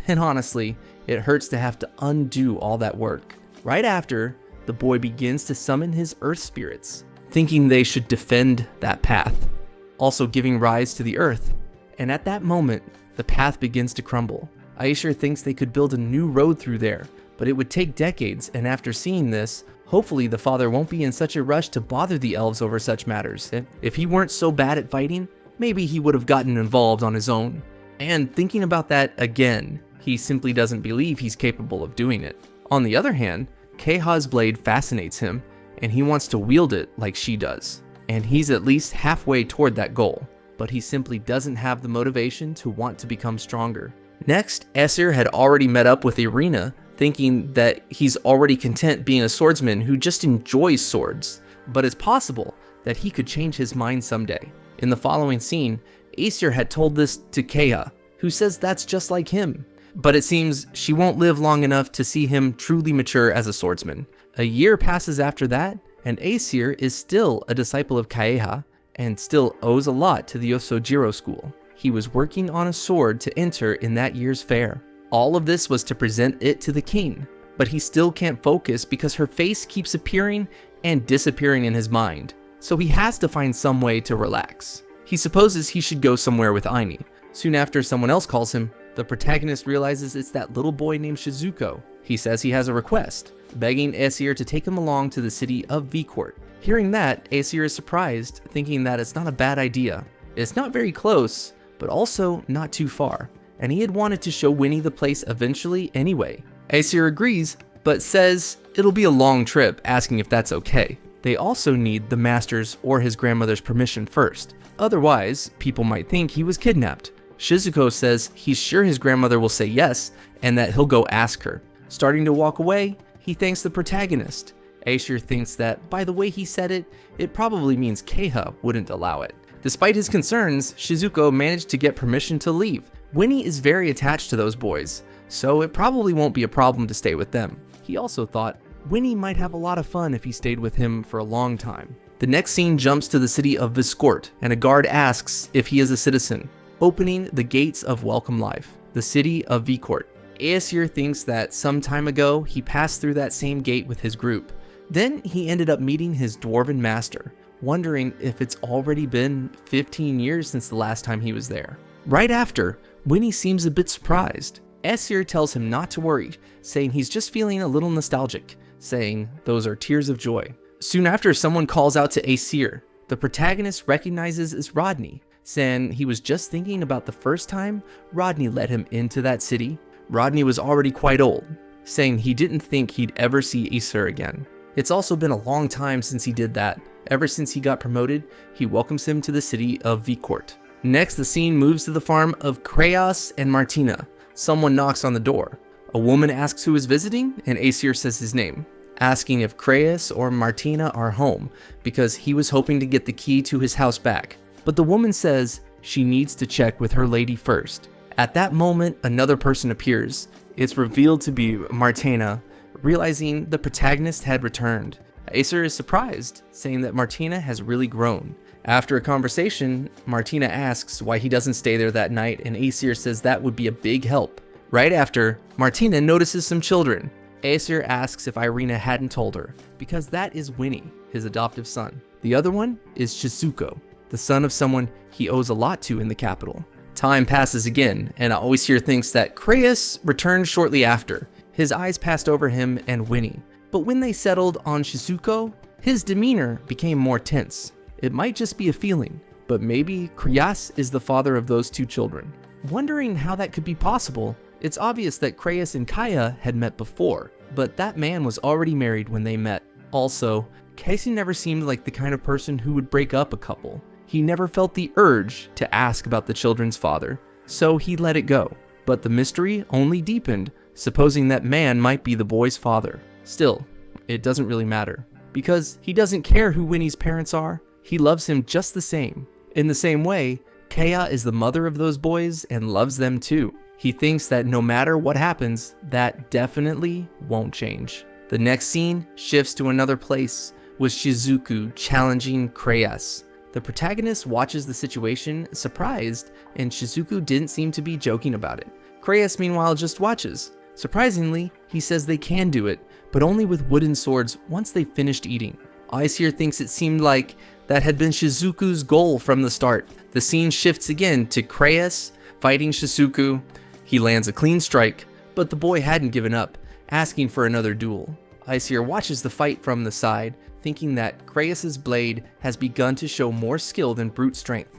And honestly, it hurts to have to undo all that work. Right after, the boy begins to summon his earth spirits, thinking they should defend that path, also giving rise to the earth. And at that moment, the path begins to crumble. Aesir thinks they could build a new road through there, but it would take decades, and after seeing this, hopefully the father won't be in such a rush to bother the elves over such matters. If he weren't so bad at fighting, maybe he would have gotten involved on his own. And thinking about that again, he simply doesn't believe he's capable of doing it. On the other hand, Kaha's blade fascinates him, and he wants to wield it like she does. And he's at least halfway toward that goal, but he simply doesn't have the motivation to want to become stronger. Next, Aesir had already met up with Irina, thinking that he's already content being a swordsman who just enjoys swords, but it's possible that he could change his mind someday. In the following scene, Aesir had told this to Kaha, who says that's just like him, but it seems she won't live long enough to see him truly mature as a swordsman. A year passes after that, and Aesir is still a disciple of Kaha, and still owes a lot to the Yosojiro school. He was working on a sword to enter in that year's fair. All of this was to present it to the king, but he still can't focus because her face keeps appearing and disappearing in his mind, so he has to find some way to relax. He supposes he should go somewhere with Aini. Soon after someone else calls him, the protagonist realizes it's that little boy named Shizuko. He says he has a request, begging Aesir to take him along to the city of V-Court. Hearing that, Aesir is surprised, thinking that it's not a bad idea. It's not very close, but also not too far, and he had wanted to show Winnie the place eventually anyway. Aesir agrees, but says it'll be a long trip, asking if that's okay. They also need the master's or his grandmother's permission first. Otherwise, people might think he was kidnapped. Shizuko says he's sure his grandmother will say yes, and that he'll go ask her. Starting to walk away, he thanks the protagonist. Aesir thinks that by the way he said it, it probably means Kaha wouldn't allow it. Despite his concerns, Shizuko managed to get permission to leave. Winnie is very attached to those boys, so it probably won't be a problem to stay with them. He also thought Winnie might have a lot of fun if he stayed with him for a long time. The next scene jumps to the city of Viscourt, and a guard asks if he is a citizen, opening the gates of welcome life, the city of V-Court. Aesir thinks that some time ago he passed through that same gate with his group. Then he ended up meeting his dwarven master, wondering if it's already been 15 years since the last time he was there. Right after, Winnie seems a bit surprised. Aesir tells him not to worry, saying he's just feeling a little nostalgic, saying those are tears of joy. Soon after, someone calls out to Aesir. The protagonist recognizes as Rodney, saying he was just thinking about the first time Rodney let him into that city. Rodney was already quite old, saying he didn't think he'd ever see Aesir again. It's also been a long time since he did that. Ever since he got promoted, he welcomes him to the city of V-Court. Next, the scene moves to the farm of Kreos and Martina. Someone knocks on the door. A woman asks who is visiting, and Aesir says his name, asking if Kreos or Martina are home, because he was hoping to get the key to his house back. But the woman says she needs to check with her lady first. At that moment, another person appears. It's revealed to be Martina, realizing the protagonist had returned. Aesir is surprised, saying that Martina has really grown. After a conversation, Martina asks why he doesn't stay there that night, and Aesir says that would be a big help. Right after, Martina notices some children. Aesir asks if Irina hadn't told her, because that is Winnie, his adoptive son. The other one is Shizuko, the son of someone he owes a lot to in the capital. Time passes again, and Aesir thinks that Kreos returned shortly after. His eyes passed over him and Winnie, but when they settled on Shizuko, his demeanor became more tense. It might just be a feeling, but maybe Kreos is the father of those two children. Wondering how that could be possible, it's obvious that Kreos and Kaha had met before, but that man was already married when they met. Also, Casey never seemed like the kind of person who would break up a couple. He never felt the urge to ask about the children's father, so he let it go. But the mystery only deepened, supposing that man might be the boy's father. Still, it doesn't really matter, because he doesn't care who Winnie's parents are. He loves him just the same. In the same way, Kaha is the mother of those boys and loves them too. He thinks that no matter what happens, that definitely won't change. The next scene shifts to another place, with Shizuku challenging Kreos. The protagonist watches the situation surprised, and Shizuku didn't seem to be joking about it. Kreos meanwhile just watches. Surprisingly, he says they can do it, but only with wooden swords once they finished eating. Aesir thinks it seemed like that had been Shizuku's goal from the start. The scene shifts again to Kreos fighting Shizuku. He lands a clean strike, but the boy hadn't given up, asking for another duel. Aesir watches the fight from the side, thinking that Kreos' blade has begun to show more skill than brute strength.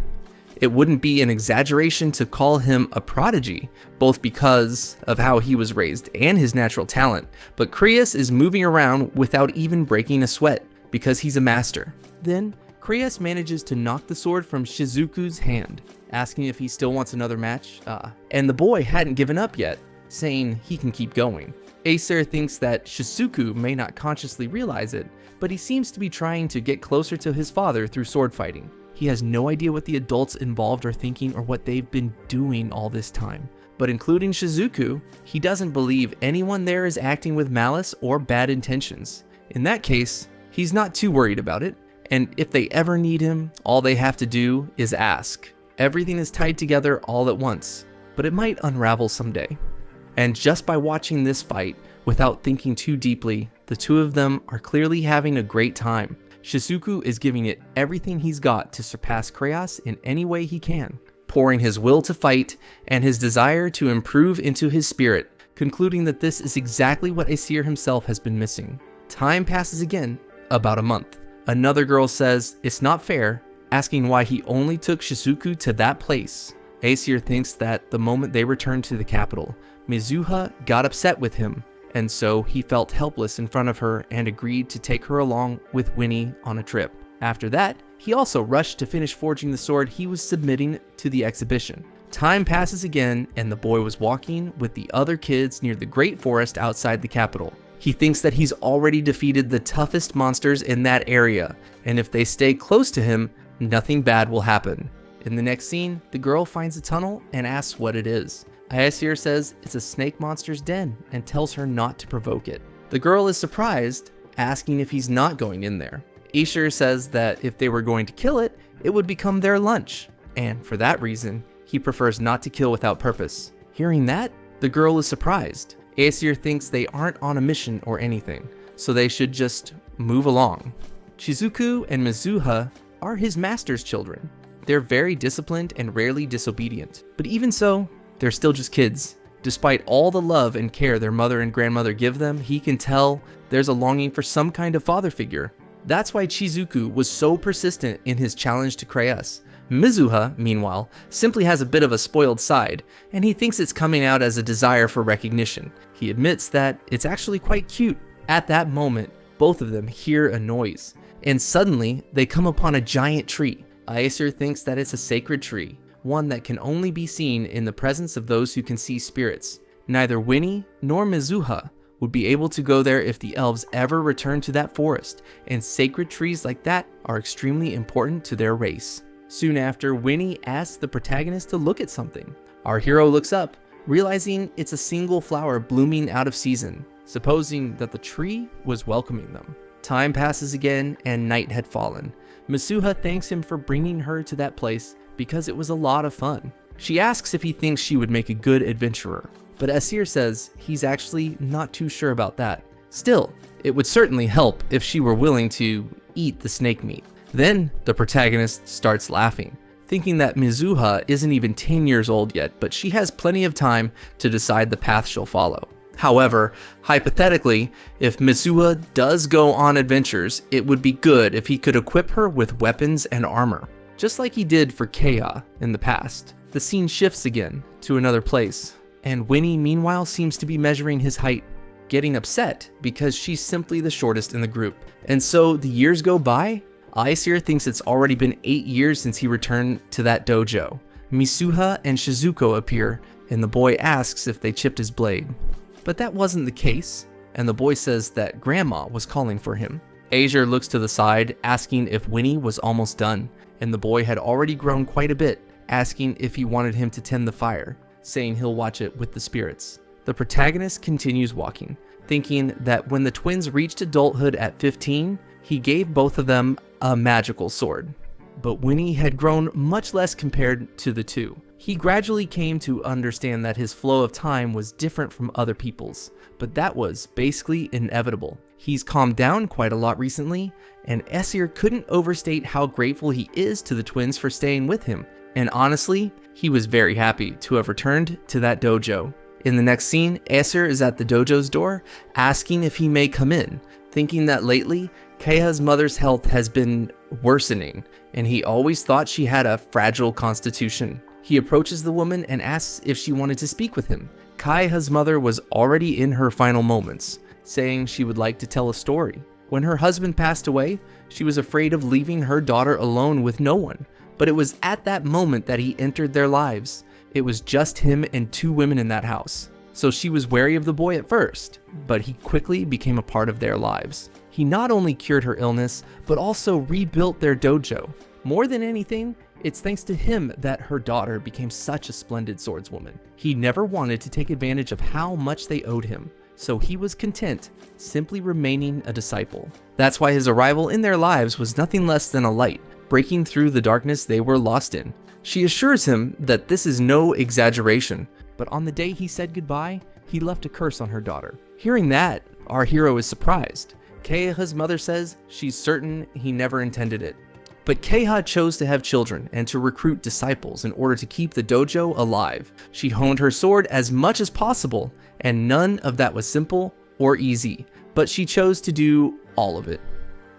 It wouldn't be an exaggeration to call him a prodigy, both because of how he was raised and his natural talent, but Kreos is moving around without even breaking a sweat, because he's a master. Then, Kreos manages to knock the sword from Shizuku's hand, asking if he still wants another match, and the boy hadn't given up yet, saying he can keep going. Aesir thinks that Shizuku may not consciously realize it, but he seems to be trying to get closer to his father through sword fighting. He has no idea what the adults involved are thinking or what they've been doing all this time. But including Shizuku, he doesn't believe anyone there is acting with malice or bad intentions. In that case, he's not too worried about it, and if they ever need him, all they have to do is ask. Everything is tied together all at once, but it might unravel someday. And just by watching this fight, without thinking too deeply, the two of them are clearly having a great time. Shizuku is giving it everything he's got to surpass Kreos in any way he can, pouring his will to fight and his desire to improve into his spirit, concluding that this is exactly what Aesir himself has been missing. Time passes again, about a month. Another girl says it's not fair, asking why he only took Shizuku to that place. Aesir thinks that the moment they returned to the capital, Mizuha got upset with him, and so he felt helpless in front of her and agreed to take her along with Winnie on a trip. After that, he also rushed to finish forging the sword he was submitting to the exhibition. Time passes again, and the boy was walking with the other kids near the great forest outside the capital. He thinks that he's already defeated the toughest monsters in that area, and if they stay close to him, nothing bad will happen. In the next scene, the girl finds a tunnel and asks what it is. Aesir says it's a snake monster's den and tells her not to provoke it. The girl is surprised, asking if he's not going in there. Aesir says that if they were going to kill it, it would become their lunch, and for that reason, he prefers not to kill without purpose. Hearing that, the girl is surprised. Aesir thinks they aren't on a mission or anything, so they should just move along. Shizuku and Mizuha are his master's children. They're very disciplined and rarely disobedient, but even so, they're still just kids. Despite all the love and care their mother and grandmother give them, he can tell there's a longing for some kind of father figure. That's why Shizuku was so persistent in his challenge to Kreos. Mizuha, meanwhile, simply has a bit of a spoiled side, and he thinks it's coming out as a desire for recognition. He admits that it's actually quite cute. At that moment, both of them hear a noise, and suddenly they come upon a giant tree. Aesir thinks that it's a sacred tree, one that can only be seen in the presence of those who can see spirits. Neither Winnie nor Mizuha would be able to go there if the elves ever returned to that forest, and sacred trees like that are extremely important to their race. Soon after, Winnie asks the protagonist to look at something. Our hero looks up, realizing it's a single flower blooming out of season, supposing that the tree was welcoming them. Time passes again, and night had fallen. Mizuha thanks him for bringing her to that place because it was a lot of fun. She asks if he thinks she would make a good adventurer, but Asir says he's actually not too sure about that. Still, it would certainly help if she were willing to eat the snake meat. Then the protagonist starts laughing, thinking that Mizuha isn't even 10 years old yet, but she has plenty of time to decide the path she'll follow. However, hypothetically, if Mizuha does go on adventures, it would be good if he could equip her with weapons and armor, just like he did for Kaha in the past. The scene shifts again to another place, and Winnie meanwhile seems to be measuring his height, getting upset because she's simply the shortest in the group. And so the years go by. Aesir thinks it's already been 8 years since he returned to that dojo. Mizuha and Shizuko appear, and the boy asks if they chipped his blade. But that wasn't the case, and the boy says that Grandma was calling for him. Aesir looks to the side, asking if Winnie was almost done, and the boy had already grown quite a bit, asking if he wanted him to tend the fire, saying he'll watch it with the spirits. The protagonist continues walking, thinking that when the twins reached adulthood at 15, he gave both of them a magical sword. But Winnie had grown much less compared to the two. He gradually came to understand that his flow of time was different from other people's, but that was basically inevitable. He's calmed down quite a lot recently, and Aesir couldn't overstate how grateful he is to the twins for staying with him. And honestly, he was very happy to have returned to that dojo. In the next scene, Aesir is at the dojo's door, asking if he may come in, thinking that lately, Kaha's mother's health has been worsening, and he always thought she had a fragile constitution. He approaches the woman and asks if she wanted to speak with him. Kaha's mother was already in her final moments, saying she would like to tell a story. When her husband passed away, she was afraid of leaving her daughter alone with no one, but it was at that moment that he entered their lives. It was just him and 2 women in that house. So she was wary of the boy at first, but he quickly became a part of their lives. He not only cured her illness, but also rebuilt their dojo. More than anything, it's thanks to him that her daughter became such a splendid swordswoman. He never wanted to take advantage of how much they owed him, so he was content simply remaining a disciple. That's why his arrival in their lives was nothing less than a light, breaking through the darkness they were lost in. She assures him that this is no exaggeration, but on the day he said goodbye, he left a curse on her daughter. Hearing that, our hero is surprised. Kaha's mother says she's certain he never intended it. But Kaha chose to have children and to recruit disciples in order to keep the dojo alive. She honed her sword as much as possible, and none of that was simple or easy, but she chose to do all of it.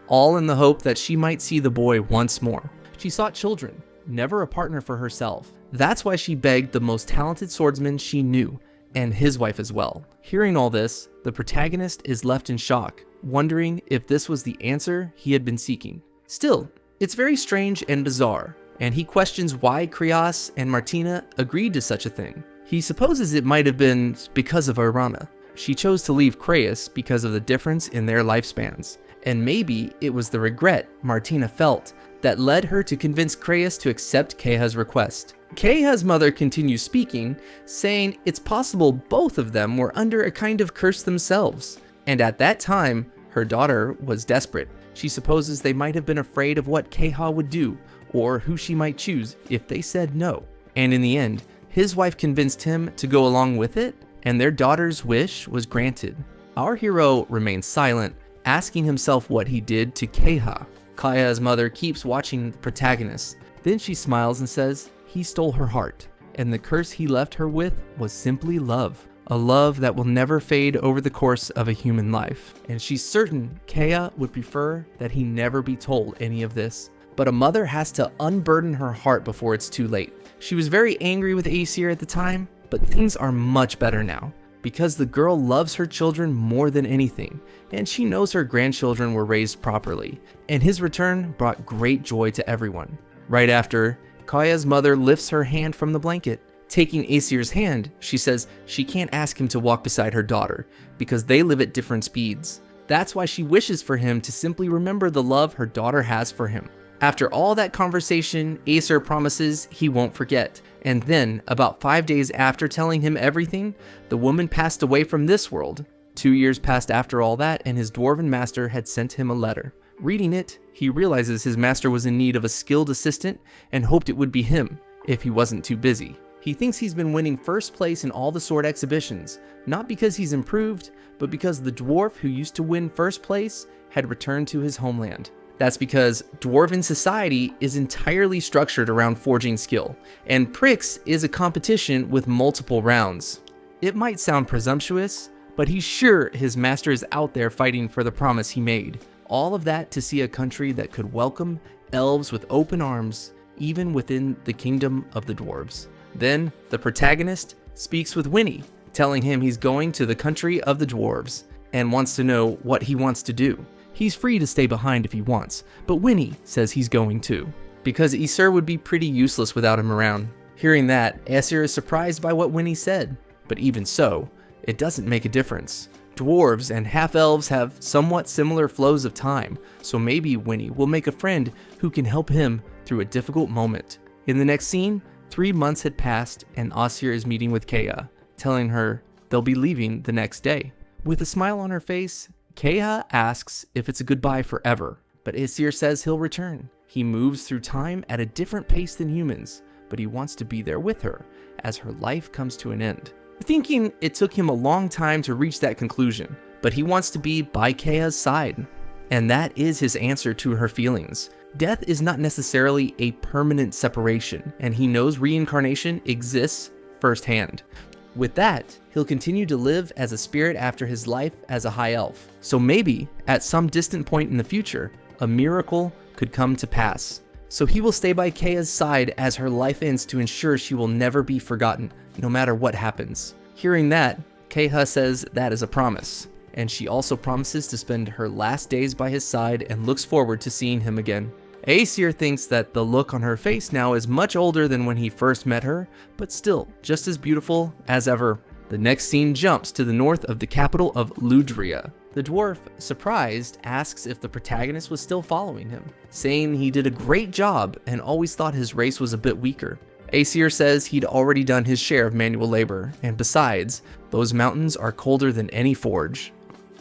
All in the hope that she might see the boy once more. She sought children, never a partner for herself. That's why she begged the most talented swordsman she knew, and his wife as well. Hearing all this, the protagonist is left in shock, wondering if this was the answer he had been seeking. Still, it's very strange and bizarre, and he questions why Krios and Martina agreed to such a thing. He supposes it might have been because of Irana. She chose to leave Krios because of the difference in their lifespans, and maybe it was the regret Martina felt that led her to convince Krios to accept Kaha's request. Kaha's mother continues speaking, saying it's possible both of them were under a kind of curse themselves, and at that time, her daughter was desperate. She supposes they might have been afraid of what Kaha would do, or who she might choose if they said no. And in the end, his wife convinced him to go along with it, and their daughter's wish was granted. Our hero remains silent, asking himself what he did to Kaha. Kaha's mother keeps watching the protagonist. Then she smiles and says he stole her heart, and the curse he left her with was simply love. A love that will never fade over the course of a human life. And she's certain Kaha would prefer that he never be told any of this. But a mother has to unburden her heart before it's too late. She was very angry with Aesir at the time, but things are much better now, because the girl loves her children more than anything, and she knows her grandchildren were raised properly, and his return brought great joy to everyone. Right after, Kaya's mother lifts her hand from the blanket. Taking Aesir's hand, she says she can't ask him to walk beside her daughter because they live at different speeds. That's why she wishes for him to simply remember the love her daughter has for him. After all that conversation, Aesir promises he won't forget. And then, about 5 days after telling him everything, the woman passed away from this world. 2 years passed after all that, and his dwarven master had sent him a letter. Reading it, he realizes his master was in need of a skilled assistant and hoped it would be him, if he wasn't too busy. He thinks he's been winning first place in all the sword exhibitions, not because he's improved, but because the dwarf who used to win first place had returned to his homeland. That's because dwarven society is entirely structured around forging skill, and Prix is a competition with multiple rounds. It might sound presumptuous, but he's sure his master is out there fighting for the promise he made. All of that to see a country that could welcome elves with open arms, even within the kingdom of the dwarves. Then, the protagonist speaks with Winnie, telling him he's going to the country of the dwarves, and wants to know what he wants to do. He's free to stay behind if he wants, but Winnie says he's going too, because Aesir would be pretty useless without him around. Hearing that, Aesir is surprised by what Winnie said, but even so, it doesn't make a difference. Dwarves and half-elves have somewhat similar flows of time, so maybe Winnie will make a friend who can help him through a difficult moment. In the next scene, 3 months had passed and Aesir is meeting with Kaha, telling her they'll be leaving the next day. With a smile on her face, Kaha asks if it's a goodbye forever, but Aesir says he'll return. He moves through time at a different pace than humans, but he wants to be there with her as her life comes to an end. Thinking it took him a long time to reach that conclusion, but he wants to be by Kaha's side. And that is his answer to her feelings. Death is not necessarily a permanent separation, and he knows reincarnation exists firsthand. With that, he'll continue to live as a spirit after his life as a high elf. So maybe, at some distant point in the future, a miracle could come to pass. So he will stay by Kaha's side as her life ends to ensure she will never be forgotten, no matter what happens. Hearing that, Kaha says that is a promise, and she also promises to spend her last days by his side and looks forward to seeing him again. Aesir thinks that the look on her face now is much older than when he first met her, but still just as beautiful as ever. The next scene jumps to the north of the capital of Ludria. The dwarf, surprised, asks if the protagonist was still following him, saying he did a great job and always thought his race was a bit weaker. Aesir says he'd already done his share of manual labor, and besides, those mountains are colder than any forge.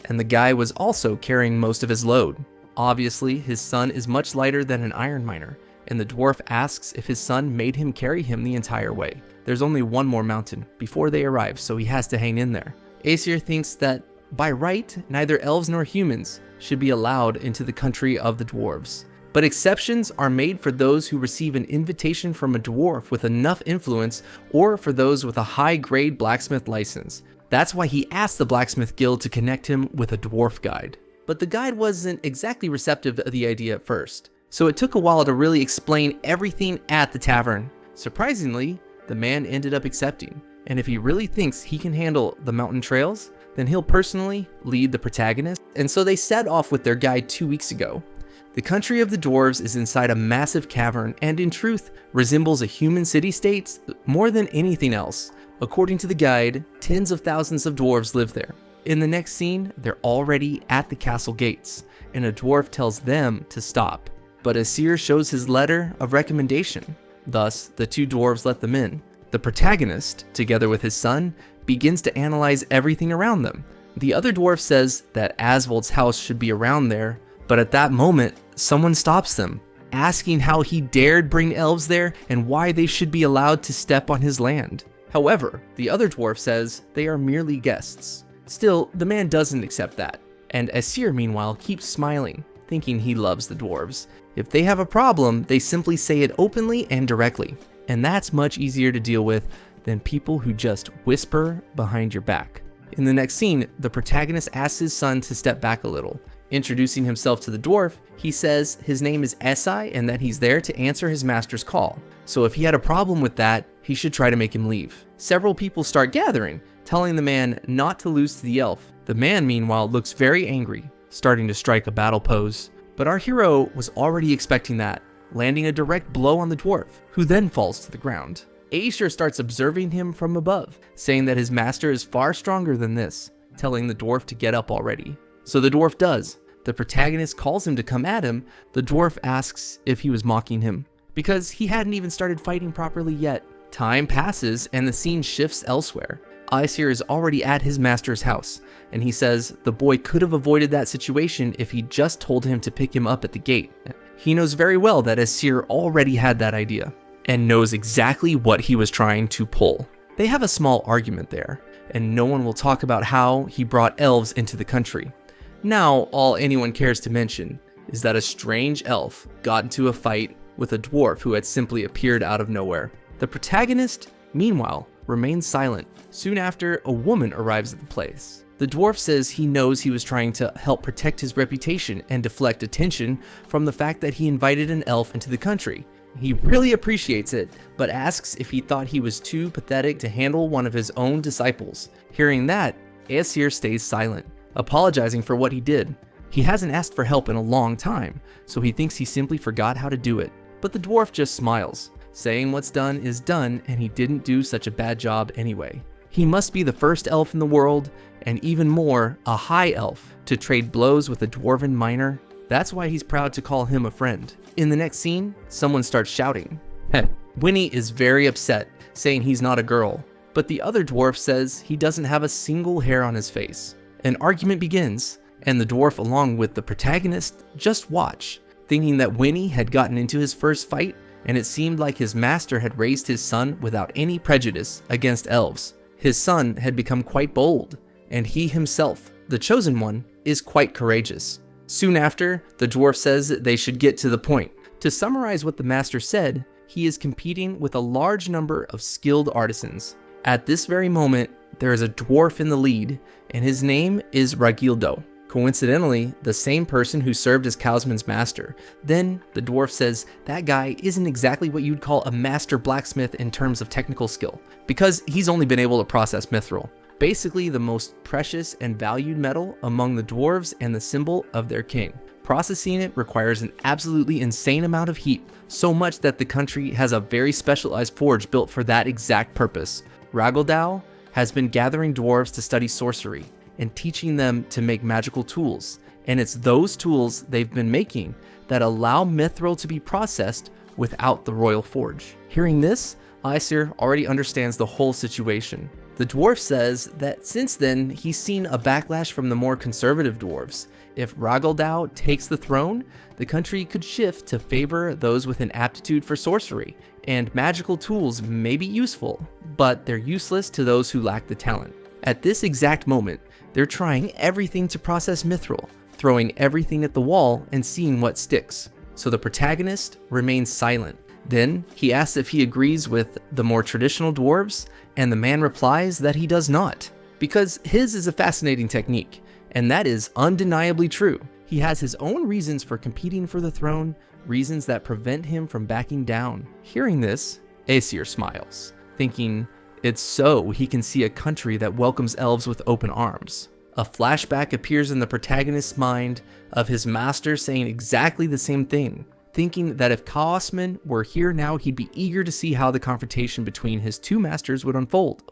And the guy was also carrying most of his load. Obviously, his son is much lighter than an iron miner, and the dwarf asks if his son made him carry him the entire way. There's only one more mountain before they arrive, so he has to hang in there. Aesir thinks that, by right, neither elves nor humans should be allowed into the country of the dwarves. But exceptions are made for those who receive an invitation from a dwarf with enough influence, or for those with a high-grade blacksmith license. That's why he asked the blacksmith guild to connect him with a dwarf guide. But the guide wasn't exactly receptive of the idea at first, so it took a while to really explain everything at the tavern. Surprisingly, the man ended up accepting, and if he really thinks he can handle the mountain trails, then he'll personally lead the protagonist. And so they set off with their guide 2 weeks ago. The country of the dwarves is inside a massive cavern and in truth resembles a human city-state more than anything else. According to the guide, tens of thousands of dwarves live there. In the next scene, they're already at the castle gates, and a dwarf tells them to stop. But Aesir shows his letter of recommendation. Thus, the two dwarves let them in. The protagonist, together with his son, begins to analyze everything around them. The other dwarf says that Asvold's house should be around there, but at that moment, someone stops them, asking how he dared bring elves there and why they should be allowed to step on his land. However, the other dwarf says they are merely guests. Still, the man doesn't accept that, and Aesir meanwhile keeps smiling, thinking he loves the dwarves. If they have a problem, they simply say it openly and directly, and that's much easier to deal with than people who just whisper behind your back. In the next scene, the protagonist asks his son to step back a little. Introducing himself to the dwarf, he says his name is Esai and that he's there to answer his master's call. So if he had a problem with that, he should try to make him leave. Several people start gathering, telling the man not to lose to the elf. The man, meanwhile, looks very angry, starting to strike a battle pose. But our hero was already expecting that. landing a direct blow on the dwarf, who then falls to the ground. Aesir starts observing him from above, saying that his master is far stronger than this, telling the dwarf to get up already. So the dwarf does. The protagonist calls him to come at him. The dwarf asks if he was mocking him, because he hadn't even started fighting properly yet. Time passes and the scene shifts elsewhere. Aesir is already at his master's house, and he says the boy could have avoided that situation if he just told him to pick him up at the gate. He knows very well that Aesir already had that idea, and knows exactly what he was trying to pull. They have a small argument there, and no one will talk about how he brought elves into the country. Now, all anyone cares to mention is that a strange elf got into a fight with a dwarf who had simply appeared out of nowhere. The protagonist, meanwhile, remains silent. Soon after, a woman arrives at the place. The dwarf says he knows he was trying to help protect his reputation and deflect attention from the fact that he invited an elf into the country. He really appreciates it, but asks if he thought he was too pathetic to handle one of his own disciples. Hearing that, Aesir stays silent, apologizing for what he did. He hasn't asked for help in a long time, so he thinks he simply forgot how to do it. But the dwarf just smiles, saying what's done is done and he didn't do such a bad job anyway. He must be the first elf in the world, and even more, a high elf, to trade blows with a dwarven miner. That's why he's proud to call him a friend. In the next scene, someone starts shouting. Winnie is very upset, saying he's not a girl, but the other dwarf says he doesn't have a single hair on his face. An argument begins, and the dwarf along with the protagonist just watch, thinking that Winnie had gotten into his first fight, and it seemed like his master had raised his son without any prejudice against elves. His son had become quite bold, and he himself, the chosen one, is quite courageous. Soon after, the dwarf says they should get to the point. To summarize what the master said, he is competing with a large number of skilled artisans. At this very moment, there is a dwarf in the lead, and his name is Ragildo. Coincidentally, the same person who served as Kausman's master. Then, the dwarf says that guy isn't exactly what you'd call a master blacksmith in terms of technical skill, because he's only been able to process mithril, basically the most precious and valued metal among the dwarves and the symbol of their king. Processing it requires an absolutely insane amount of heat, so much that the country has a very specialized forge built for that exact purpose. Ragildau has been gathering dwarves to study sorcery and teaching them to make magical tools, and it's those tools they've been making that allow mithril to be processed without the royal forge. Hearing this, Aesir already understands the whole situation. The dwarf says that since then he's seen a backlash from the more conservative dwarves. If Ragildau takes the throne, the country could shift to favor those with an aptitude for sorcery, and magical tools may be useful, but they're useless to those who lack the talent. At this exact moment, they're trying everything to process mithril, throwing everything at the wall and seeing what sticks. So the protagonist remains silent. Then he asks if he agrees with the more traditional dwarves, and the man replies that he does not, because his is a fascinating technique, and that is undeniably true. He has his own reasons for competing for the throne, reasons that prevent him from backing down. Hearing this, Aesir smiles, thinking it's so he can see a country that welcomes elves with open arms. A flashback appears in the protagonist's mind of his master saying exactly the same thing, thinking that if Kaosman were here now, he'd be eager to see how the confrontation between his two masters would unfold.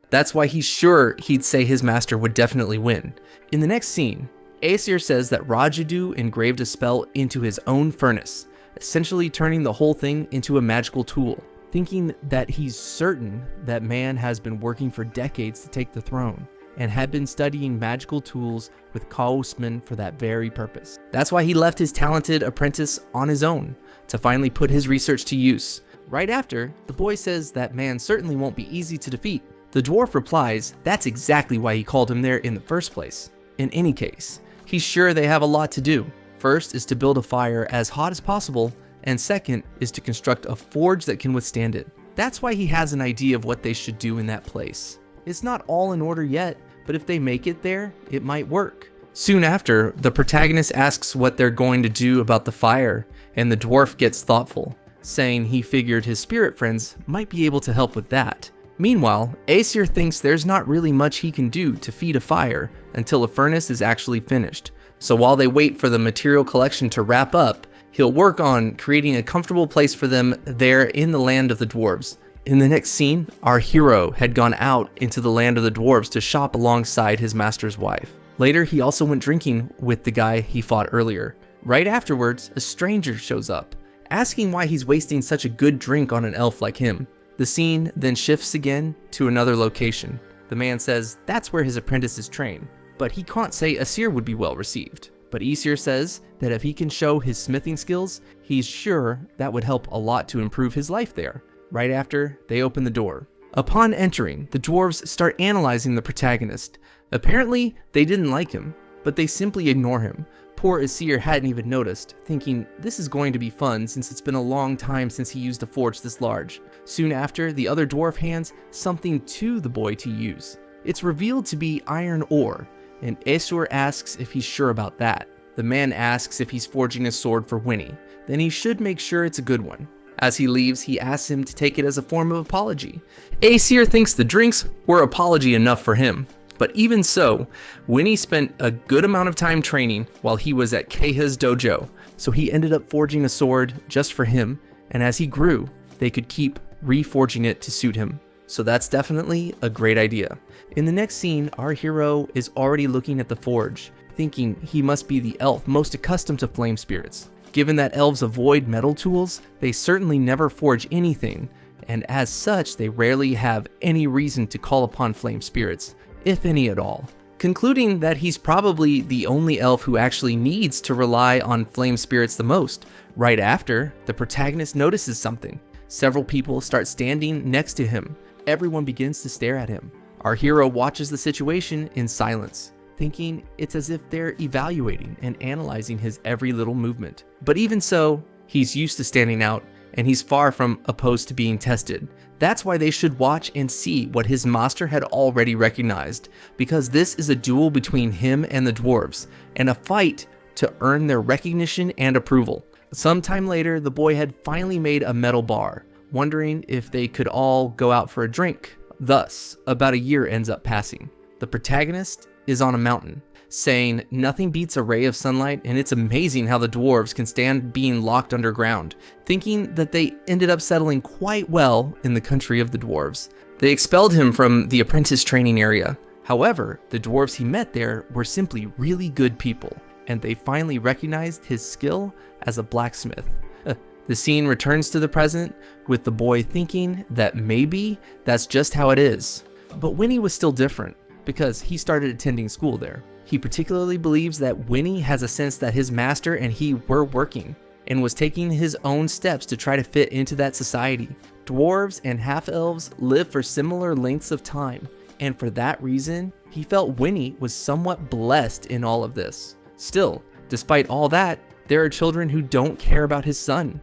That's why he's sure he'd say his master would definitely win. In the next scene, Aesir says that Rajadu engraved a spell into his own furnace, essentially turning the whole thing into a magical tool, thinking that he's certain that man has been working for decades to take the throne, and had been studying magical tools with Kaosman for that very purpose. That's why he left his talented apprentice on his own, to finally put his research to use. Right after, the boy says that man certainly won't be easy to defeat. The dwarf replies that's exactly why he called him there in the first place. In any case, he's sure they have a lot to do. First is to build a fire as hot as possible, and second is to construct a forge that can withstand it. That's why he has an idea of what they should do in that place. It's not all in order yet, but if they make it there, it might work. Soon after, the protagonist asks what they're going to do about the fire, and the dwarf gets thoughtful, saying he figured his spirit friends might be able to help with that. Meanwhile, Aesir thinks there's not really much he can do to feed a fire until a furnace is actually finished. So while they wait for the material collection to wrap up, He'll work on creating a comfortable place for them there in the land of the dwarves. In the next scene, our hero had gone out into the land of the dwarves to shop alongside his master's wife. Later, he also went drinking with the guy he fought earlier. Right afterwards, a stranger shows up, asking why he's wasting such a good drink on an elf like him. The scene then shifts again to another location. The man says that's where his apprentice is trained, but he can't say Asir would be well received. But Aesir says that if he can show his smithing skills, he's sure that would help a lot to improve his life there. Right after, they open the door. Upon entering, the dwarves start analyzing the protagonist. Apparently, they didn't like him, but they simply ignore him. Poor Aesir hadn't even noticed, thinking this is going to be fun since it's been a long time since he used a forge this large. Soon after, the other dwarf hands something to the boy to use. It's revealed to be iron ore, and Aesir asks if he's sure about that. The man asks if he's forging a sword for Winnie, then he should make sure it's a good one. As he leaves, he asks him to take it as a form of apology. Aesir thinks the drinks were apology enough for him. But even so, Winnie spent a good amount of time training while he was at Kaha's dojo, so he ended up forging a sword just for him, and as he grew, they could keep reforging it to suit him. So that's definitely a great idea. In the next scene, our hero is already looking at the forge, thinking he must be the elf most accustomed to flame spirits. Given that elves avoid metal tools, they certainly never forge anything, and as such, they rarely have any reason to call upon flame spirits, if any at all. Concluding that he's probably the only elf who actually needs to rely on flame spirits the most. Right after, the protagonist notices something. Several people start standing next to him. Everyone begins to stare at him. Our hero watches the situation in silence, thinking it's as if they're evaluating and analyzing his every little movement. But even so, he's used to standing out, and he's far from opposed to being tested. That's why they should watch and see what his master had already recognized, because this is a duel between him and the dwarves, and a fight to earn their recognition and approval. Sometime later, the boy had finally made a metal bar, wondering if they could all go out for a drink. Thus, about a year ends up passing. The protagonist is on a mountain, saying nothing beats a ray of sunlight, and it's amazing how the dwarves can stand being locked underground, thinking that they ended up settling quite well in the country of the dwarves. They expelled him from the apprentice training area. However, the dwarves he met there were simply really good people, and they finally recognized his skill as a blacksmith. The scene returns to the present, with the boy thinking that maybe that's just how it is. But Winnie was still different, because he started attending school there. He particularly believes that Winnie has a sense that his master and he were working, and was taking his own steps to try to fit into that society. Dwarves and half-elves live for similar lengths of time, and for that reason, he felt Winnie was somewhat blessed in all of this. Still, despite all that, there are children who don't care about his son.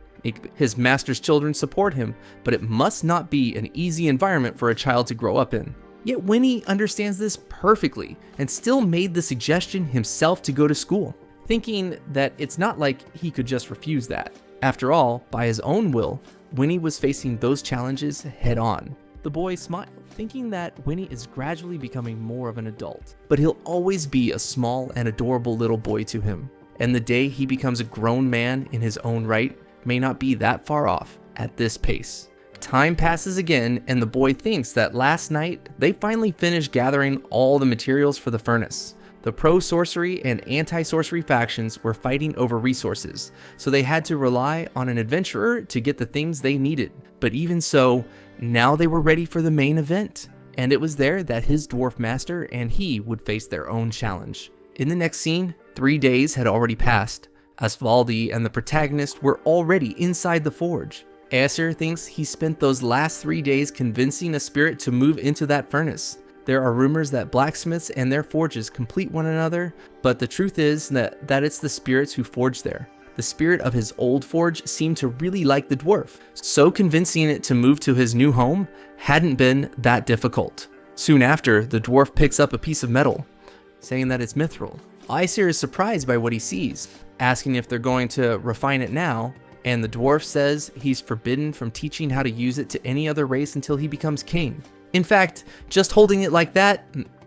His master's children support him, but it must not be an easy environment for a child to grow up in. Yet Winnie understands this perfectly and still made the suggestion himself to go to school, thinking that it's not like he could just refuse that. After all, by his own will, Winnie was facing those challenges head on. The boy smiled, thinking that Winnie is gradually becoming more of an adult, but he'll always be a small and adorable little boy to him. And the day he becomes a grown man in his own right may not be that far off at this pace. Time passes again, and the boy thinks that last night they finally finished gathering all the materials for the furnace. The pro-sorcery and anti-sorcery factions were fighting over resources, so they had to rely on an adventurer to get the things they needed. But even so, now they were ready for the main event, and it was there that his dwarf master and he would face their own challenge. In the next scene, 3 days had already passed. Asvaldi and the protagonist were already inside the forge. Aesir thinks he spent those last 3 days convincing a spirit to move into that furnace. There are rumors that blacksmiths and their forges complete one another, but the truth is that it's the spirits who forge there. The spirit of his old forge seemed to really like the dwarf, so convincing it to move to his new home hadn't been that difficult. Soon after, the dwarf picks up a piece of metal, saying that it's mithril. Aesir is surprised by what he sees, asking if they're going to refine it now, and the dwarf says he's forbidden from teaching how to use it to any other race until he becomes king. In fact, just holding it like that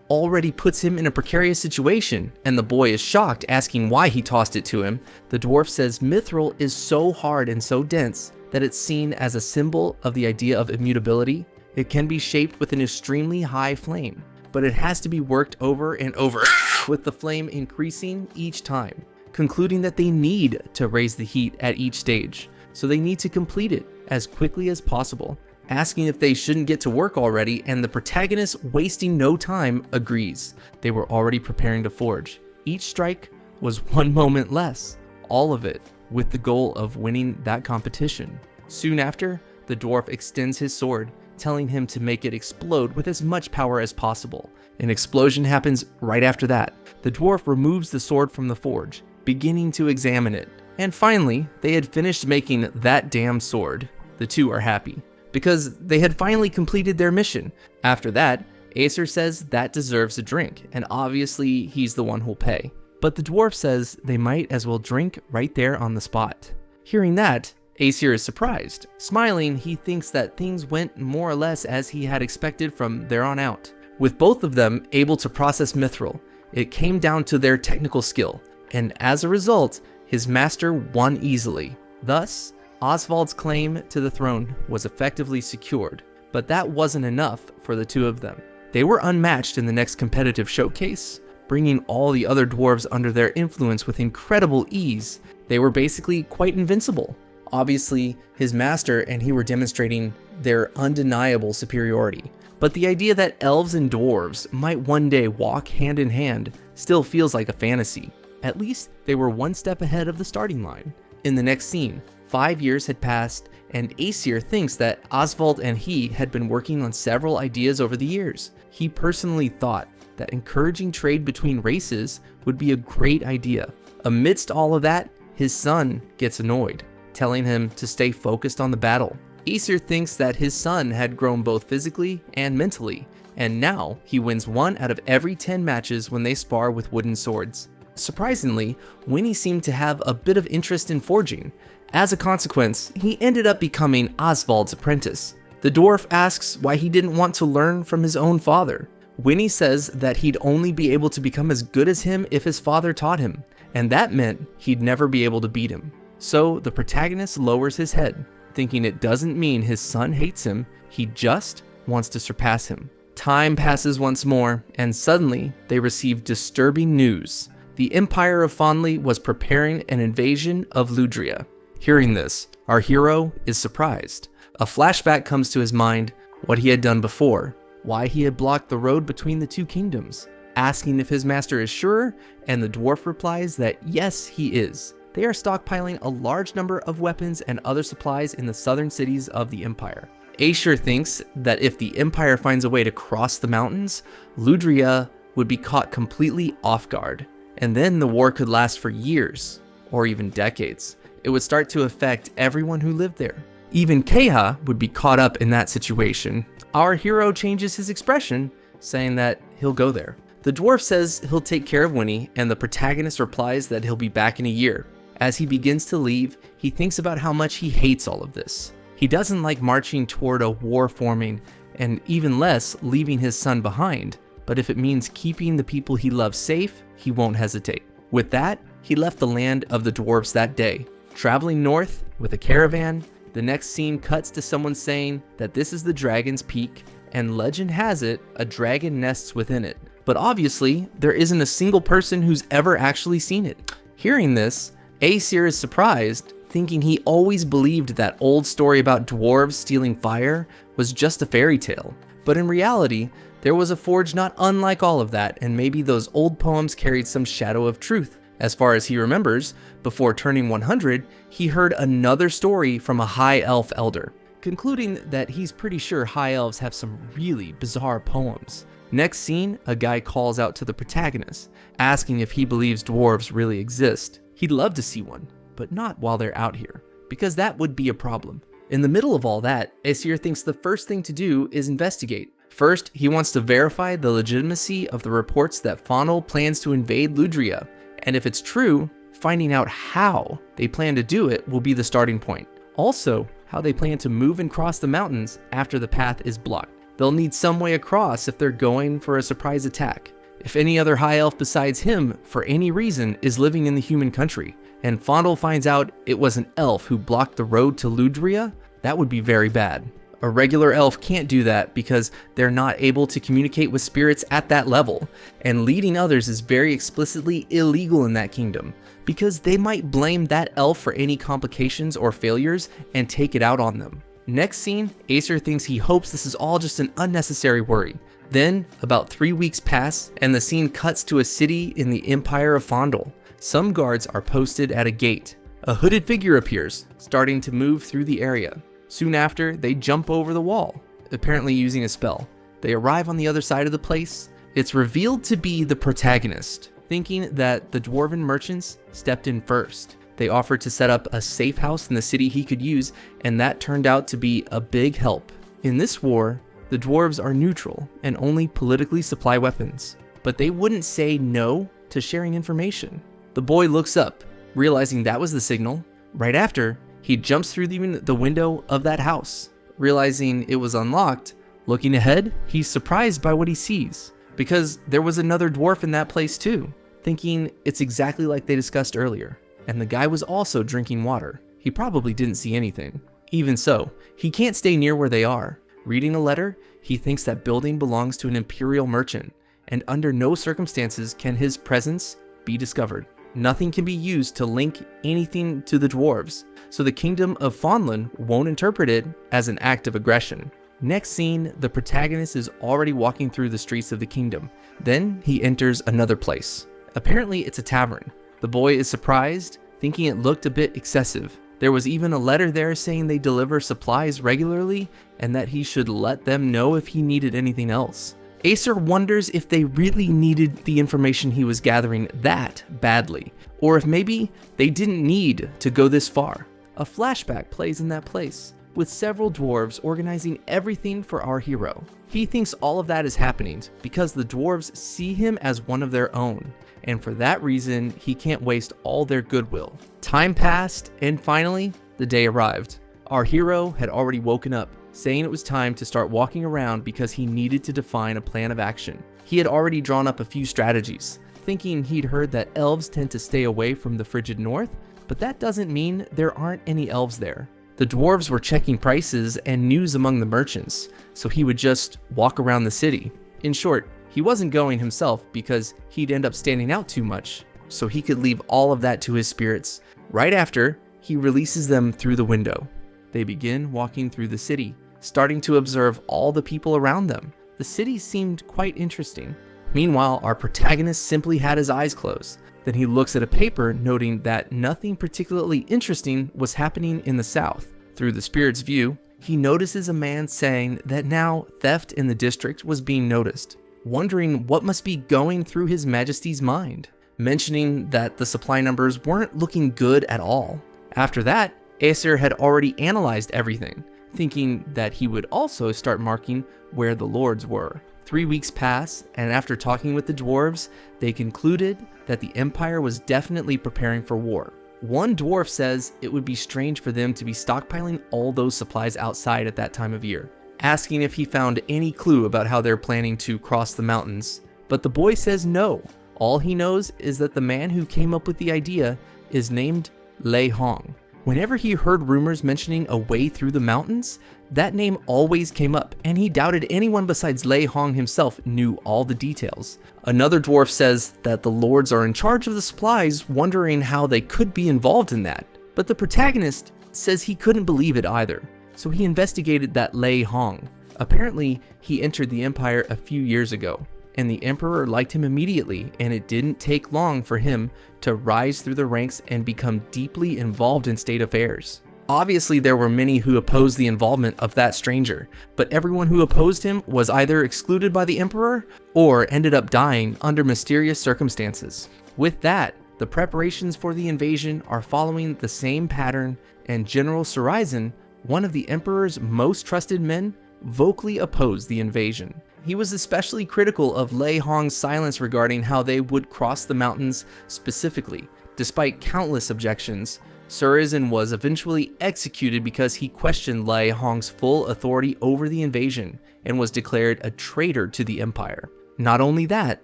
already puts him in a precarious situation, and the boy is shocked, asking why he tossed it to him. The dwarf says mithril is so hard and so dense that it's seen as a symbol of the idea of immutability. It can be shaped with an extremely high flame, but it has to be worked over and over, with the flame increasing each time, concluding that they need to raise the heat at each stage, so they need to complete it as quickly as possible, asking if they shouldn't get to work already, and the protagonist, wasting no time, agrees. They were already preparing to forge. Each strike was 1 moment less, all of it with the goal of winning that competition. Soon after, the dwarf extends his sword, telling him to make it explode with as much power as possible. An explosion happens right after that. The dwarf removes the sword from the forge, beginning to examine it. And finally, they had finished making that damn sword. The two are happy, because they had finally completed their mission. After that, Acer says that deserves a drink, and obviously he's the one who'll pay. But the dwarf says they might as well drink right there on the spot. Hearing that, Acer is surprised. Smiling, he thinks that things went more or less as he had expected from there on out. With both of them able to process mithril, it came down to their technical skill, and as a result, his master won easily. Thus, Oswald's claim to the throne was effectively secured, but that wasn't enough for the two of them. They were unmatched in the next competitive showcase, bringing all the other dwarves under their influence with incredible ease. They were basically quite invincible. Obviously, his master and he were demonstrating their undeniable superiority, but the idea that elves and dwarves might one day walk hand in hand still feels like a fantasy. At least they were one step ahead of the starting line. In the next scene, 5 years had passed, and Aesir thinks that Oswald and he had been working on several ideas over the years. He personally thought that encouraging trade between races would be a great idea. Amidst all of that, his son gets annoyed, telling him to stay focused on the battle. Aesir thinks that his son had grown both physically and mentally, and now he wins 1 out of every 10 matches when they spar with wooden swords. Surprisingly, Winnie seemed to have a bit of interest in forging. As a consequence, he ended up becoming Oswald's apprentice. The dwarf asks why he didn't want to learn from his own father. Winnie says that he'd only be able to become as good as him if his father taught him, and that meant he'd never be able to beat him. So the protagonist lowers his head, thinking it doesn't mean his son hates him, he just wants to surpass him. Time passes once more, and suddenly they receive disturbing news. The Empire of Fondly was preparing an invasion of Ludria. Hearing this, our hero is surprised. A flashback comes to his mind, what he had done before, why he had blocked the road between the two kingdoms, asking if his master is sure, and the dwarf replies that yes, he is. They are stockpiling a large number of weapons and other supplies in the southern cities of the Empire. Aesir thinks that if the Empire finds a way to cross the mountains, Ludria would be caught completely off guard, and then the war could last for years, or even decades. It would start to affect everyone who lived there. Even Kaha would be caught up in that situation. Our hero changes his expression, saying that he'll go there. The dwarf says he'll take care of Winnie, and the protagonist replies that he'll be back in a year. As he begins to leave, he thinks about how much he hates all of this. He doesn't like marching toward a war forming, and even less leaving his son behind, but if it means keeping the people he loves safe, he won't hesitate. With that, he left the land of the dwarves that day. Traveling north with a caravan, the next scene cuts to someone saying that this is the Dragon's Peak, and legend has it a dragon nests within it. But obviously, there isn't a single person who's ever actually seen it. Hearing this, Aesir is surprised, thinking he always believed that old story about dwarves stealing fire was just a fairy tale. But in reality, there was a forge not unlike all of that, and maybe those old poems carried some shadow of truth. As far as he remembers, before turning 100, he heard another story from a high elf elder, concluding that he's pretty sure high elves have some really bizarre poems. Next scene, a guy calls out to the protagonist, asking if he believes dwarves really exist. He'd love to see one, but not while they're out here, because that would be a problem. In the middle of all that, Aesir thinks the first thing to do is investigate. First, he wants to verify the legitimacy of the reports that Faunal plans to invade Ludria, and if it's true, finding out how they plan to do it will be the starting point. Also, how they plan to move and cross the mountains after the path is blocked. They'll need some way across if they're going for a surprise attack. If any other high elf besides him, for any reason, is living in the human country, and Fondle finds out it was an elf who blocked the road to Ludria, that would be very bad. A regular elf can't do that because they're not able to communicate with spirits at that level, and leading others is very explicitly illegal in that kingdom, because they might blame that elf for any complications or failures and take it out on them. Next scene, Acer thinks he hopes this is all just an unnecessary worry. Then, about 3 weeks pass, and the scene cuts to a city in the Empire of Fondle. Some guards are posted at a gate. A hooded figure appears, starting to move through the area. Soon after, they jump over the wall, apparently using a spell. They arrive on the other side of the place. It's revealed to be the protagonist, thinking that the dwarven merchants stepped in first. They offered to set up a safe house in the city he could use, and that turned out to be a big help. In this war, the dwarves are neutral and only politically supply weapons, but they wouldn't say no to sharing information. The boy looks up, realizing that was the signal. Right after, he jumps through the window of that house. Realizing it was unlocked, looking ahead, he's surprised by what he sees, because there was another dwarf in that place too, thinking it's exactly like they discussed earlier. And the guy was also drinking water. He probably didn't see anything. Even so, he can't stay near where they are. Reading a letter, he thinks that building belongs to an imperial merchant, and under no circumstances can his presence be discovered. Nothing can be used to link anything to the dwarves, so the kingdom of Fondland won't interpret it as an act of aggression. Next scene, the protagonist is already walking through the streets of the kingdom. Then he enters another place. Apparently it's a tavern. The boy is surprised, thinking it looked a bit excessive. There was even a letter there saying they deliver supplies regularly and that he should let them know if he needed anything else. Acer wonders if they really needed the information he was gathering that badly, or if maybe they didn't need to go this far. A flashback plays in that place, with several dwarves organizing everything for our hero. He thinks all of that is happening because the dwarves see him as one of their own, and for that reason, he can't waste all their goodwill. Time passed, and finally, the day arrived. Our hero had already woken up, saying it was time to start walking around because he needed to define a plan of action. He had already drawn up a few strategies, thinking he'd heard that elves tend to stay away from the frigid north, but that doesn't mean there aren't any elves there. The dwarves were checking prices and news among the merchants, so he would just walk around the city. In short, he wasn't going himself because he'd end up standing out too much, so he could leave all of that to his spirits. Right after, he releases them through the window. They begin walking through the city, starting to observe all the people around them. The city seemed quite interesting. Meanwhile, our protagonist simply had his eyes closed. Then he looks at a paper noting that nothing particularly interesting was happening in the south. Through the spirit's view, he notices a man saying that now theft in the district was being noticed, wondering what must be going through his majesty's mind, mentioning that the supply numbers weren't looking good at all. After that, Acer had already analyzed everything, thinking that he would also start marking where the lords were. 3 weeks pass, and after talking with the dwarves, they concluded that the Empire was definitely preparing for war. One dwarf says it would be strange for them to be stockpiling all those supplies outside at that time of year, asking if he found any clue about how they're planning to cross the mountains. But the boy says no. All he knows is that the man who came up with the idea is named Lei Hong. Whenever he heard rumors mentioning a way through the mountains, that name always came up, and he doubted anyone besides Lei Hong himself knew all the details. Another dwarf says that the lords are in charge of the supplies, wondering how they could be involved in that. But the protagonist says he couldn't believe it either, so he investigated that Lei Hong. Apparently, he entered the Empire a few years ago, and the Emperor liked him immediately, and it didn't take long for him to rise through the ranks and become deeply involved in state affairs. Obviously, there were many who opposed the involvement of that stranger, but everyone who opposed him was either excluded by the Emperor or ended up dying under mysterious circumstances. With that, the preparations for the invasion are following the same pattern, and General Surizen, one of the Emperor's most trusted men, vocally opposed the invasion. He was especially critical of Lei Hong's silence regarding how they would cross the mountains specifically. Despite countless objections, Surizen was eventually executed because he questioned Lei Hong's full authority over the invasion and was declared a traitor to the empire. Not only that,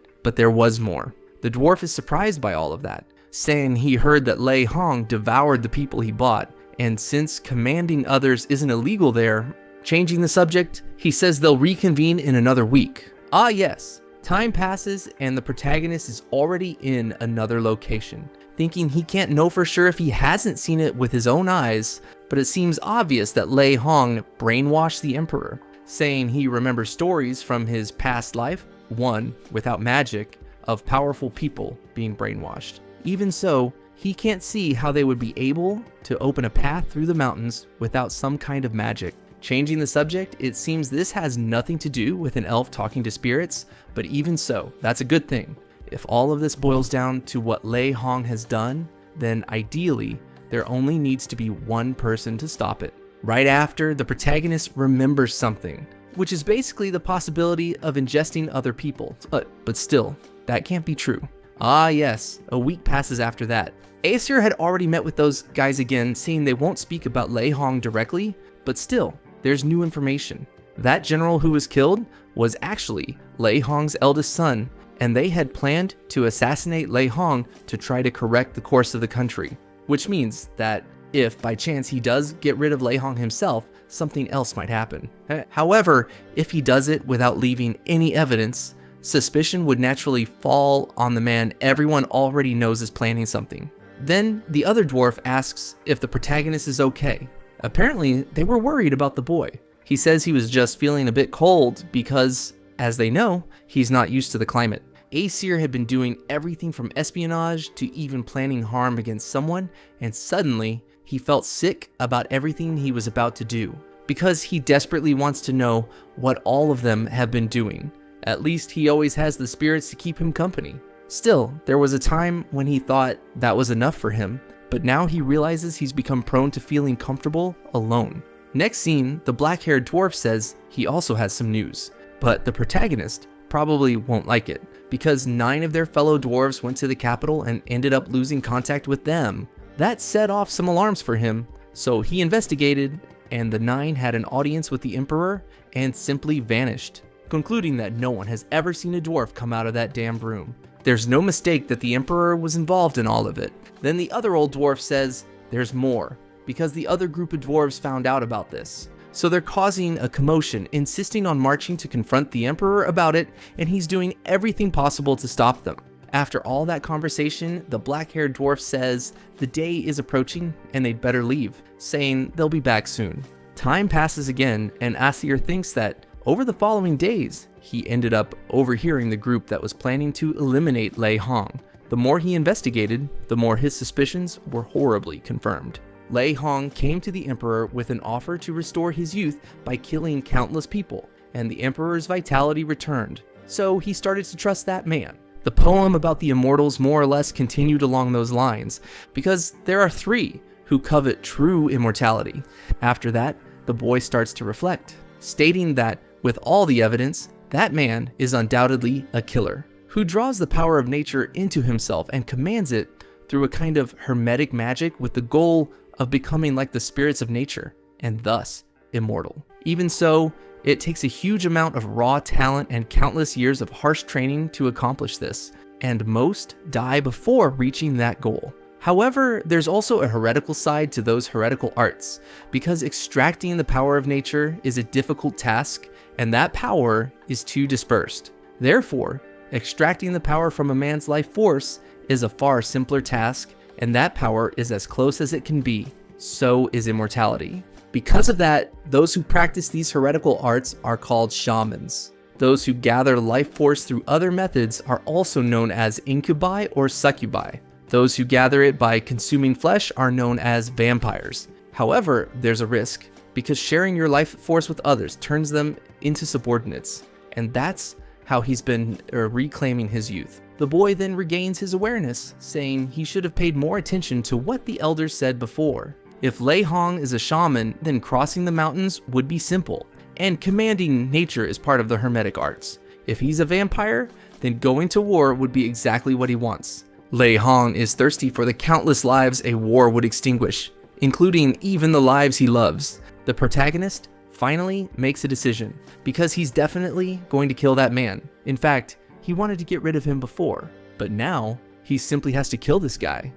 but there was more. The dwarf is surprised by all of that, saying he heard that Lei Hong devoured the people he bought, and since commanding others isn't illegal there, changing the subject, he says they'll reconvene in another week. Ah yes, time passes and the protagonist is already in another location, thinking he can't know for sure if he hasn't seen it with his own eyes, but it seems obvious that Lei Hong brainwashed the emperor, saying he remembers stories from his past life, one without magic, of powerful people being brainwashed. Even so, he can't see how they would be able to open a path through the mountains without some kind of magic. Changing the subject, it seems this has nothing to do with an elf talking to spirits, but even so, that's a good thing. If all of this boils down to what Lei Hong has done, then ideally, there only needs to be one person to stop it. Right after, the protagonist remembers something, which is basically the possibility of ingesting other people, but still, that can't be true. Ah yes, a week passes after that. Asura had already met with those guys again, saying they won't speak about Lei Hong directly, but still, there's new information. That general who was killed was actually Lei Hong's eldest son, and they had planned to assassinate Lei Hong to try to correct the course of the country, which means that if by chance he does get rid of Lei Hong himself, something else might happen. However, if he does it without leaving any evidence, suspicion would naturally fall on the man everyone already knows is planning something. Then the other dwarf asks if the protagonist is okay. Apparently, they were worried about the boy. He says he was just feeling a bit cold because, as they know, he's not used to the climate. Asura had been doing everything from espionage to even planning harm against someone, and suddenly, he felt sick about everything he was about to do, because he desperately wants to know what all of them have been doing. At least he always has the spirits to keep him company. Still, there was a time when he thought that was enough for him, but now he realizes he's become prone to feeling comfortable alone. Next scene, the black-haired dwarf says he also has some news, but the protagonist probably won't like it, because 9 of their fellow dwarves went to the capital and ended up losing contact with them. That set off some alarms for him, so he investigated, and the 9 had an audience with the emperor and simply vanished, concluding that no one has ever seen a dwarf come out of that damn room. There's no mistake that the emperor was involved in all of it. Then the other old dwarf says there's more, because the other group of dwarves found out about this. So they're causing a commotion, insisting on marching to confront the emperor about it, and he's doing everything possible to stop them. After all that conversation, the black-haired dwarf says the day is approaching and they'd better leave, saying they'll be back soon. Time passes again, and Asura thinks that over the following days, he ended up overhearing the group that was planning to eliminate Lei Hong. The more he investigated, the more his suspicions were horribly confirmed. Lei Hong came to the emperor with an offer to restore his youth by killing countless people, and the emperor's vitality returned, so he started to trust that man. The poem about the immortals more or less continued along those lines, because there are 3 who covet true immortality. After that, the boy starts to reflect, stating that with all the evidence, that man is undoubtedly a killer, who draws the power of nature into himself and commands it through a kind of hermetic magic with the goal of becoming like the spirits of nature, and thus immortal. Even so, it takes a huge amount of raw talent and countless years of harsh training to accomplish this, and most die before reaching that goal. However, there's also a heretical side to those heretical arts, because extracting the power of nature is a difficult task, and that power is too dispersed. Therefore, extracting the power from a man's life force is a far simpler task, and that power is as close as it can be. So is immortality. Because of that, those who practice these heretical arts are called shamans. Those who gather life force through other methods are also known as incubi or succubi. Those who gather it by consuming flesh are known as vampires. However, there's a risk, because sharing your life force with others turns them into subordinates, and that's how he's been reclaiming his youth. The boy then regains his awareness, saying he should have paid more attention to what the elders said before. If Lei Hong is a shaman, then crossing the mountains would be simple, and commanding nature is part of the hermetic arts. If he's a vampire, then going to war would be exactly what he wants. Lei Hong is thirsty for the countless lives a war would extinguish, including even the lives he loves. The protagonist finally makes a decision, because he's definitely going to kill that man. In fact, he wanted to get rid of him before, but now he simply has to kill this guy.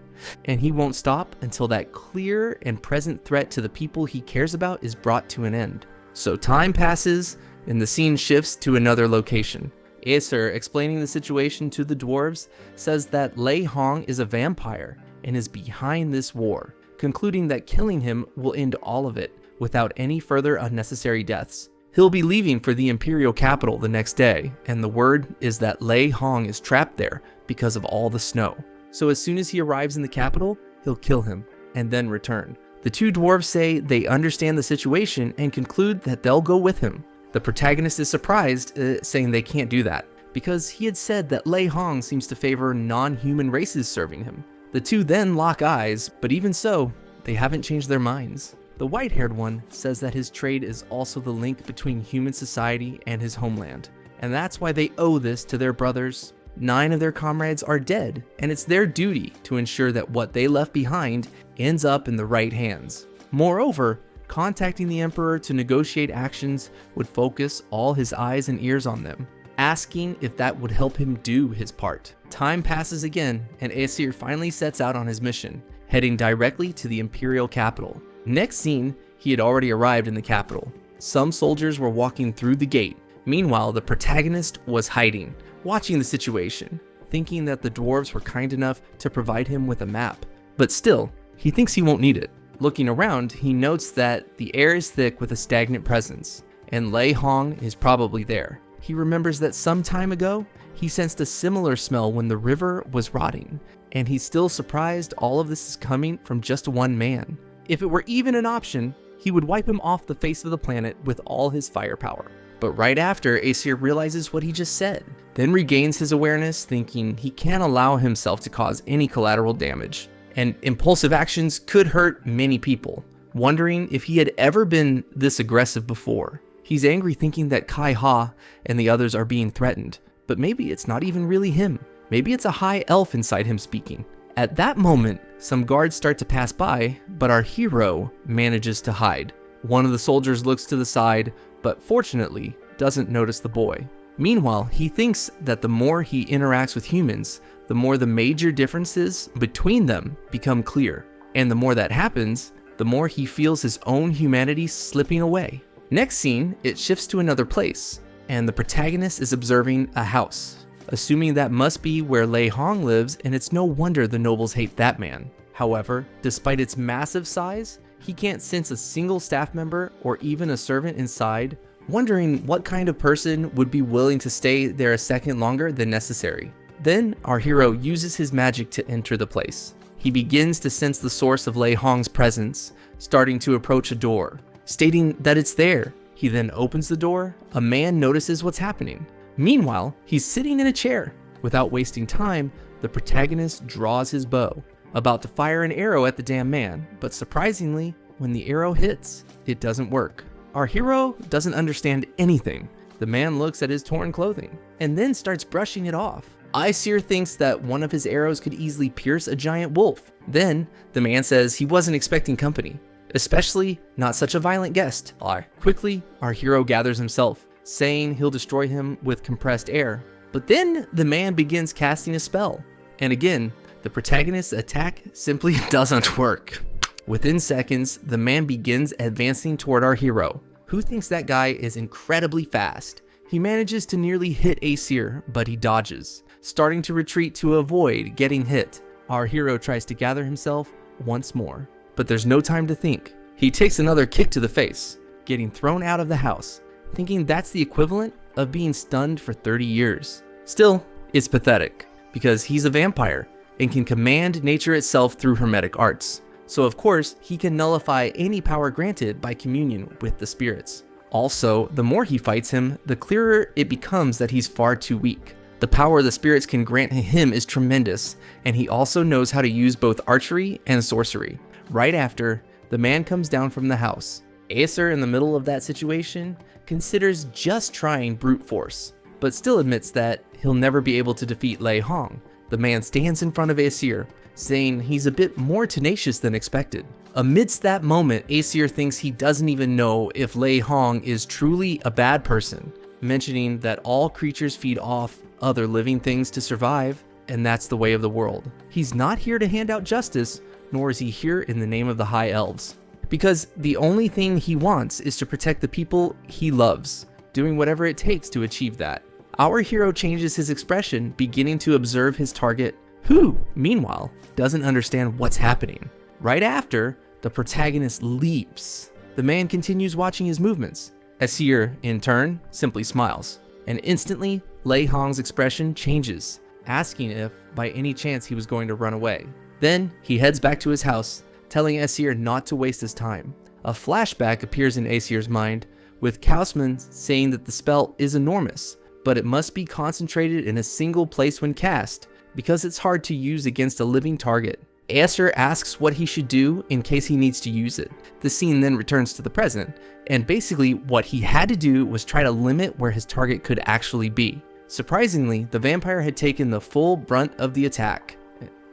And he won't stop until that clear and present threat to the people he cares about is brought to an end. So time passes, and the scene shifts to another location. Aesir, explaining the situation to the dwarves, says that Lei Hong is a vampire and is behind this war, concluding that killing him will end all of it without any further unnecessary deaths. He'll be leaving for the imperial capital the next day, and the word is that Lei Hong is trapped there because of all the snow. So as soon as he arrives in the capital, he'll kill him and then return. The two dwarves say they understand the situation and conclude that they'll go with him. The protagonist is surprised, saying they can't do that, because he had said that Lei Hong seems to favor non-human races serving him. The two then lock eyes, but even so, they haven't changed their minds. The white-haired one says that his trade is also the link between human society and his homeland, and that's why they owe this to their brothers. 9 of their comrades are dead, and it's their duty to ensure that what they left behind ends up in the right hands. Moreover, contacting the Emperor to negotiate actions would focus all his eyes and ears on them, asking if that would help him do his part. Time passes again, and Aesir finally sets out on his mission, heading directly to the imperial capital. Next scene, he had already arrived in the capital. Some soldiers were walking through the gate. Meanwhile, the protagonist was hiding, watching the situation, thinking that the dwarves were kind enough to provide him with a map. But still, he thinks he won't need it. Looking around, he notes that the air is thick with a stagnant presence, and Lei Hong is probably there. He remembers that some time ago, he sensed a similar smell when the river was rotting, and he's still surprised all of this is coming from just one man. If it were even an option, he would wipe him off the face of the planet with all his firepower. But right after, Aesir realizes what he just said, then regains his awareness, thinking he can't allow himself to cause any collateral damage, and impulsive actions could hurt many people, wondering if he had ever been this aggressive before. He's angry, thinking that Kaha and the others are being threatened, but maybe it's not even really him. Maybe it's a high elf inside him speaking. At that moment, some guards start to pass by, but our hero manages to hide. One of the soldiers looks to the side, but fortunately doesn't notice the boy. Meanwhile, he thinks that the more he interacts with humans, the more the major differences between them become clear. And the more that happens, the more he feels his own humanity slipping away. Next scene, it shifts to another place, and the protagonist is observing a house, assuming that must be where Lei Hong lives, and it's no wonder the nobles hate that man. However, despite its massive size, he can't sense a single staff member or even a servant inside, wondering what kind of person would be willing to stay there a second longer than necessary. Then, our hero uses his magic to enter the place. He begins to sense the source of Lei Hong's presence, starting to approach a door, stating that it's there. He then opens the door. A man notices what's happening. Meanwhile, he's sitting in a chair. Without wasting time, the protagonist draws his bow, about to fire an arrow at the damn man, but surprisingly, when the arrow hits, it doesn't work. Our hero doesn't understand anything. The man looks at his torn clothing, and then starts brushing it off. Aesir thinks that one of his arrows could easily pierce a giant wolf. Then, the man says he wasn't expecting company, especially not such a violent guest. Quickly, our hero gathers himself, saying he'll destroy him with compressed air. But then, the man begins casting a spell, and again, the protagonist's attack simply doesn't work. Within seconds, the man begins advancing toward our hero, who thinks that guy is incredibly fast. He manages to nearly hit Aesir, but he dodges, starting to retreat to avoid getting hit. Our hero tries to gather himself once more, but there's no time to think. He takes another kick to the face, getting thrown out of the house, thinking that's the equivalent of being stunned for 30 years. Still, it's pathetic, because he's a vampire and can command nature itself through hermetic arts. So of course, he can nullify any power granted by communion with the spirits. Also, the more he fights him, the clearer it becomes that he's far too weak. The power the spirits can grant him is tremendous, and he also knows how to use both archery and sorcery. Right after, the man comes down from the house. Aesir, in the middle of that situation, considers just trying brute force, but still admits that he'll never be able to defeat Lei Hong, The man stands in front of Aesir, saying he's a bit more tenacious than expected. Amidst that moment, Aesir thinks he doesn't even know if Lei Hong is truly a bad person, mentioning that all creatures feed off other living things to survive, and that's the way of the world. He's not here to hand out justice, nor is he here in the name of the High Elves, because the only thing he wants is to protect the people he loves, doing whatever it takes to achieve that. Our hero changes his expression, beginning to observe his target, who, meanwhile, doesn't understand what's happening. Right after, the protagonist leaps. The man continues watching his movements. Aesir, in turn, simply smiles, and instantly, Lei Hong's expression changes, asking if, by any chance, he was going to run away. Then, he heads back to his house, telling Aesir not to waste his time. A flashback appears in Aesir's mind, with Kausman saying that the spell is enormous, but it must be concentrated in a single place when cast, because it's hard to use against a living target. Aesir asks what he should do in case he needs to use it. The scene then returns to the present, and basically what he had to do was try to limit where his target could actually be. Surprisingly, the vampire had taken the full brunt of the attack.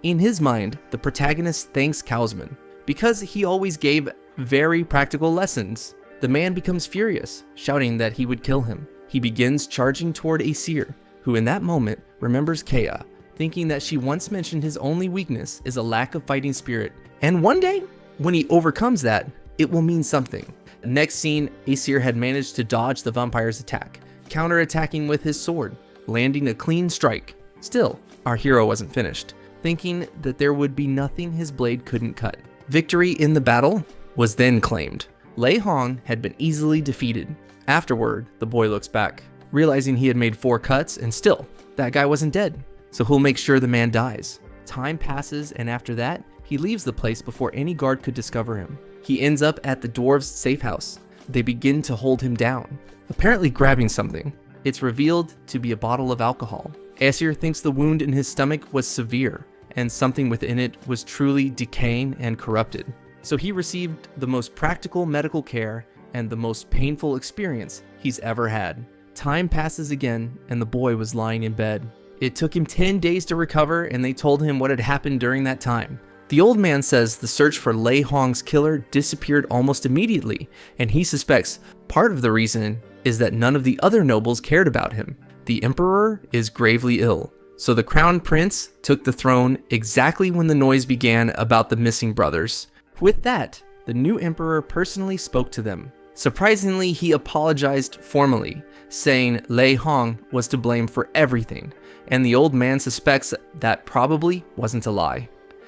In his mind, the protagonist thanks Kausman, because he always gave very practical lessons. The man becomes furious, shouting that he would kill him. He begins charging toward Aesir, who in that moment remembers Kaha, thinking that she once mentioned his only weakness is a lack of fighting spirit, and one day, when he overcomes that, it will mean something. Next scene, Aesir had managed to dodge the vampire's attack, counter-attacking with his sword, landing a clean strike. Still, our hero wasn't finished, thinking that there would be nothing his blade couldn't cut. Victory in the battle was then claimed. Lei Hong had been easily defeated. Afterward, the boy looks back, realizing he had made 4 cuts, and still, that guy wasn't dead. So he'll make sure the man dies. Time passes, and after that, he leaves the place before any guard could discover him. He ends up at the dwarves' safe house. They begin to hold him down, apparently grabbing something. It's revealed to be a bottle of alcohol. Aesir thinks the wound in his stomach was severe, and something within it was truly decaying and corrupted. So he received the most practical medical care and the most painful experience he's ever had. Time passes again, and the boy was lying in bed. It took him 10 days to recover, and they told him what had happened during that time. The old man says the search for Lei Hong's killer disappeared almost immediately, and he suspects part of the reason is that none of the other nobles cared about him. The emperor is gravely ill, so the crown prince took the throne exactly when the noise began about the missing brothers. With that, the new emperor personally spoke to them. Surprisingly, he apologized formally, saying Lei Hong was to blame for everything, and the old man suspects that probably wasn't a lie.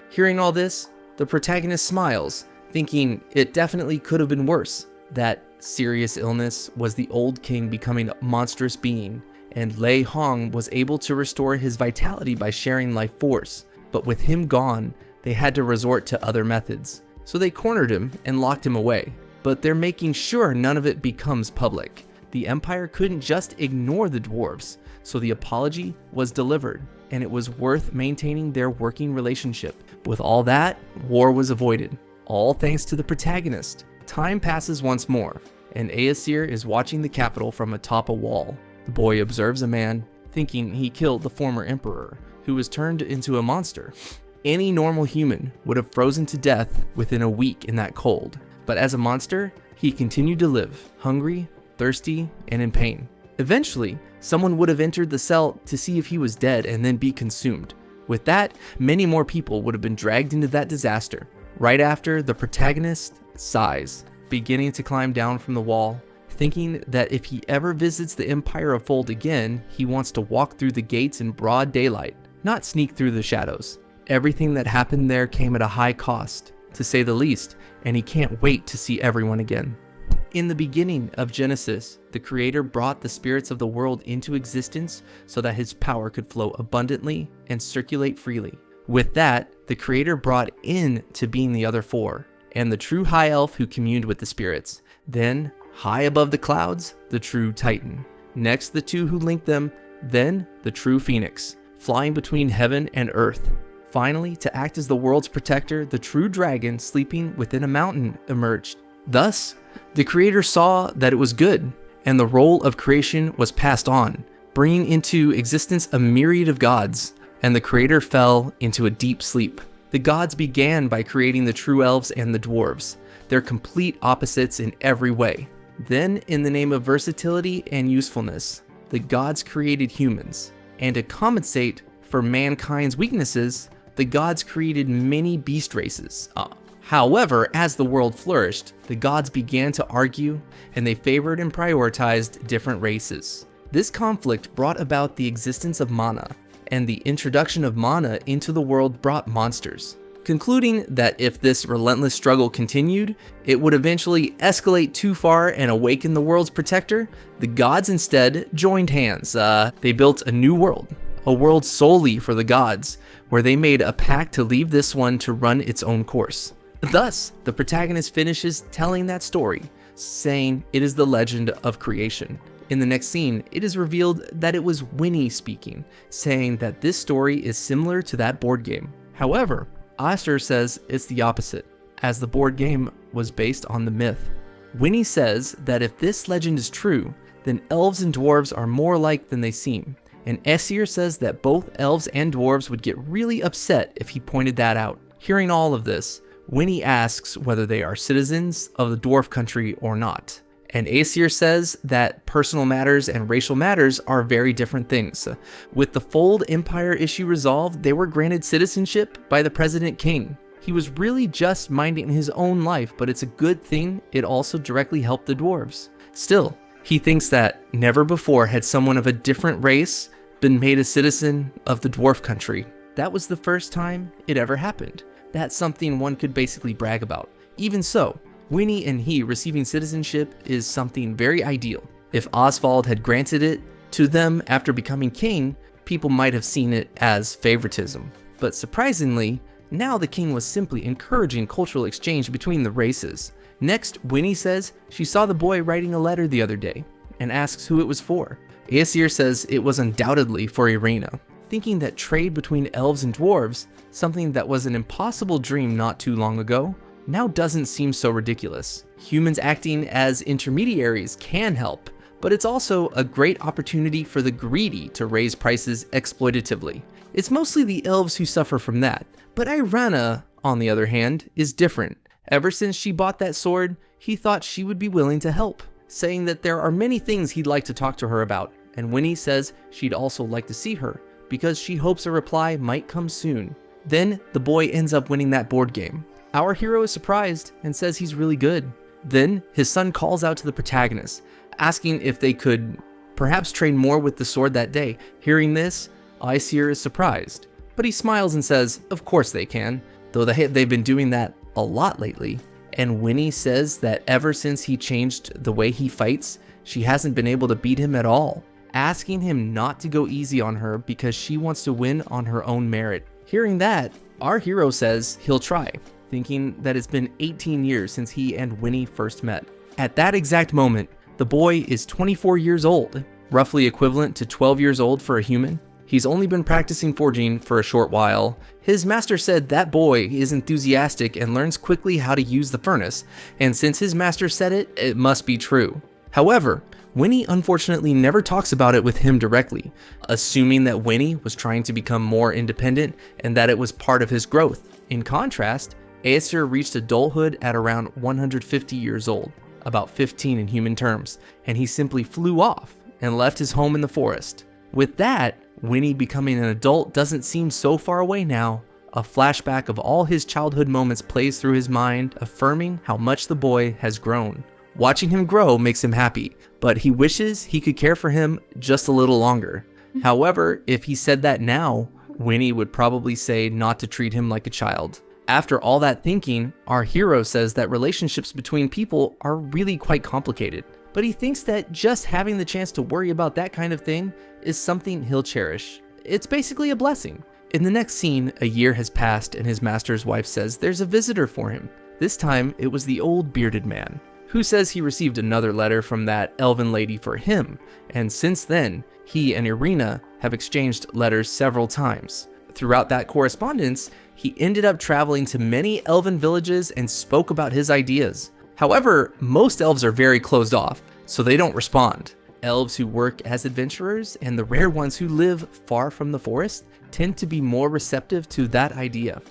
Hearing all this, the protagonist smiles, thinking it definitely could have been worse. That serious illness was the old king becoming a monstrous being, and Lei Hong was able to restore his vitality by sharing life force. But with him gone, they had to resort to other methods. So they cornered him and locked him away. But they're making sure none of it becomes public. The Empire couldn't just ignore the dwarves, so the apology was delivered, and it was worth maintaining their working relationship. With all that, war was avoided, all thanks to the protagonist. Time passes once more, and Aesir is watching the capital from atop a wall. The boy observes a man, thinking he killed the former emperor, who was turned into a monster. Any normal human would have frozen to death within a week in that cold, but as a monster, he continued to live, hungry, thirsty, and in pain. Eventually, someone would have entered the cell to see if he was dead and then be consumed. With that, many more people would have been dragged into that disaster. Right after, the protagonist sighs, beginning to climb down from the wall, thinking that if he ever visits the Empire of Fold again, he wants to walk through the gates in broad daylight, not sneak through the shadows. Everything that happened there came at a high cost, to say the least, and he can't wait to see everyone again. In the beginning of Genesis, the Creator brought the spirits of the world into existence so that his power could flow abundantly and circulate freely. With that, the Creator brought in to being the other 4, and the true High Elf who communed with the spirits. Then, high above the clouds, the true Titan. Next, the 2 who linked them, then the true Phoenix, flying between heaven and earth. Finally, to act as the world's protector, the true dragon sleeping within a mountain emerged. Thus, the Creator saw that it was good, and the role of creation was passed on, bringing into existence a myriad of gods. and the creator fell into a deep sleep. The gods began by creating the true elves and the dwarves. They're complete opposites in every way. Then, in the name of versatility and usefulness, the gods created humans. And to compensate for mankind's weaknesses, the gods created many beast races. However, as the world flourished, the gods began to argue, and they favored and prioritized different races. This conflict brought about the existence of mana, and the introduction of mana into the world brought monsters, concluding that if this relentless struggle continued, it would eventually escalate too far and awaken the world's protector. The gods instead joined hands. They built a new world, a world solely for the gods, where they made a pact to leave this one to run its own course. Thus, the protagonist finishes telling that story, saying it is the legend of creation. In the next scene, it is revealed that it was Winnie speaking, saying that this story is similar to that board game. However, Asura says it's the opposite, as the board game was based on the myth. Winnie says that if this legend is true, then elves and dwarves are more alike than they seem, and Asura says that both elves and dwarves would get really upset if he pointed that out. Hearing all of this, Winnie asks whether they are citizens of the dwarf country or not. And Asura says that personal matters and racial matters are very different things. With the Fold Empire issue resolved, they were granted citizenship by the President King. He was really just minding his own life, but it's a good thing it also directly helped the dwarves. Still, he thinks that never before had someone of a different race been made a citizen of the dwarf country. That was the first time it ever happened. That's something one could basically brag about. Even so, Winnie and he receiving citizenship is something very ideal. If Oswald had granted it to them after becoming king, people might have seen it as favoritism. But surprisingly, now the king was simply encouraging cultural exchange between the races. Next, Winnie says she saw the boy writing a letter the other day, and asks who it was for. Asura says it was undoubtedly for Irina, thinking that trade between elves and dwarves, something that was an impossible dream not too long ago, now doesn't seem so ridiculous. Humans acting as intermediaries can help, but it's also a great opportunity for the greedy to raise prices exploitatively. It's mostly the elves who suffer from that, but Irina, on the other hand, is different. Ever since she bought that sword, he thought she would be willing to help, saying that there are many things he'd like to talk to her about, and Winnie says she'd also like to see her, because she hopes a reply might come soon. Then, the boy ends up winning that board game. Our hero is surprised and says he's really good. Then, his son calls out to the protagonist, asking if they could perhaps train more with the sword that day. Hearing this, Asura is surprised, but he smiles and says, of course they can, though they've been doing that a lot lately. And Winnie says that ever since he changed the way he fights, she hasn't been able to beat him at all, asking him not to go easy on her because she wants to win on her own merit. Hearing that, our hero says he'll try, thinking that it's been 18 years since he and Winnie first met. At that exact moment, the boy is 24 years old, roughly equivalent to 12 years old for a human. He's only been practicing forging for a short while. His master said that boy is enthusiastic and learns quickly how to use the furnace, and since his master said it, it must be true. However, Winnie unfortunately never talks about it with him directly, assuming that Winnie was trying to become more independent and that it was part of his growth. In contrast, Asura reached adulthood at around 150 years old, about 15 in human terms, and he simply flew off and left his home in the forest. With that, Winnie becoming an adult doesn't seem so far away now. A flashback of all his childhood moments plays through his mind, affirming how much the boy has grown. Watching him grow makes him happy, but he wishes he could care for him just a little longer. However, if he said that now, Winnie would probably say not to treat him like a child. After all that thinking, our hero says that relationships between people are really quite complicated, but he thinks that just having the chance to worry about that kind of thing is something he'll cherish. It's basically a blessing. In the next scene, a year has passed and his master's wife says there's a visitor for him. This time, it was the old bearded man, who says he received another letter from that elven lady for him, and since then, he and Irina have exchanged letters several times. Throughout that correspondence, he ended up traveling to many elven villages and spoke about his ideas. However, most elves are very closed off, so they don't respond. Elves who work as adventurers and the rare ones who live far from the forest tend to be more receptive to that idea.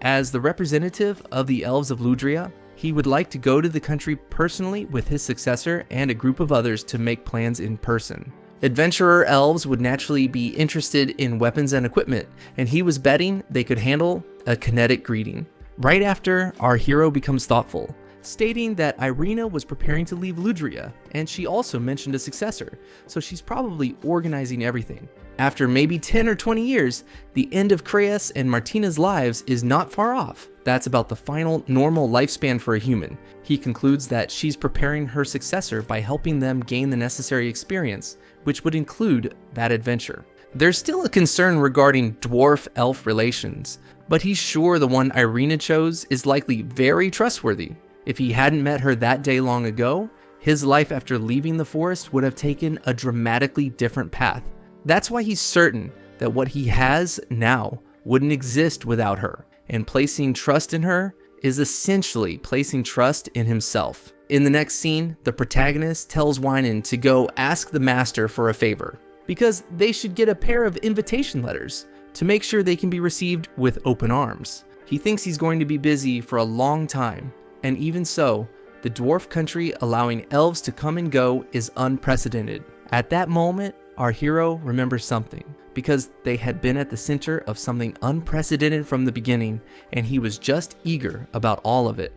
As the representative of the elves of Ludria, he would like to go to the country personally with his successor and a group of others to make plans in person. Adventurer elves would naturally be interested in weapons and equipment, and he was betting they could handle a kinetic greeting. Right after, our hero becomes thoughtful, stating that Irina was preparing to leave Ludria, and she also mentioned a successor, so she's probably organizing everything. After maybe 10 or 20 years, the end of Kreas and Martina's lives is not far off. That's about the final normal lifespan for a human. He concludes that she's preparing her successor by helping them gain the necessary experience, which would include that adventure. There's still a concern regarding dwarf-elf relations, but he's sure the one Irina chose is likely very trustworthy. If he hadn't met her that day long ago, his life after leaving the forest would have taken a dramatically different path. That's why he's certain that what he has now wouldn't exist without her, and placing trust in her is essentially placing trust in himself. In the next scene, the protagonist tells Winnie to go ask the master for a favor, because they should get a pair of invitation letters to make sure they can be received with open arms. He thinks he's going to be busy for a long time, and even so, the dwarf country allowing elves to come and go is unprecedented. At that moment, our hero remembers something, because they had been at the center of something unprecedented from the beginning, and he was just eager about all of it.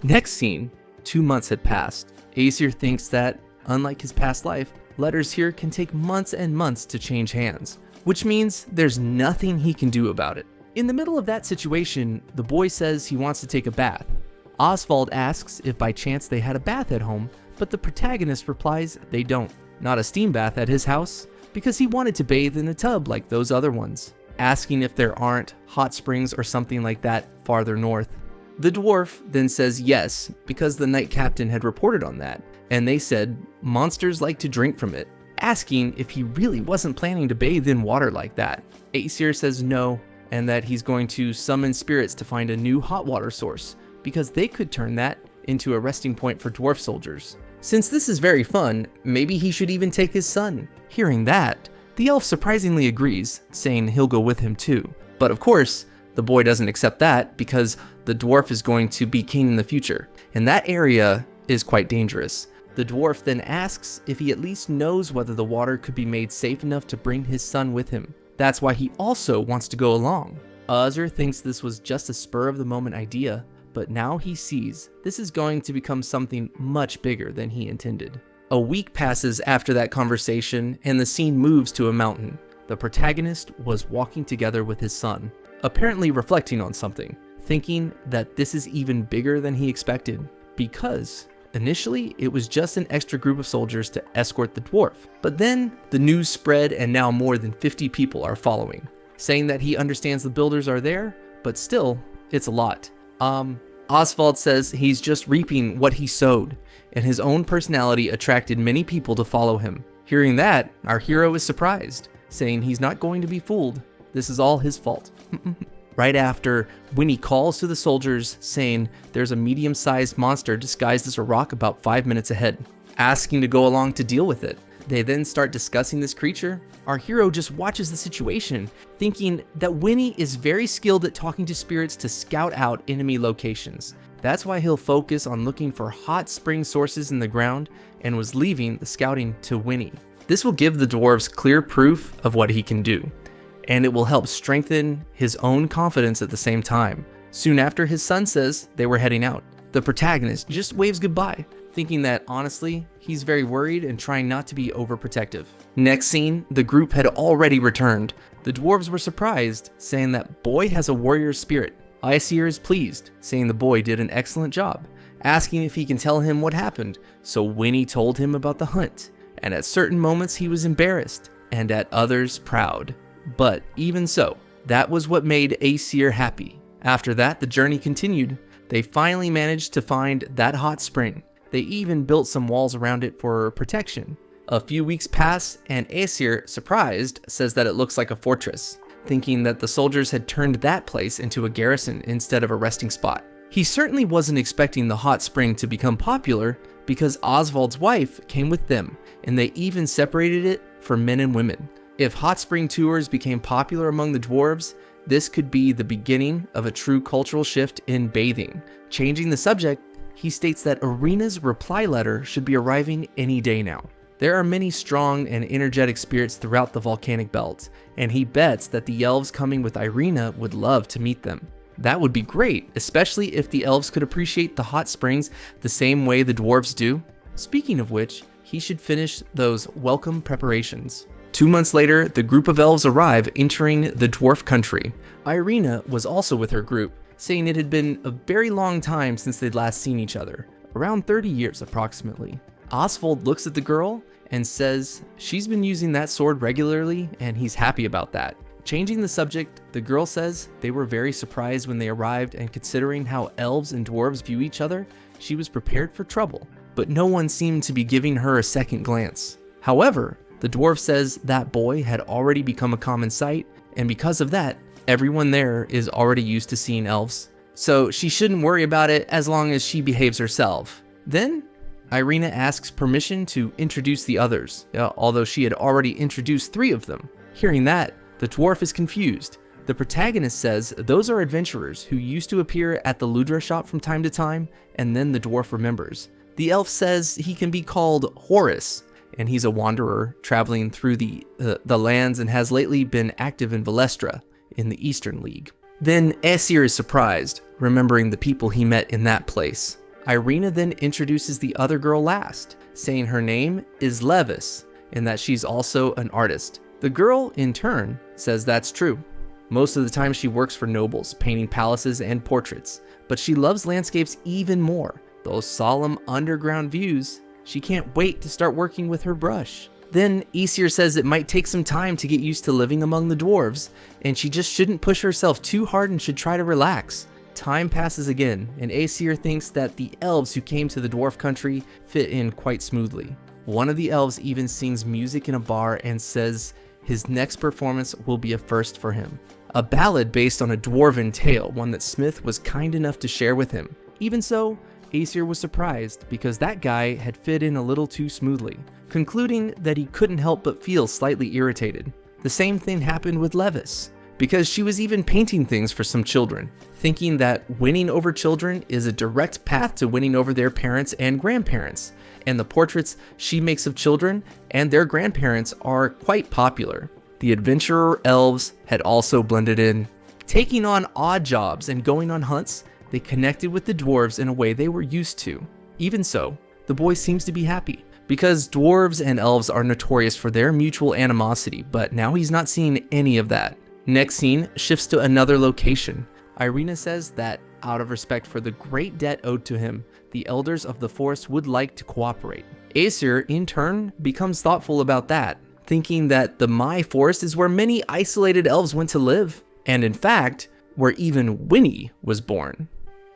Next scene, 2 months had passed. Aesir thinks that, unlike his past life, letters here can take months and months to change hands, which means there's nothing he can do about it. In the middle of that situation, the boy says he wants to take a bath. Oswald asks if by chance they had a bath at home, but the protagonist replies they don't. Not a steam bath at his house, because he wanted to bathe in a tub like those other ones, asking if there aren't hot springs or something like that farther north. The dwarf then says yes, because the knight captain had reported on that, and they said monsters like to drink from it, asking if he really wasn't planning to bathe in water like that. Aesir says no, and that he's going to summon spirits to find a new hot water source, because they could turn that into a resting point for dwarf soldiers. Since this is very fun, maybe he should even take his son. Hearing that, the elf surprisingly agrees, saying he'll go with him too. But of course, the boy doesn't accept that because the dwarf is going to be king in the future, and that area is quite dangerous. The dwarf then asks if he at least knows whether the water could be made safe enough to bring his son with him. That's why he also wants to go along. Azur thinks this was just a spur-of-the-moment idea, but now he sees this is going to become something much bigger than he intended. A week passes after that conversation, and the scene moves to a mountain. The protagonist was walking together with his son, apparently reflecting on something, thinking that this is even bigger than he expected, because initially it was just an extra group of soldiers to escort the dwarf. But then the news spread, and now more than 50 people are following, saying that he understands the builders are there, but still, it's a lot. Oswald says he's just reaping what he sowed, and his own personality attracted many people to follow him. Hearing that, our hero is surprised, saying he's not going to be fooled. This is all his fault. Right after, Winnie calls to the soldiers, saying there's a medium-sized monster disguised as a rock about 5 minutes ahead, asking to go along to deal with it. They then start discussing this creature. Our hero just watches the situation, thinking that Winnie is very skilled at talking to spirits to scout out enemy locations. That's why he'll focus on looking for hot spring sources in the ground, and was leaving the scouting to Winnie. This will give the dwarves clear proof of what he can do, and it will help strengthen his own confidence at the same time. Soon after, his son says they were heading out. The protagonist just waves goodbye, thinking that honestly, he's very worried and trying not to be overprotective. Next scene, the group had already returned. The dwarves were surprised, saying that boy has a warrior spirit. Aesir is pleased, saying the boy did an excellent job, asking if he can tell him what happened. So Winnie told him about the hunt, and at certain moments he was embarrassed, and at others proud. But even so, that was what made Aesir happy. After that, the journey continued. They finally managed to find that hot spring. They even built some walls around it for protection. A few weeks pass, and Aesir, surprised, says that it looks like a fortress, thinking that the soldiers had turned that place into a garrison instead of a resting spot. He certainly wasn't expecting the hot spring to become popular, because Oswald's wife came with them, and they even separated it for men and women. If hot spring tours became popular among the dwarves, this could be the beginning of a true cultural shift in bathing. Changing the subject, he states that Irina's reply letter should be arriving any day now. There are many strong and energetic spirits throughout the volcanic belt, and he bets that the elves coming with Irina would love to meet them. That would be great, especially if the elves could appreciate the hot springs the same way the dwarves do. Speaking of which, he should finish those welcome preparations. 2 months later, the group of elves arrive, entering the dwarf country. Irina was also with her group, saying it had been a very long time since they'd last seen each other, around 30 years approximately. Oswald looks at the girl and says she's been using that sword regularly, and he's happy about that. Changing the subject, the girl says they were very surprised when they arrived, and considering how elves and dwarves view each other, she was prepared for trouble, but no one seemed to be giving her a second glance. However, the dwarf says that boy had already become a common sight, and because of that, everyone there is already used to seeing elves, so she shouldn't worry about it as long as she behaves herself. Then, Irina asks permission to introduce the others, although she had already introduced 3 of them. Hearing that, the dwarf is confused. The protagonist says those are adventurers who used to appear at the Ludra shop from time to time, and then the dwarf remembers. The elf says he can be called Horus, and he's a wanderer traveling through the lands and has lately been active in Valestra in the Eastern League. Then Aesir is surprised, remembering the people he met in that place. Irina then introduces the other girl last, saying her name is Levis and that she's also an artist. The girl, in turn, says that's true. Most of the time she works for nobles, painting palaces and portraits, but she loves landscapes even more. Those solemn underground views. She can't wait to start working with her brush. Then Aesir says it might take some time to get used to living among the dwarves, and she just shouldn't push herself too hard and should try to relax. Time passes again, and Aesir thinks that the elves who came to the dwarf country fit in quite smoothly. One of the elves even sings music in a bar and says his next performance will be a first for him. A ballad based on a dwarven tale, one that Smith was kind enough to share with him. Even so, Aesir was surprised because that guy had fit in a little too smoothly, concluding that he couldn't help but feel slightly irritated. The same thing happened with Levis, because she was even painting things for some children, thinking that winning over children is a direct path to winning over their parents and grandparents, and the portraits she makes of children and their grandparents are quite popular. The adventurer elves had also blended in. Taking on odd jobs and going on hunts, they connected with the dwarves in a way they were used to. Even so, the boy seems to be happy, because dwarves and elves are notorious for their mutual animosity, but now he's not seeing any of that. Next scene shifts to another location. Irina says that, out of respect for the great debt owed to him, the elders of the forest would like to cooperate. Aesir, in turn, becomes thoughtful about that, thinking that the Mai forest is where many isolated elves went to live, and in fact, where even Winnie was born.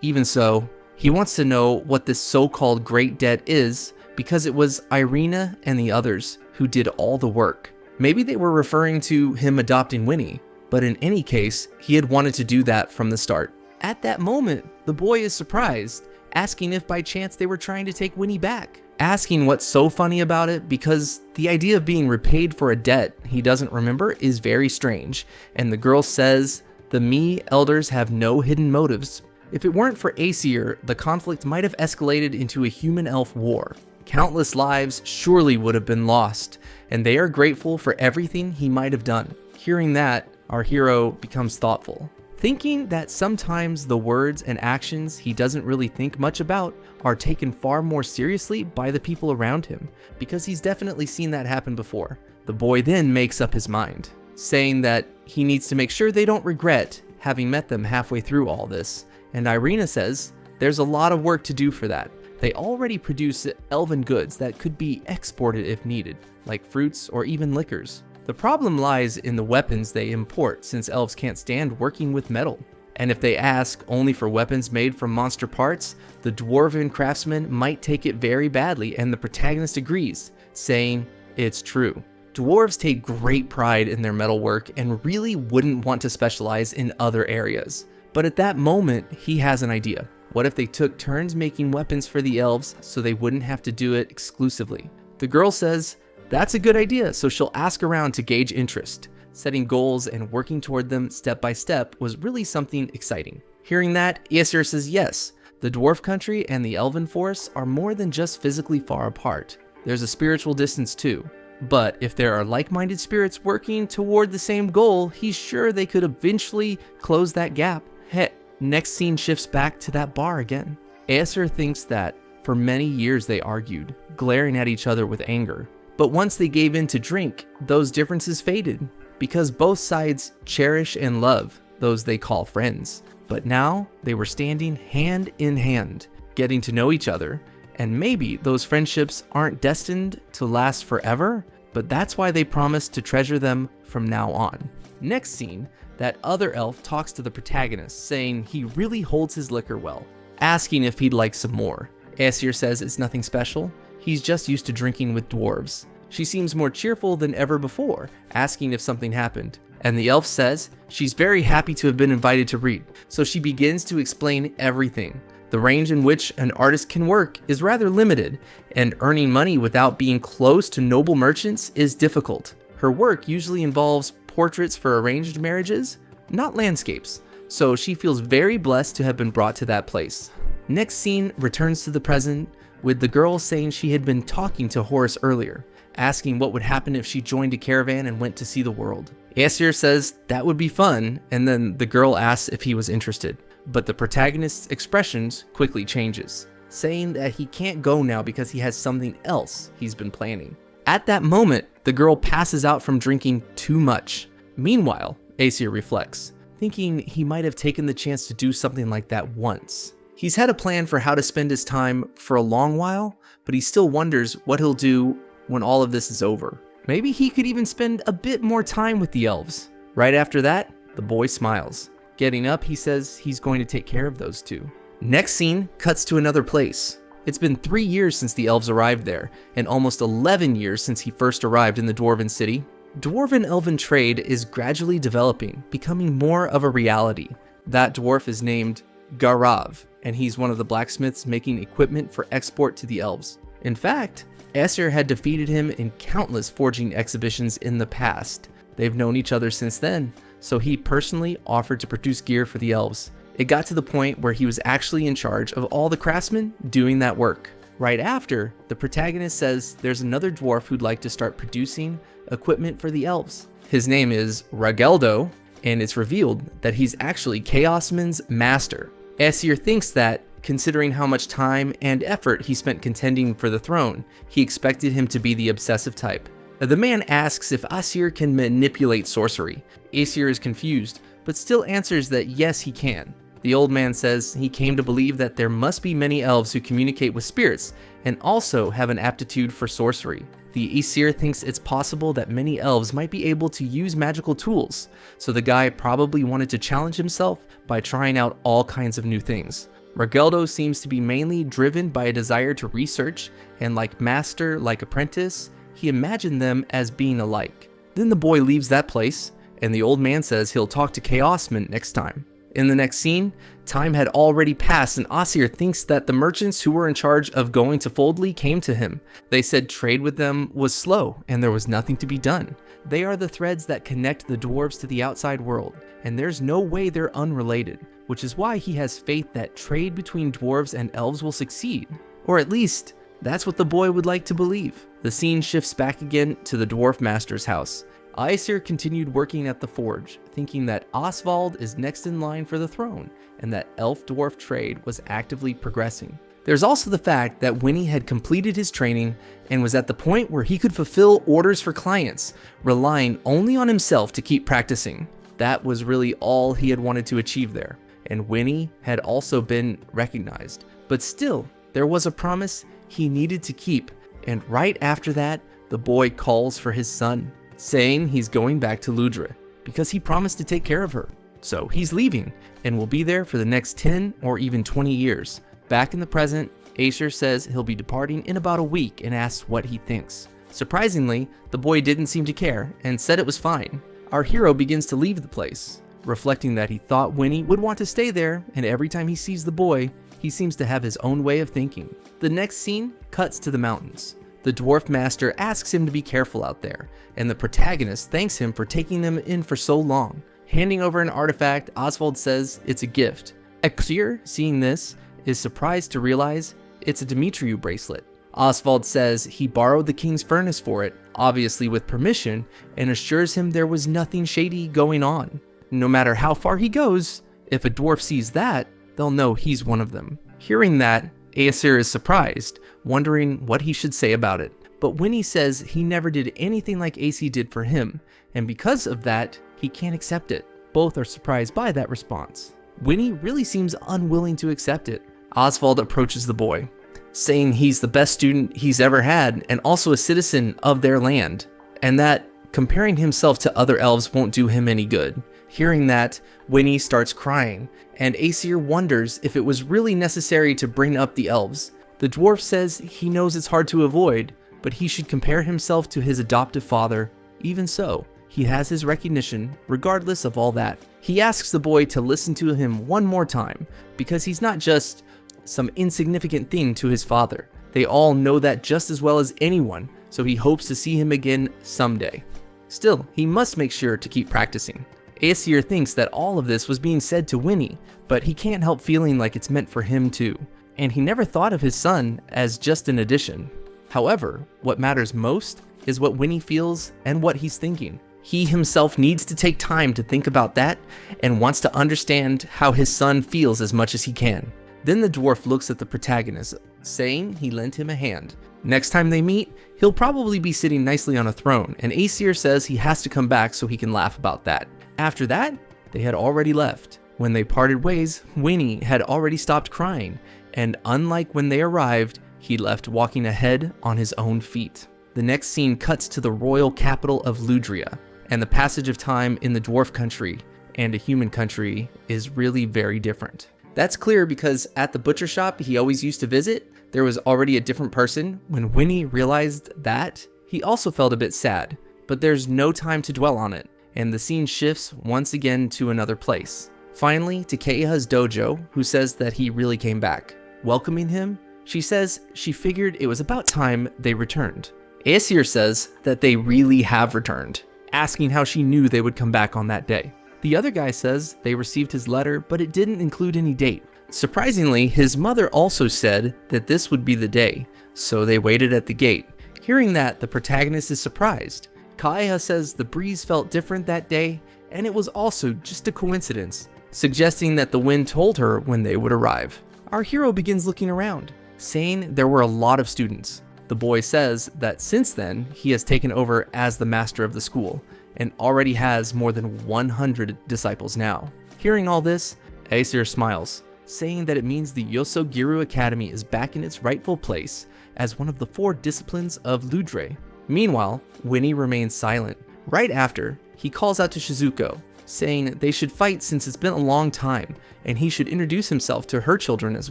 Even so, he wants to know what this so-called great debt is, because it was Irina and the others who did all the work. Maybe they were referring to him adopting Winnie, but in any case, he had wanted to do that from the start. At that moment, the boy is surprised, asking if by chance they were trying to take Winnie back. Asking what's so funny about it, because the idea of being repaid for a debt he doesn't remember is very strange, and the girl says the Mii elders have no hidden motives. If it weren't for Aesir, the conflict might have escalated into a human-elf war. Countless lives surely would have been lost, and they are grateful for everything he might have done. Hearing that, our hero becomes thoughtful, thinking that sometimes the words and actions he doesn't really think much about are taken far more seriously by the people around him, because he's definitely seen that happen before. The boy then makes up his mind, saying that he needs to make sure they don't regret having met them halfway through all this, and Irina says there's a lot of work to do for that. They already produce elven goods that could be exported if needed, like fruits or even liquors. The problem lies in the weapons they import, since elves can't stand working with metal. And if they ask only for weapons made from monster parts, the dwarven craftsman might take it very badly, and the protagonist agrees, saying it's true. Dwarves take great pride in their metalwork and really wouldn't want to specialize in other areas. But at that moment, he has an idea. What if they took turns making weapons for the elves so they wouldn't have to do it exclusively? The girl says that's a good idea, so she'll ask around to gauge interest. Setting goals and working toward them step by step was really something exciting. Hearing that, Aesir says yes. The dwarf country and the elven forests are more than just physically far apart. There's a spiritual distance too. But if there are like-minded spirits working toward the same goal, he's sure they could eventually close that gap. Heck, next scene shifts back to that bar again. Aesir thinks that for many years they argued, glaring at each other with anger. But once they gave in to drink, those differences faded, because both sides cherish and love those they call friends. But now they were standing hand in hand, getting to know each other, and maybe those friendships aren't destined to last forever, but that's why they promised to treasure them from now on. Next scene, that other elf talks to the protagonist, saying he really holds his liquor well, asking if he'd like some more. Aesir says it's nothing special, he's just used to drinking with dwarves. She seems more cheerful than ever before, asking if something happened. And the elf says she's very happy to have been invited to read, so she begins to explain everything. The range in which an artist can work is rather limited, and earning money without being close to noble merchants is difficult. Her work usually involves portraits for arranged marriages, not landscapes, so she feels very blessed to have been brought to that place. Next scene returns to the present, with the girl saying she had been talking to Horus earlier, asking what would happen if she joined a caravan and went to see the world. Aesir says that would be fun, and then the girl asks if he was interested. But the protagonist's expressions quickly changes, saying that he can't go now because he has something else he's been planning. At that moment, the girl passes out from drinking too much. Meanwhile, Aesir reflects, thinking he might have taken the chance to do something like that once. He's had a plan for how to spend his time for a long while, but he still wonders what he'll do when all of this is over. Maybe he could even spend a bit more time with the elves. Right after that, the boy smiles. Getting up, he says he's going to take care of those two. Next scene cuts to another place. It's been 3 years since the elves arrived there, and almost 11 years since he first arrived in the dwarven city. Dwarven-elven trade is gradually developing, becoming more of a reality. That dwarf is named Garav, and he's one of the blacksmiths making equipment for export to the elves. In fact, Aesir had defeated him in countless forging exhibitions in the past. They've known each other since then, so he personally offered to produce gear for the elves. It got to the point where he was actually in charge of all the craftsmen doing that work. Right after, the protagonist says there's another dwarf who'd like to start producing equipment for the elves. His name is Rageldo, and it's revealed that he's actually Chaosman's master. Aesir thinks that, considering how much time and effort he spent contending for the throne, he expected him to be the obsessive type. The man asks if Aesir can manipulate sorcery. Aesir is confused, but still answers that yes, he can. The old man says he came to believe that there must be many elves who communicate with spirits and also have an aptitude for sorcery. The Aesir thinks it's possible that many elves might be able to use magical tools, so the guy probably wanted to challenge himself by trying out all kinds of new things. Rageldo seems to be mainly driven by a desire to research, and like master, like apprentice, he imagined them as being alike. Then the boy leaves that place, and the old man says he'll talk to Chaosman next time. In the next scene, time had already passed, and Aesir thinks that the merchants who were in charge of going to Foldley came to him. They said trade with them was slow, and there was nothing to be done. They are the threads that connect the dwarves to the outside world, and there's no way they're unrelated, which is why he has faith that trade between dwarves and elves will succeed. Or at least, that's what the boy would like to believe. The scene shifts back again to the dwarf master's house. Aesir continued working at the forge, thinking that Oswald is next in line for the throne, and that elf-dwarf trade was actively progressing. There's also the fact that Winnie had completed his training and was at the point where he could fulfill orders for clients, relying only on himself to keep practicing. That was really all he had wanted to achieve there, and Winnie had also been recognized. But still, there was a promise he needed to keep, and right after that, the boy calls for his son, saying he's going back to Ludra because he promised to take care of her. So he's leaving and will be there for the next 10 or even 20 years. Back in the present, Aesir says he'll be departing in about a week and asks what he thinks. Surprisingly, the boy didn't seem to care and said it was fine. Our hero begins to leave the place, reflecting that he thought Winnie would want to stay there, and every time he sees the boy, He seems to have his own way of thinking. The next scene cuts to the mountains. The dwarf master asks him to be careful out there, and the protagonist thanks him for taking them in for so long. Handing over an artifact, Oswald says it's a gift. Exir, seeing this, is surprised to realize it's a Demetriou bracelet. Oswald says he borrowed the king's furnace for it, obviously with permission, and assures him there was nothing shady going on. No matter how far he goes, if a dwarf sees that, they'll know he's one of them. Hearing that, Aesir is surprised, wondering what he should say about it. But Winnie says he never did anything like AC did for him, and because of that, he can't accept it. Both are surprised by that response. Winnie really seems unwilling to accept it. Oswald approaches the boy, saying he's the best student he's ever had and also a citizen of their land, and that comparing himself to other elves won't do him any good. Hearing that, Winnie starts crying, and Aesir wonders if it was really necessary to bring up the elves. The dwarf says he knows it's hard to avoid, but he should compare himself to his adoptive father. Even so, he has his recognition regardless of all that. He asks the boy to listen to him one more time, because he's not just some insignificant thing to his father. They all know that just as well as anyone, so he hopes to see him again someday. Still, he must make sure to keep practicing. Aesir thinks that all of this was being said to Winnie, but he can't help feeling like it's meant for him too. And he never thought of his son as just an addition. However, what matters most is what Winnie feels and what he's thinking. He himself needs to take time to think about that and wants to understand how his son feels as much as he can. Then the dwarf looks at the protagonist, saying he lent him a hand. Next time they meet, he'll probably be sitting nicely on a throne, and Aesir says he has to come back so he can laugh about that. After that, they had already left. When they parted ways, Winnie had already stopped crying, and unlike when they arrived, he left walking ahead on his own feet. The next scene cuts to the royal capital of Ludria, and the passage of time in the dwarf country and a human country is really very different. That's clear because at the butcher shop he always used to visit, there was already a different person. When Winnie realized that, he also felt a bit sad, but there's no time to dwell on it, and the scene shifts once again to another place. Finally, to Kaha's dojo, who says that he really came back. Welcoming him, she says she figured it was about time they returned. Aesir says that they really have returned, asking how she knew they would come back on that day. The other guy says they received his letter, but it didn't include any date. Surprisingly, his mother also said that this would be the day, so they waited at the gate. Hearing that, the protagonist is surprised. Kaha says the breeze felt different that day, and it was also just a coincidence, suggesting that the wind told her when they would arrive. Our hero begins looking around, saying there were a lot of students. The boy says that since then, he has taken over as the master of the school, and already has more than 100 disciples now. Hearing all this, Aesir smiles, saying that it means the Yosogiru Academy is back in its rightful place as one of the 4 disciplines of Ludre. Meanwhile, Winnie remains silent. Right after, he calls out to Shizuko, saying they should fight since it's been a long time, and he should introduce himself to her children as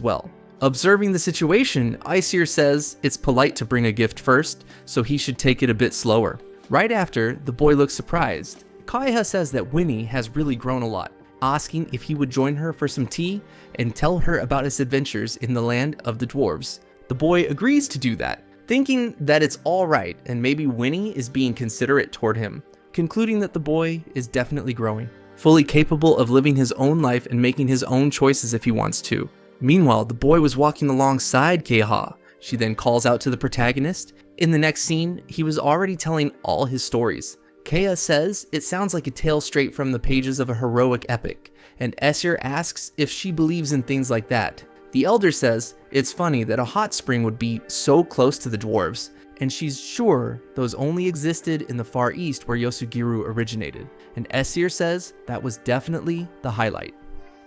well. Observing the situation, Aesir says it's polite to bring a gift first, so he should take it a bit slower. Right after, the boy looks surprised. Kaha says that Winnie has really grown a lot, asking if he would join her for some tea and tell her about his adventures in the land of the dwarves. The boy agrees to do that, thinking that it's alright and maybe Winnie is being considerate toward him, concluding that the boy is definitely growing, fully capable of living his own life and making his own choices if he wants to. Meanwhile, the boy was walking alongside Kaha. She then calls out to the protagonist. In the next scene, he was already telling all his stories. Kaha says it sounds like a tale straight from the pages of a heroic epic, and Aesir asks if she believes in things like that. The elder says it's funny that a hot spring would be so close to the dwarves, and she's sure those only existed in the Far East where Yosugiru originated, and Aesir says that was definitely the highlight.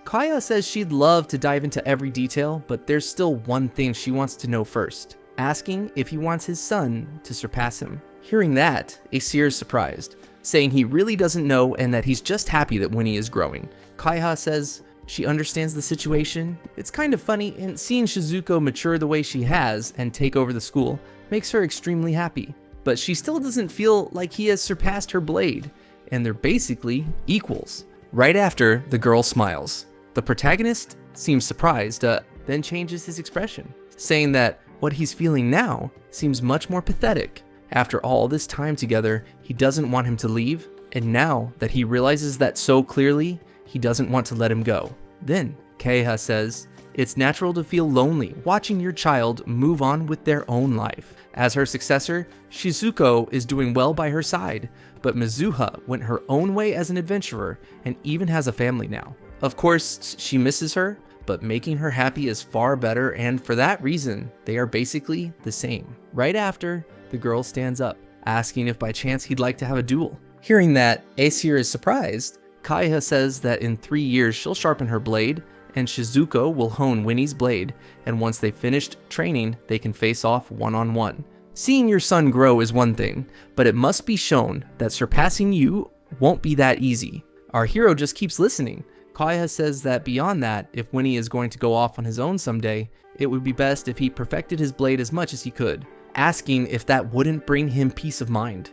Kaha says she'd love to dive into every detail, but there's still one thing she wants to know first, asking if he wants his son to surpass him. Hearing that, Aesir is surprised, saying he really doesn't know and that he's just happy that Winnie is growing. Kaha says she understands the situation. It's kind of funny, and seeing Shizuko mature the way she has and take over the school makes her extremely happy. But she still doesn't feel like he has surpassed her blade, and they're basically equals. Right after, the girl smiles. The protagonist seems surprised. then changes his expression, saying that what he's feeling now seems much more pathetic. After all this time together, he doesn't want him to leave, and now that he realizes that so clearly, he doesn't want to let him go. Then Kaha says, "It's natural to feel lonely watching your child move on with their own life. As her successor, Shizuko is doing well by her side, but Mizuha went her own way as an adventurer and even has a family now. Of course, she misses her, but making her happy is far better, and for that reason, they are basically the same." Right after, the girl stands up, asking if by chance he'd like to have a duel. Hearing that, Aesir is surprised. Kaha says that in 3 years she'll sharpen her blade, and Shizuko will hone Winnie's blade, and once they've finished training, they can face off one-on-one. Seeing your son grow is one thing, but it must be shown that surpassing you won't be that easy. Our hero just keeps listening. Kaha says that beyond that, if Winnie is going to go off on his own someday, it would be best if he perfected his blade as much as he could, asking if that wouldn't bring him peace of mind.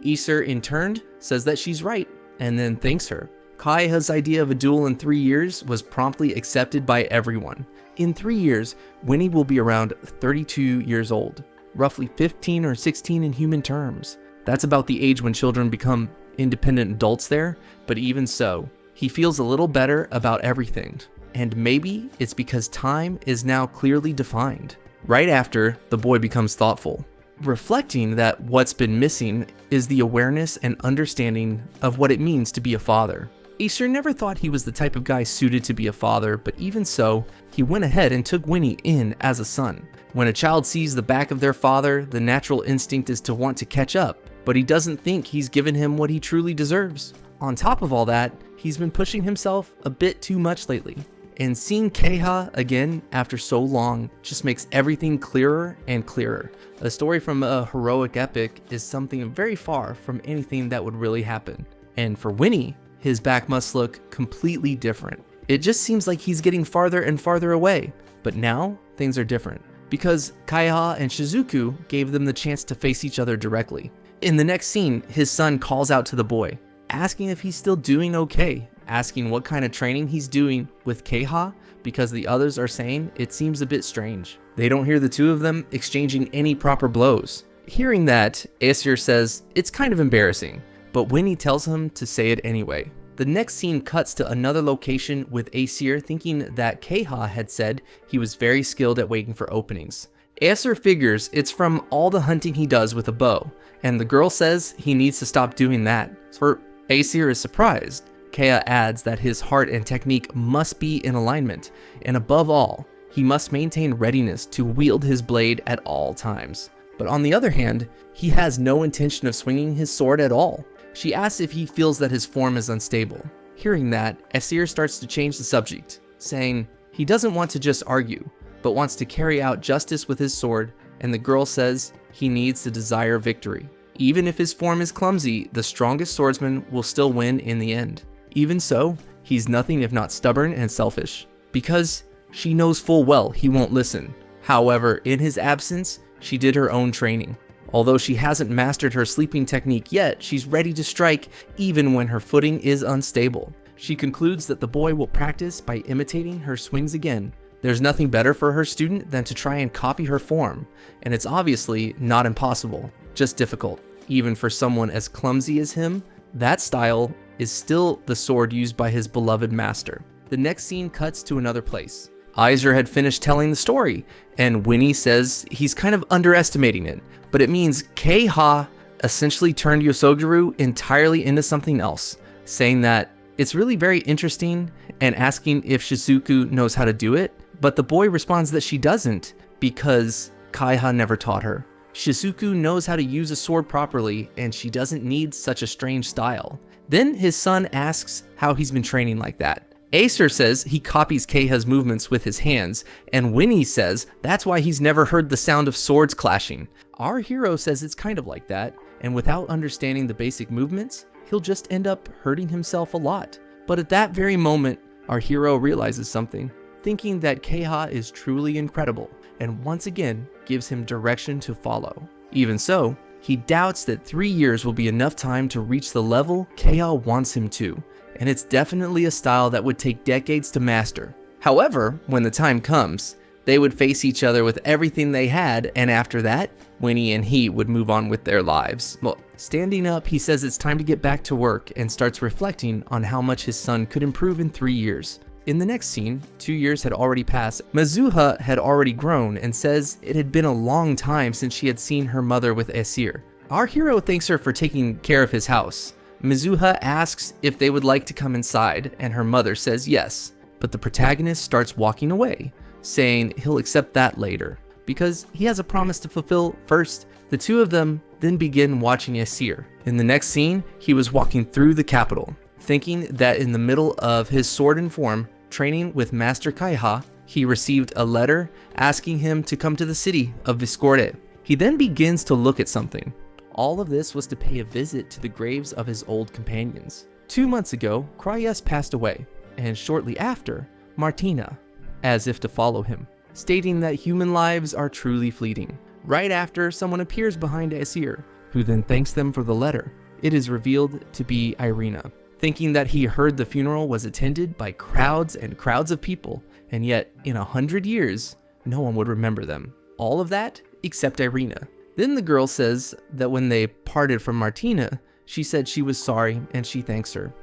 Aesir in turn says that she's right, and then thanks her. Kaha's idea of a duel in 3 years was promptly accepted by everyone. In 3 years, Winnie will be around 32 years old, roughly 15 or 16 in human terms. That's about the age when children become independent adults there, but even so, he feels a little better about everything. And maybe it's because time is now clearly defined. Right after, the boy becomes thoughtful, reflecting that what's been missing is the awareness and understanding of what it means to be a father. Aesir never thought he was the type of guy suited to be a father, but even so, he went ahead and took Winnie in as a son. When a child sees the back of their father, the natural instinct is to want to catch up, but he doesn't think he's given him what he truly deserves. On top of all that, he's been pushing himself a bit too much lately. And seeing Kaha again after so long just makes everything clearer and clearer. A story from a heroic epic is something very far from anything that would really happen. And for Winnie, his back must look completely different. It just seems like he's getting farther and farther away. But now, things are different, because Kaha and Shizuku gave them the chance to face each other directly. In the next scene, his son calls out to the boy, asking if he's still doing okay, asking what kind of training he's doing with Kaha, because the others are saying it seems a bit strange. They don't hear the two of them exchanging any proper blows. Hearing that, Aesir says it's kind of embarrassing, but Winnie tells him to say it anyway. The next scene cuts to another location with Aesir thinking that Kaha had said he was very skilled at waiting for openings. Aesir figures it's from all the hunting he does with a bow, and the girl says he needs to stop doing that. So Aesir is surprised. Kaha adds that his heart and technique must be in alignment, and above all, he must maintain readiness to wield his blade at all times. But on the other hand, he has no intention of swinging his sword at all. She asks if he feels that his form is unstable. Hearing that, Aesir starts to change the subject, saying he doesn't want to just argue, but wants to carry out justice with his sword, and the girl says he needs to desire victory. Even if his form is clumsy, the strongest swordsman will still win in the end. Even so, he's nothing if not stubborn and selfish, because she knows full well he won't listen. However, in his absence, she did her own training. Although she hasn't mastered her sleeping technique yet, she's ready to strike even when her footing is unstable. She concludes that the boy will practice by imitating her swings again. There's nothing better for her student than to try and copy her form, and it's obviously not impossible, just difficult. Even for someone as clumsy as him, that style is still the sword used by his beloved master. The next scene cuts to another place. Aesir had finished telling the story, and Winnie says he's kind of underestimating it, but it means Kaha essentially turned Yosoguru entirely into something else, saying that it's really very interesting and asking if Shizuku knows how to do it, but the boy responds that she doesn't because Kaha never taught her. Shizuku knows how to use a sword properly, and she doesn't need such a strange style. Then his son asks how he's been training like that. Aesir says he copies Kaha's movements with his hands, and Winnie says that's why he's never heard the sound of swords clashing. Our hero says it's kind of like that, and without understanding the basic movements, he'll just end up hurting himself a lot. But at that very moment, our hero realizes something, thinking that Kaha is truly incredible, and once again gives him direction to follow. Even so, he doubts that 3 years will be enough time to reach the level Kaha wants him to, and it's definitely a style that would take decades to master. However, when the time comes, They would face each other with everything they had, and after that, Winnie and he would move on with their lives. Well, standing up, he says it's time to get back to work and starts reflecting on how much his son could improve in 3 years. In the next scene, 2 years had already passed. Mizuha had already grown and says it had been a long time since she had seen her mother with Aesir. Our hero thanks her for taking care of his house. Mizuha asks if they would like to come inside, and her mother says yes. But the protagonist starts walking away, saying he'll accept that later, because he has a promise to fulfill first. The two of them then begin watching Aesir. In the next scene, he was walking through the capital, thinking that in the middle of his sword and form, training with Master Kaha, he received a letter asking him to come to the city of Viscorde. He then begins to look at something. All of this was to pay a visit to the graves of his old companions. 2 months ago, Cryas passed away, and shortly after, Martina, as if to follow him, stating that human lives are truly fleeting. Right after, someone appears behind Aesir, who then thanks them for the letter. It is revealed to be Irina. Thinking that he heard the funeral was attended by crowds and crowds of people, and yet in 100 years, no one would remember them. All of that except Irina. Then the girl says that when they parted from Martina, she said she was sorry and she thanks her.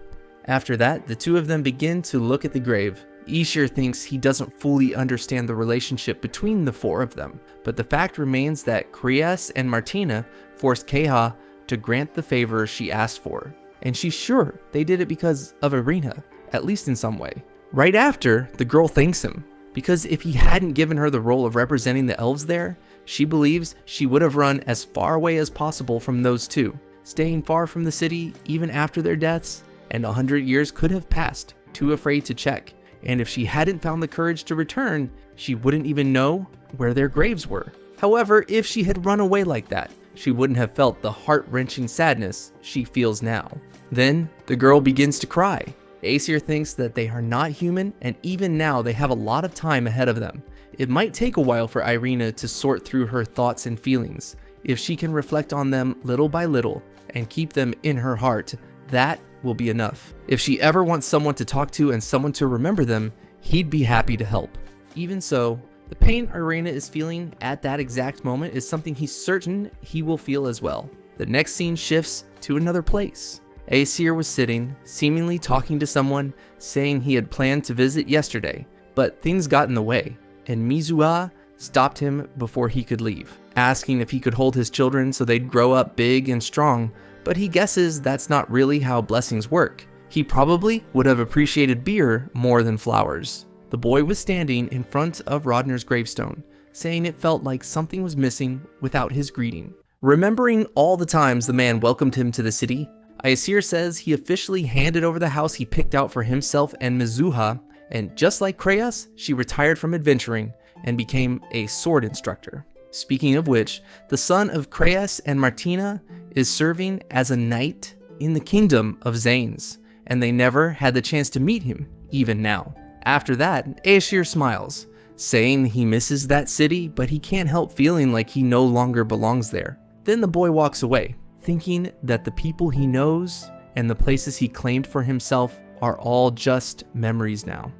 After that, the two of them begin to look at the grave. Aesir thinks he doesn't fully understand the relationship between the four of them, but the fact remains that Cryas and Martina forced Kaha to grant the favor she asked for. And she's sure they did it because of Irina, at least in some way. Right after, the girl thanks him, because if he hadn't given her the role of representing the elves there, she believes she would have run as far away as possible from those two, staying far from the city even after their deaths, and 100 years could have passed, too afraid to check. And if she hadn't found the courage to return, she wouldn't even know where their graves were. However, if she had run away like that, she wouldn't have felt the heart-wrenching sadness she feels now. Then, the girl begins to cry. Aesir thinks that they are not human, and even now they have a lot of time ahead of them. It might take a while for Irina to sort through her thoughts and feelings. If she can reflect on them little by little and keep them in her heart, that will be enough. If she ever wants someone to talk to and someone to remember them, he'd be happy to help. Even so, the pain Irina is feeling at that exact moment is something he's certain he will feel as well. The next scene shifts to another place. Aesir was sitting, seemingly talking to someone, saying he had planned to visit yesterday, but things got in the way, and Mizuha stopped him before he could leave, asking if he could hold his children so they'd grow up big and strong, but he guesses that's not really how blessings work. He probably would have appreciated beer more than flowers. The boy was standing in front of Rodner's gravestone, saying it felt like something was missing without his greeting. Remembering all the times the man welcomed him to the city, Aesir says he officially handed over the house he picked out for himself and Mizuha, and just like Cryas, she retired from adventuring and became a sword instructor. Speaking of which, the son of Cryas and Martina is serving as a knight in the kingdom of Zanes, and they never had the chance to meet him, even now. After that, Aesir smiles, saying he misses that city, but he can't help feeling like he no longer belongs there. Then the boy walks away, thinking that the people he knows and the places he claimed for himself are all just memories now.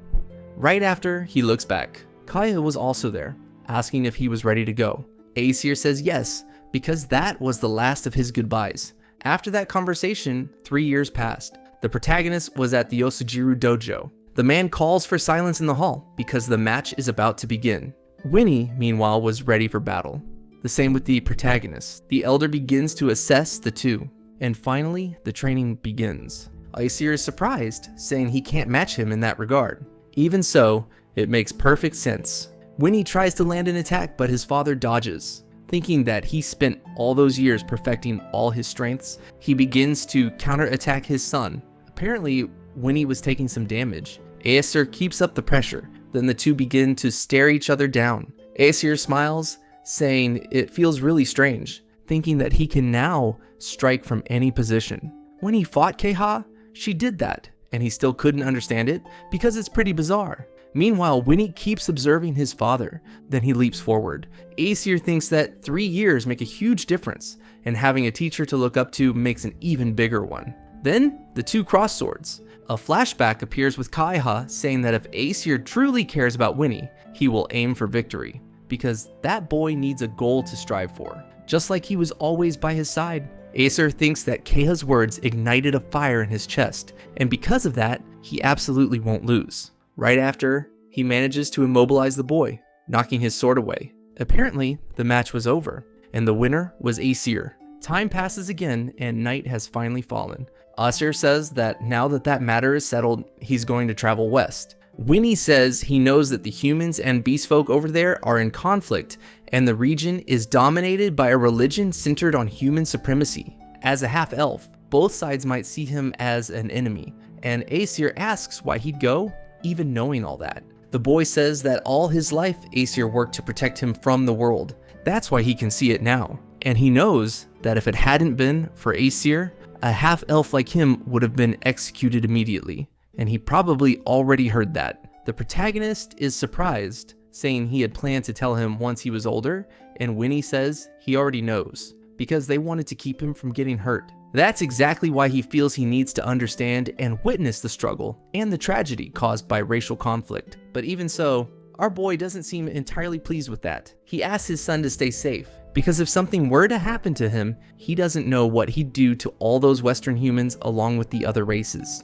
Right after, he looks back. Kaha was also there, asking if he was ready to go. Aesir says yes, because that was the last of his goodbyes. After that conversation, 3 years passed. The protagonist was at the Yosujiru dojo. The man calls for silence in the hall because the match is about to begin. Winnie, meanwhile, was ready for battle. The same with the protagonist. The elder begins to assess the two, and finally, the training begins. Aesir is surprised, saying he can't match him in that regard. Even so, it makes perfect sense. Winnie tries to land an attack, but his father dodges. Thinking that he spent all those years perfecting all his strengths, he begins to counterattack his son. Apparently, Winnie was taking some damage. Aesir keeps up the pressure. Then the two begin to stare each other down. Aesir smiles, saying it feels really strange, thinking that he can now strike from any position. When he fought Kaha, she did that, and he still couldn't understand it because it's pretty bizarre. Meanwhile, Winnie keeps observing his father, then he leaps forward. Aesir thinks that 3 years make a huge difference, and having a teacher to look up to makes an even bigger one. Then, the two cross swords. A flashback appears with Kaha saying that if Aesir truly cares about Winnie, he will aim for victory, because that boy needs a goal to strive for, just like he was always by his side. Aesir thinks that Kaha's words ignited a fire in his chest, and because of that, he absolutely won't lose. Right after, he manages to immobilize the boy, knocking his sword away. Apparently, the match was over, and the winner was Aesir. Time passes again, and night has finally fallen. Aesir says that now that that matter is settled, he's going to travel west. Winnie says he knows that the humans and beast folk over there are in conflict, and the region is dominated by a religion centered on human supremacy. As a half-elf, both sides might see him as an enemy, and Aesir asks why he'd go, even knowing all that. The boy says that all his life Aesir worked to protect him from the world. That's why he can see it now. And he knows that if it hadn't been for Aesir, a half-elf like him would have been executed immediately. And he probably already heard that. The protagonist is surprised, saying he had planned to tell him once he was older, and Winnie says he already knows, because they wanted to keep him from getting hurt. That's exactly why he feels he needs to understand and witness the struggle and the tragedy caused by racial conflict. But even so, our boy doesn't seem entirely pleased with that. He asks his son to stay safe, because if something were to happen to him, he doesn't know what he'd do to all those Western humans along with the other races.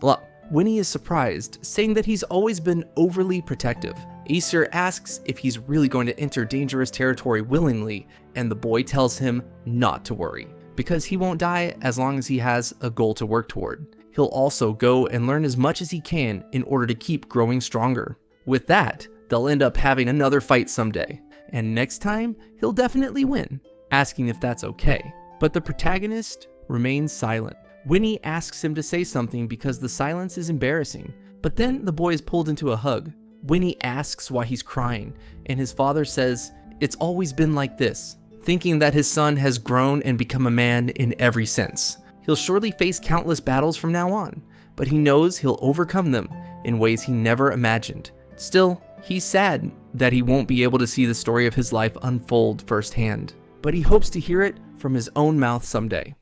Winnie is surprised, saying that he's always been overly protective. Aesir asks if he's really going to enter dangerous territory willingly, and the boy tells him not to worry, because he won't die as long as he has a goal to work toward. He'll also go and learn as much as he can in order to keep growing stronger. With that, they'll end up having another fight someday, and next time, he'll definitely win, asking if that's okay. But the protagonist remains silent. Winnie asks him to say something because the silence is embarrassing, but then the boy is pulled into a hug. Winnie asks why he's crying, and his father says it's always been like this, thinking that his son has grown and become a man in every sense. He'll surely face countless battles from now on, but he knows he'll overcome them in ways he never imagined. Still, he's sad that he won't be able to see the story of his life unfold firsthand, but he hopes to hear it from his own mouth someday.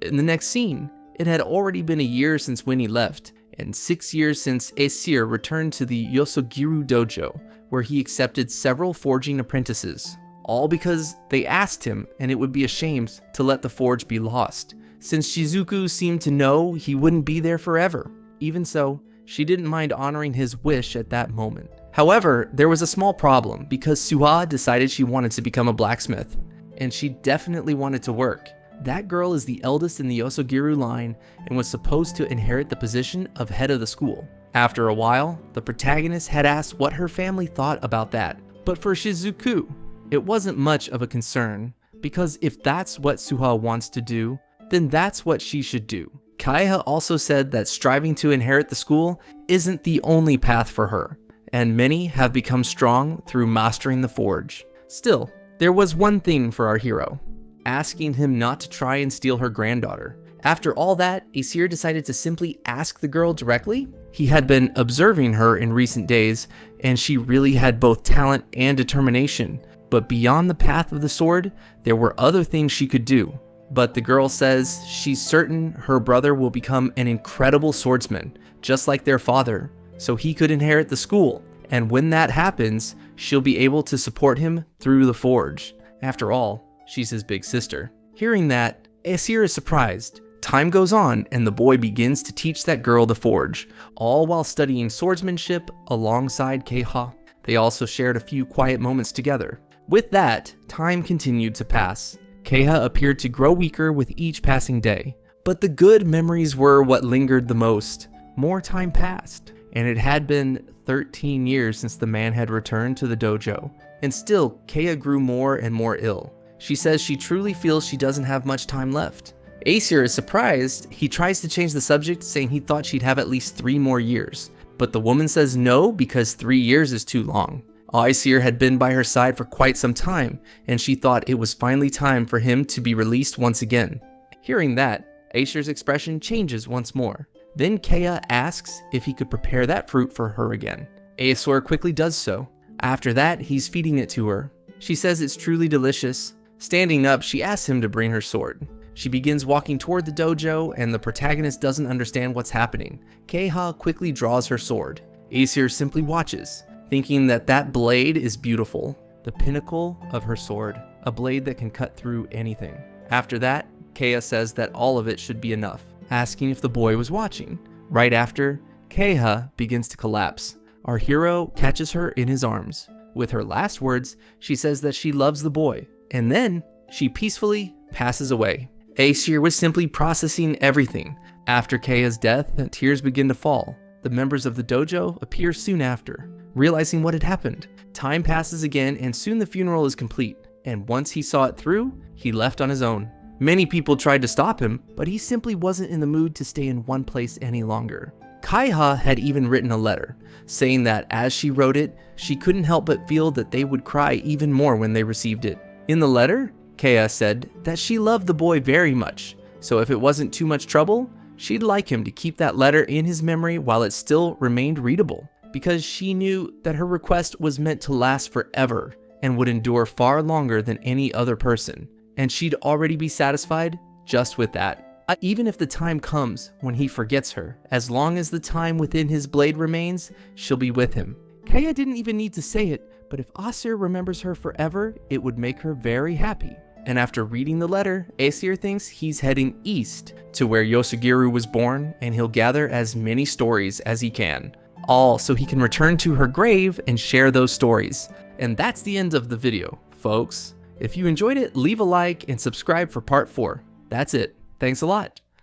In the next scene, it had already been a year since Winnie left, and 6 years since Aesir returned to the Yosogiru dojo, where he accepted several forging apprentices, all because they asked him, and it would be a shame to let the forge be lost, since Shizuku seemed to know he wouldn't be there forever. Even so, she didn't mind honoring his wish at that moment. However, there was a small problem, because Suha decided she wanted to become a blacksmith, and she definitely wanted to work. That girl is the eldest in the Yosogiru line and was supposed to inherit the position of head of the school. After a while, the protagonist had asked what her family thought about that, but for Shizuku, it wasn't much of a concern, because if that's what Suha wants to do, then that's what she should do. Kaha also said that striving to inherit the school isn't the only path for her, and many have become strong through mastering the forge. Still, there was one thing for our hero, asking him not to try and steal her granddaughter. After all that, Aesir decided to simply ask the girl directly. He had been observing her in recent days, and she really had both talent and determination. But beyond the path of the sword, there were other things she could do. But the girl says she's certain her brother will become an incredible swordsman, just like their father, so he could inherit the school. And when that happens, she'll be able to support him through the forge. After all, she's his big sister. Hearing that, Aesir is surprised. Time goes on, and the boy begins to teach that girl the forge, all while studying swordsmanship alongside Kaha. They also shared a few quiet moments together. With that, time continued to pass. Kaha appeared to grow weaker with each passing day, but the good memories were what lingered the most. More time passed, and it had been 13 years since the man had returned to the dojo, and still Kaha grew more and more ill. She says she truly feels she doesn't have much time left. Aesir is surprised. He tries to change the subject, saying he thought she'd have at least 3 more years, but the woman says no because 3 years is too long. Aesir had been by her side for quite some time, and she thought it was finally time for him to be released once again. Hearing that, Aesir's expression changes once more. Then Kaha asks if he could prepare that fruit for her again. Aesir quickly does so. After that, he's feeding it to her. She says it's truly delicious. Standing up, she asks him to bring her sword. She begins walking toward the dojo, and the protagonist doesn't understand what's happening. Kaha quickly draws her sword. Aesir simply watches, thinking that that blade is beautiful. The pinnacle of her sword, a blade that can cut through anything. After that, Kaha says that all of it should be enough, asking if the boy was watching. Right after, Kaha begins to collapse. Our hero catches her in his arms. With her last words, she says that she loves the boy, and then she peacefully passes away. Aesir was simply processing everything. After Kaha's death, tears begin to fall. The members of the dojo appear soon after, realizing what had happened. Time passes again, and soon the funeral is complete. And once he saw it through, he left on his own. Many people tried to stop him, but he simply wasn't in the mood to stay in one place any longer. Kaha had even written a letter, saying that as she wrote it, she couldn't help but feel that they would cry even more when they received it. In the letter, Kaha said that she loved the boy very much, so if it wasn't too much trouble, she'd like him to keep that letter in his memory while it still remained readable, because she knew that her request was meant to last forever and would endure far longer than any other person, and she'd already be satisfied just with that. Even if the time comes when he forgets her, as long as the time within his blade remains, she'll be with him. Kaha didn't even need to say it, but if Asura remembers her forever, it would make her very happy. And after reading the letter, Aesir thinks he's heading east to where Yosugiru was born, and he'll gather as many stories as he can, all so he can return to her grave and share those stories. And that's the end of the video, folks. If you enjoyed it, leave a like and subscribe for part 4. That's it. Thanks a lot.